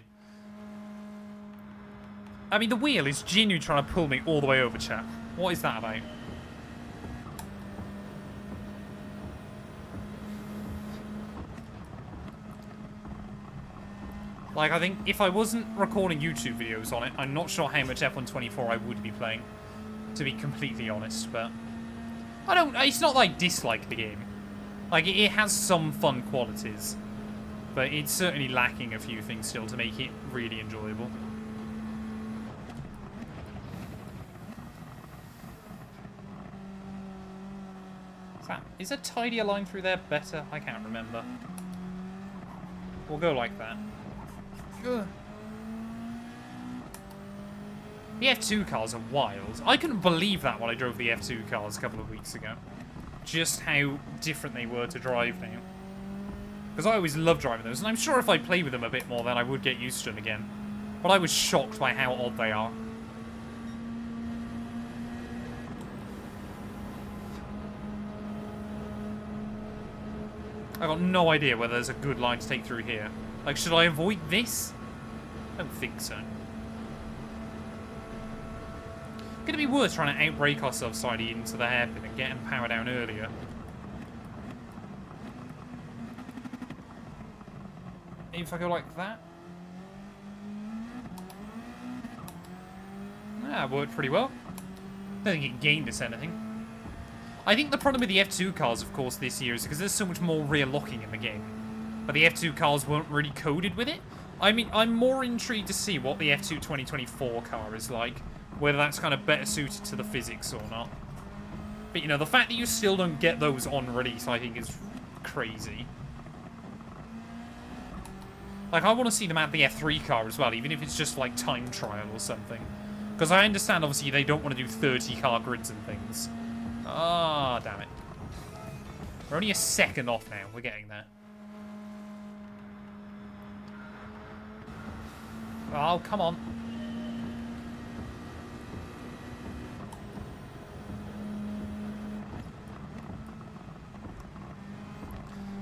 I mean, the wheel is genuinely trying to pull me all the way over, chap. What is that about? Like, I think if I wasn't recording YouTube videos on it, I'm not sure how much F124 I would be playing, to be completely honest, but... it's not that I dislike the game. Like, it has some fun qualities, but it's certainly lacking a few things still to make it really enjoyable. Is a tidier line through there better? I can't remember. We'll go like that. Ugh. The F2 cars are wild. I couldn't believe that when I drove the F2 cars a couple of weeks ago. Just how different they were to drive now. Because I always loved driving those, and I'm sure if I played with them a bit more then I would get used to them again. But I was shocked by how odd they are. I've got no idea whether there's a good line to take through here. Like, should I avoid this? I don't think so. Could it be worth trying to outbrake ourselves slightly into the hairpin and getting power down earlier? if I go like that. That worked pretty well. I don't think it gained us anything. I think the problem with the F2 cars, of course, this year is because there's so much more rear locking in the game. But the F2 cars weren't really coded with it. I mean, I'm more intrigued to see what the F2 2024 car is like. Whether that's kind of better suited to the physics or not. But, you know, the fact that you still don't get those on release, I think, is crazy. Like, I want to see them add the F3 car as well, even if it's just, like, time trial or something. Because I understand, obviously, they don't want to do 30 car grids and things. Ah, damn it. We're only a second off now. We're getting there. Oh, come on.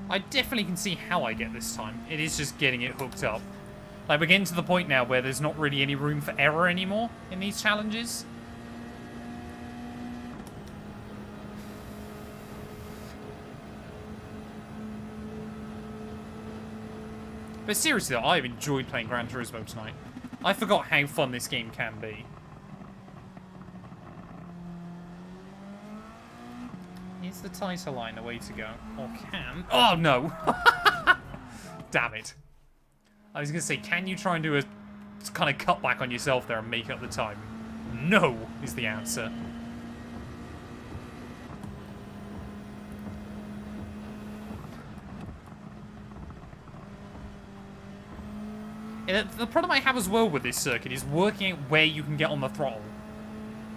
I definitely can see how I get this time. It is just getting it hooked up. Like, we're getting to the point now where there's not really any room for error anymore in these challenges. But seriously though, I've enjoyed playing Gran Turismo tonight. I forgot how fun this game can be. Is the title line the way to go? Or can... Oh, no! Damn it. I was going to say, can you try and do a kind of cutback on yourself there and make up the time? No, is the answer. The problem I have as well with this circuit is working out where you can get on the throttle.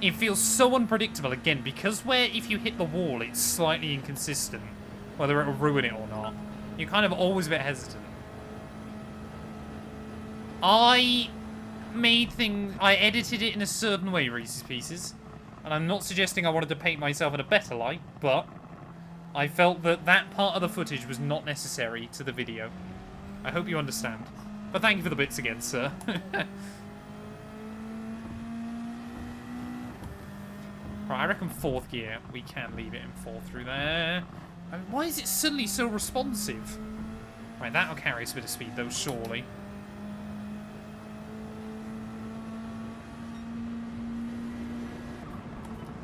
It feels so unpredictable, again, because where if you hit the wall, it's slightly inconsistent, whether it'll ruin it or not. You're kind of always a bit hesitant. I edited it in a certain way, Reese's Pieces, and I'm not suggesting I wanted to paint myself in a better light, but I felt that that part of the footage was not necessary to the video. I hope you understand. But thank you for the bits again, sir. Right, I reckon fourth gear. We can leave it in fourth through there. I mean, why is it suddenly so responsive? Right, that'll carry us a bit of speed, though, surely.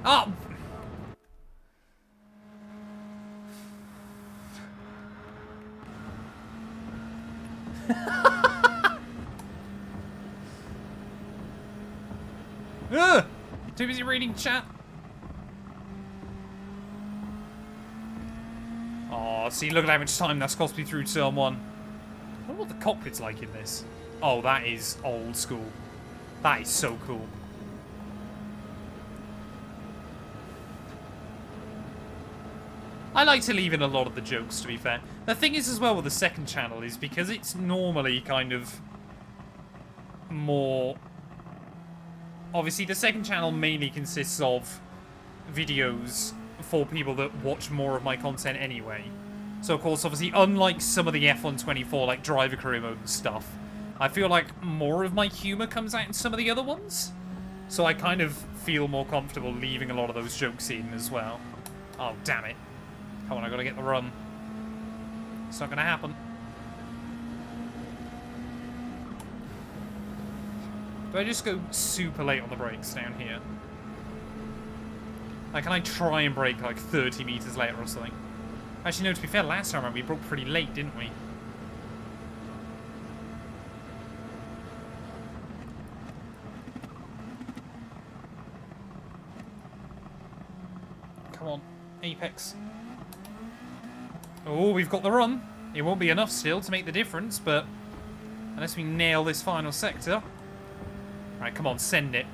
Oh! Too busy reading chat. Oh, see, look at how much time that's cost me through turn one. I wonder what the cockpit's like in this. Oh, that is old school. That is so cool. I like to leave in a lot of the jokes, to be fair. The thing is, as well, with the second channel is because it's normally kind of more... Obviously, the second channel mainly consists of videos for people that watch more of my content anyway. So, of course, obviously, unlike some of the F124, like driver career mode and stuff, I feel like more of my humour comes out in some of the other ones. So I kind of feel more comfortable leaving a lot of those jokes in as well. Oh, damn it. Come on, I gotta get the run. It's not gonna happen. Do I just go super late on the brakes down here? Like, can I try and brake like 30 meters later or something? Actually, no, to be fair, last time we broke pretty late, didn't we? Come on, Apex. Oh, we've got the run. It won't be enough still to make the difference, but unless we nail this final sector. Right, come on, send it.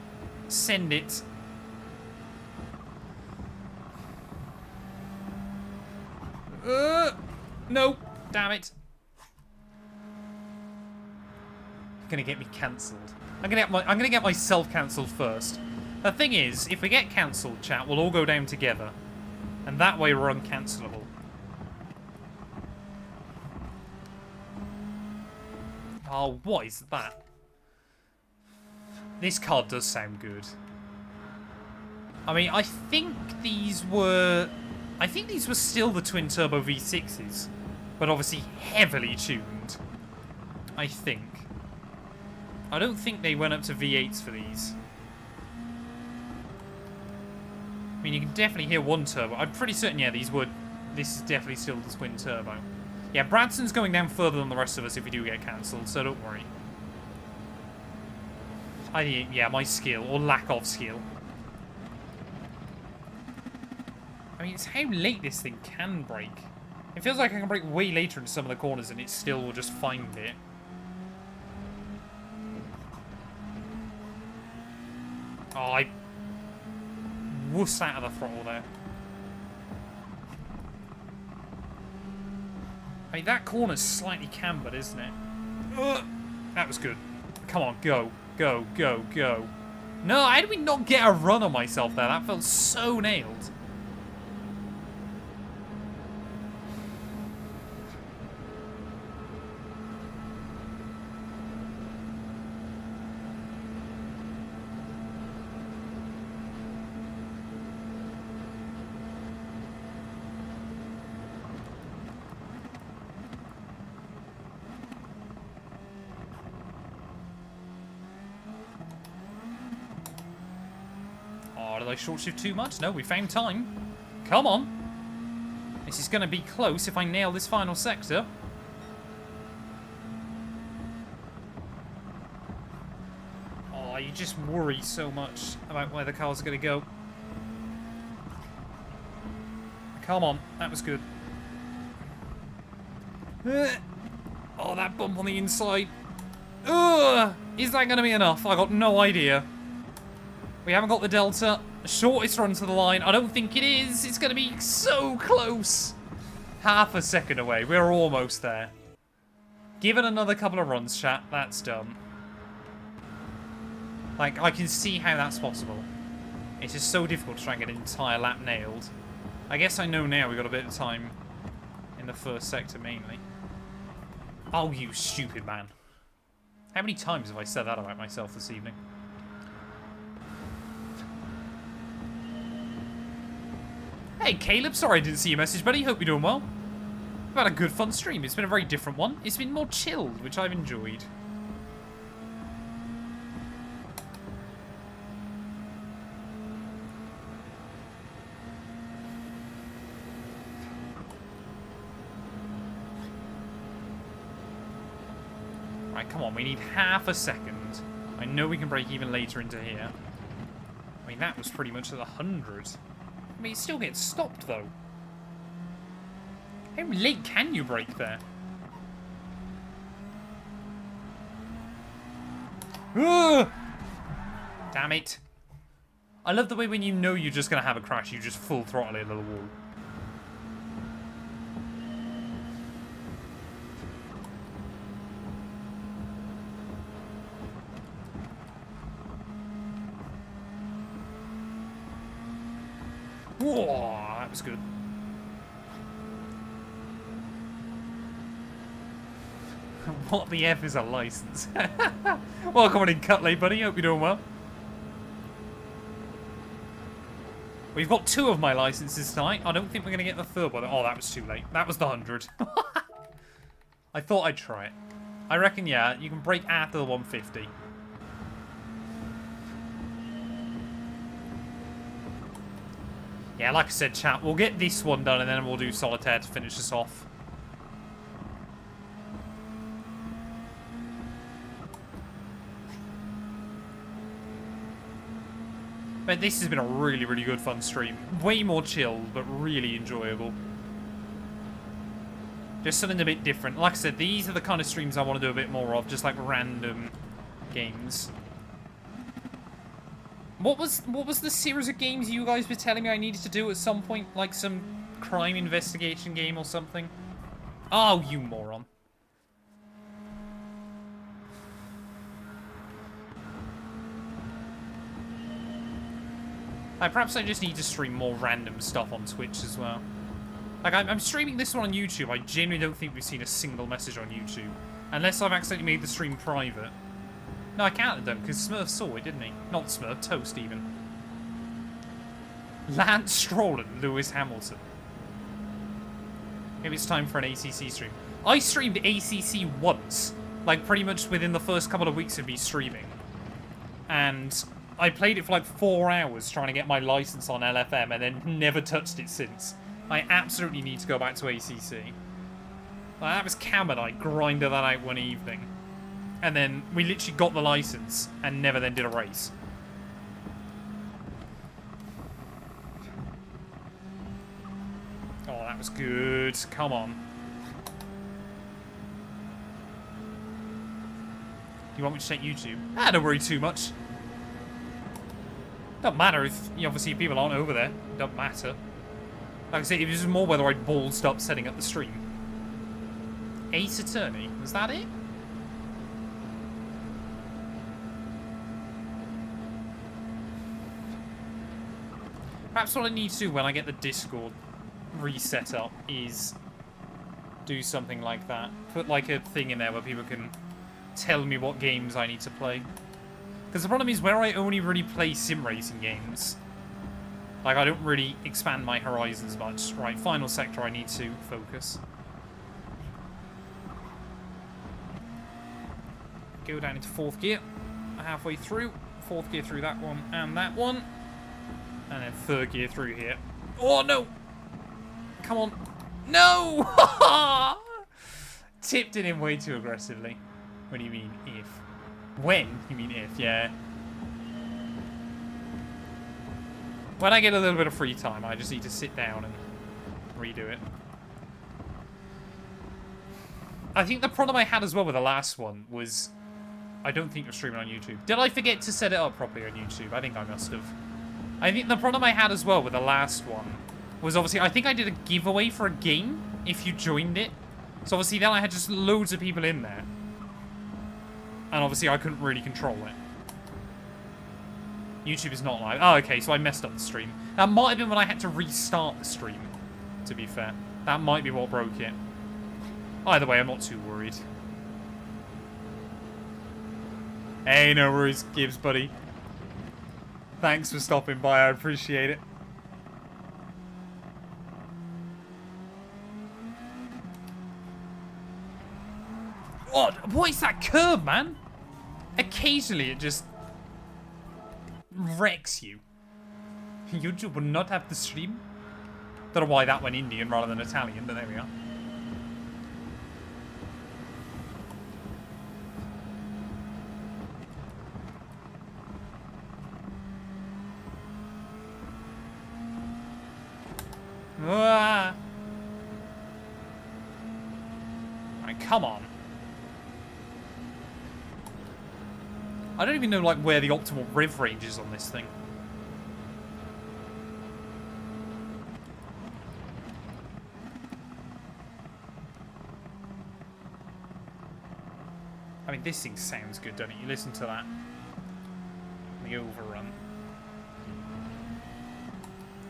Send it. No, damn it. Gonna get me cancelled. I'm gonna get myself cancelled first. The thing is, if we get cancelled, chat, we'll all go down together, and that way we're uncancelable. Oh, what is that? This car does sound good. I mean, I think these were still the twin-turbo V6s, but obviously heavily tuned. I think. I don't think they went up to V8s for these. I mean, you can definitely hear one turbo. I'm pretty certain, yeah, these would. This is definitely still the twin turbo. Yeah, Bradson's going down further than the rest of us if we do get cancelled, so don't worry. Yeah, my skill, or lack of skill. I mean, it's how late this thing can brake. It feels like I can brake way later in some of the corners and it still will just find it. Oh, I wussed out of the throttle there. I mean, that corner's slightly cambered, isn't it? Ugh. That was good. Come on, go. Go, go, go. No, how did we not get a run on myself there? That felt so nailed. Did I short shift too much? No, we found time. Come on. This is going to be close if I nail this final sector. Oh, you just worry so much about where the car's going to go. Come on. That was good. Oh, that bump on the inside. Ugh! Is that going to be enough? I got no idea. We haven't got the delta. Shortest run to the line. I don't think it is. It's going to be so close. Half a second away. We're almost there. Give it another couple of runs, chat. That's done. Like, I can see how that's possible. It's just so difficult to try and get an entire lap nailed. I guess I know now we've got a bit of time in the first sector, mainly. Oh, you stupid man. How many times have I said that about myself this evening? Hey, Caleb, sorry I didn't see your message, buddy. Hope you're doing well. We've had a good, fun stream. It's been a very different one. It's been more chilled, which I've enjoyed. Right, come on. We need half a second. I know we can break even later into here. I mean, that was pretty much at 100. I mean, it still gets stopped, though. How late can you brake there? Ugh! Damn it. I love the way when you know you're just going to have a crash, you just full throttle into the wall. Whoa, that was good. What the F is a license? Welcome on in, Cutley, buddy. Hope you're doing well. We've got 2 of my licenses tonight. I don't think we're going to get the 3rd one. Oh, that was too late. That was the 100. I thought I'd try it. I reckon, yeah, you can break after the 150. Yeah, like I said, chat, we'll get this one done and then we'll do Solitaire to finish us off. But this has been a really, really good fun stream. Way more chilled, but really enjoyable. Just something a bit different. Like I said, these are the kind of streams I want to do a bit more of, just like random games. What was the series of games you guys were telling me I needed to do at some point? Like some crime investigation game or something? Oh, you moron. Like, perhaps I just need to stream more random stuff on Twitch as well. Like, I'm streaming this one on YouTube. I genuinely don't think we've seen a single message on YouTube. Unless I've accidentally made the stream private. No, I can't have done, because Smurf saw it, didn't he? Not Smurf, Toast even. Lance Stroll and Lewis Hamilton. Maybe it's time for an ACC stream. I streamed ACC once. Like, pretty much within the first couple of weeks of me streaming. And I played it for like 4 hours trying to get my license on LFM and then never touched it since. I absolutely need to go back to ACC. Like, that was Cam and I grinded that out one evening. And then we literally got the license and never then did a race. Oh, that was good. Come on. You want me to check YouTube? Ah, don't worry too much. Doesn't matter if, obviously, people aren't over there. Doesn't matter. Like I said, it was more whether I'd ballsed up setting up the stream. Ace Attorney. Was that it? Perhaps what I need to do when I get the Discord reset up is do something like that. Put like a thing in there where people can tell me what games I need to play. Because the problem is where I only really play sim racing games, like I don't really expand my horizons much. Right, final sector I need to focus. Go down into 4th gear. Halfway through. 4th gear through that one and that one. And then 3rd gear through here. Oh no! Come on. No! Tipped it in way too aggressively. What do you mean, if? When? You mean if, yeah. When I get a little bit of free time, I just need to sit down and redo it. I think the problem I had as well with the last one was I don't think you're streaming on YouTube. Did I forget to set it up properly on YouTube? I think I must have. I think the problem I had as well with the last one was obviously, I think I did a giveaway for a game if you joined it. So obviously then I had just loads of people in there. And obviously I couldn't really control it. YouTube is not live. Oh, okay, so I messed up the stream. That might have been when I had to restart the stream, to be fair. That might be what broke it. Either way, I'm not too worried. Hey, no worries, Gibbs, buddy. Thanks for stopping by, I appreciate it. What is that curb, man? Occasionally it just wrecks you. YouTube will not have the stream. Don't know why that went Indian rather than Italian, but there we are. Ah. Right, come on. I don't even know like where the optimal rev range is on this thing. I mean, this thing sounds good, doesn't it? You listen to that. The overrun.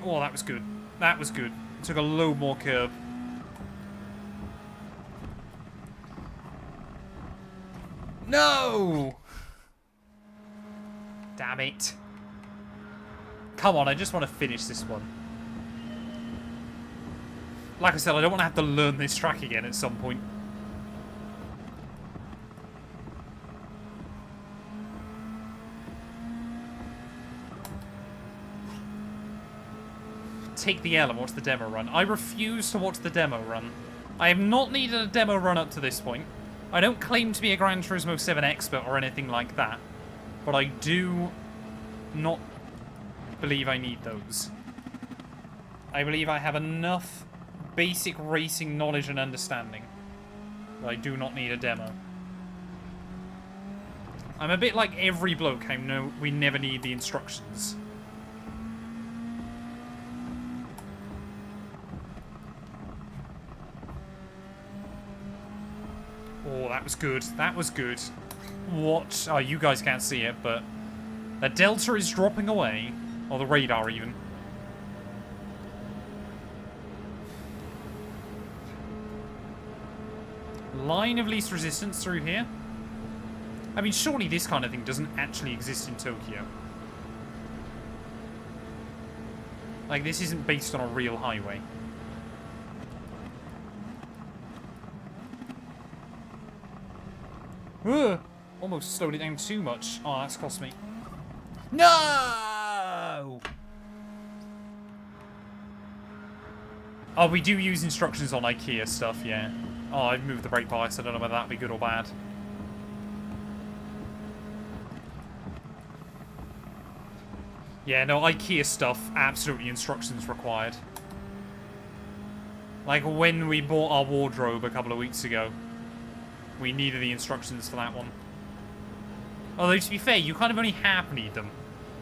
Oh, that was good. That was good. Took a load more curb. No! Damn it. Come on, I just want to finish this one. Like I said, I don't want to have to learn this track again at some point. Take the L and watch the demo run. I refuse to watch the demo run. I have not needed a demo run up to this point. I don't claim to be a Gran Turismo 7 expert or anything like that, but I do not believe I need those. I believe I have enough basic racing knowledge and understanding that I do not need a demo. I'm a bit like every bloke. I know we never need the instructions. Oh, that was good. That was good. What? Oh, you guys can't see it, but the delta is dropping away. Or the radar, even. Line of least resistance through here. I mean, surely this kind of thing doesn't actually exist in Tokyo. Like, this isn't based on a real highway. Ugh, almost slowed it down too much. Oh, that's cost me. No! Oh, we do use instructions on IKEA stuff, yeah. Oh, I've moved the brake bias. I don't know whether that'd be good or bad. Yeah, no, IKEA stuff, absolutely instructions required. Like when we bought our wardrobe a couple of weeks ago, we needed the instructions for that one. Although, to be fair, you kind of only half need them.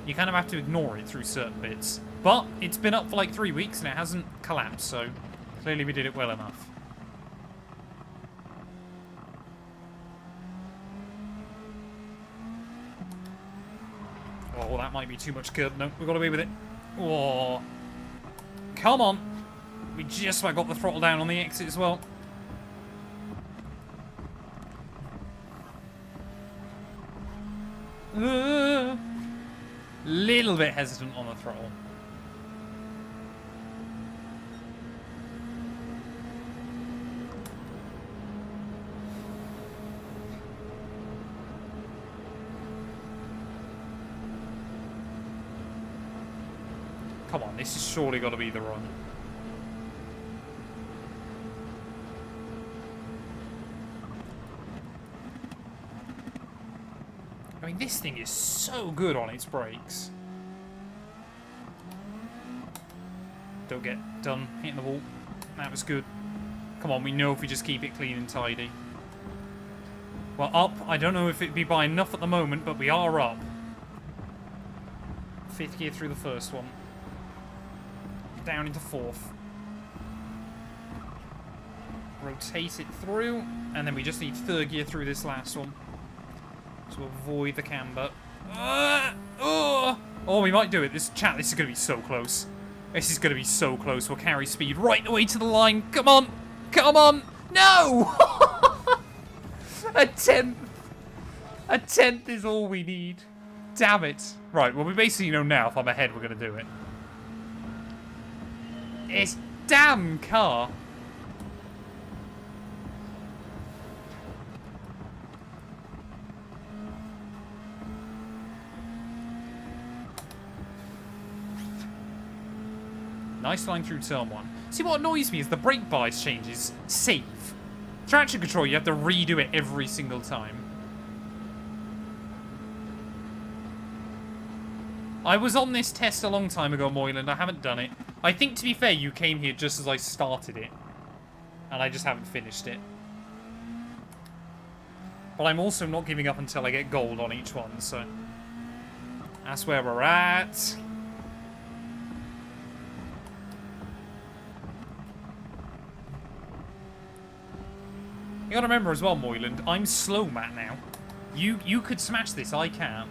You kind of have to ignore it through certain bits. But it's been up for like 3 weeks and it hasn't collapsed, so clearly we did it well enough. Oh, that might be too much curb. No, we've got away with it. Oh. Come on. We just about got the throttle down on the exit as well. Little bit hesitant on the throttle. Come on, this has surely got to be the run. I mean, this thing is so good on its brakes. Don't get done hitting the wall. That was good. Come on, we know if we just keep it clean and tidy. Well, up. I don't know if it'd be by enough at the moment, but we are up. 5th gear through the first one. Down into 4th. Rotate it through, and then we just need 3rd gear through this last one to avoid the camber. Oh, we might do it. This is going to be so close. This is going to be so close. We'll carry speed right away to the line. Come on. Come on. No! A 10th. A 10th is all we need. Damn it. Right, well, we basically know now if I'm ahead, we're going to do it. It's damn car. Nice line through turn 1. See, what annoys me is the brake bias changes save. Traction control, you have to redo it every single time. I was on this test a long time ago, Moyland. I haven't done it. I think, to be fair, you came here just as I started it. And I just haven't finished it. But I'm also not giving up until I get gold on each one, so... That's where we're at. You gotta remember as well, Moyland, I'm slow Matt now. You could smash this, I can't.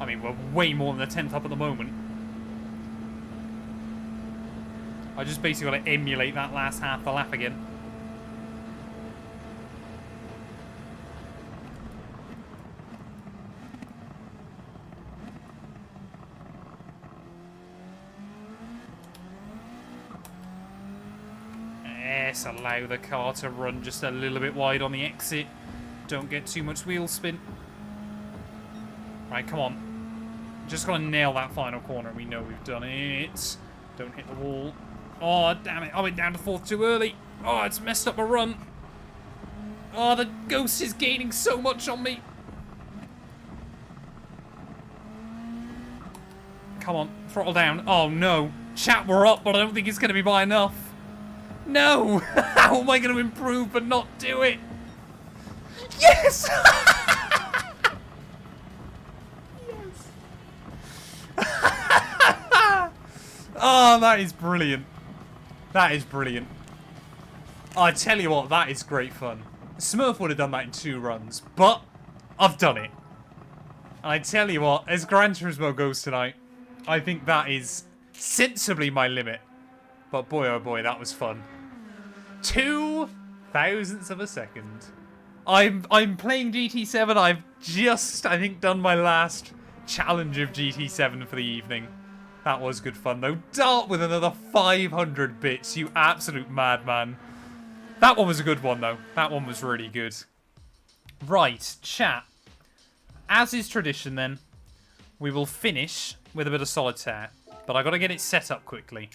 I mean, we're way more than a 10th up at the moment. I just basically got to emulate that last half the lap again. Yes, allow the car to run just a little bit wide on the exit. Don't get too much wheel spin. Right, come on. Just got to nail that final corner. We know we've done it. Don't hit the wall. Oh, damn it. I went down to 4th too early. Oh, it's messed up my run. Oh, the ghost is gaining so much on me. Come on. Throttle down. Oh, no. Chat, we're up, but I don't think it's going to be by enough. No. How am I going to improve but not do it? Yes! Oh, that is brilliant. That is brilliant. I tell you what, that is great fun. Smurf would have done that in 2 runs, but I've done it. And I tell you what, as Gran Turismo goes tonight, I think that is sensibly my limit. But boy, oh boy, that was fun. 2 thousandths of a second. I'm playing GT7. I've just, I think, done my last challenge of GT7 for the evening. That was good fun, though. Dart with another 500 bits, you absolute madman. That one was a good one, though. That one was really good. Right, chat. As is tradition, then, we will finish with a bit of solitaire. But I got to get it set up quickly.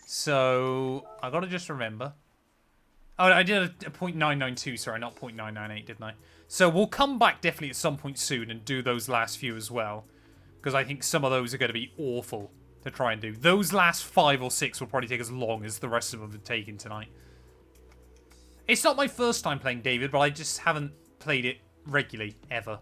So, I got to just remember. Oh, I did a 0.992, sorry, not 0.998, didn't I? So, we'll come back definitely at some point soon and do those last few as well. Because I think some of those are going to be awful to try and do. Those last 5 or 6 will probably take as long as the rest of them have taken tonight. It's not my first time playing David, but I just haven't played it regularly, ever.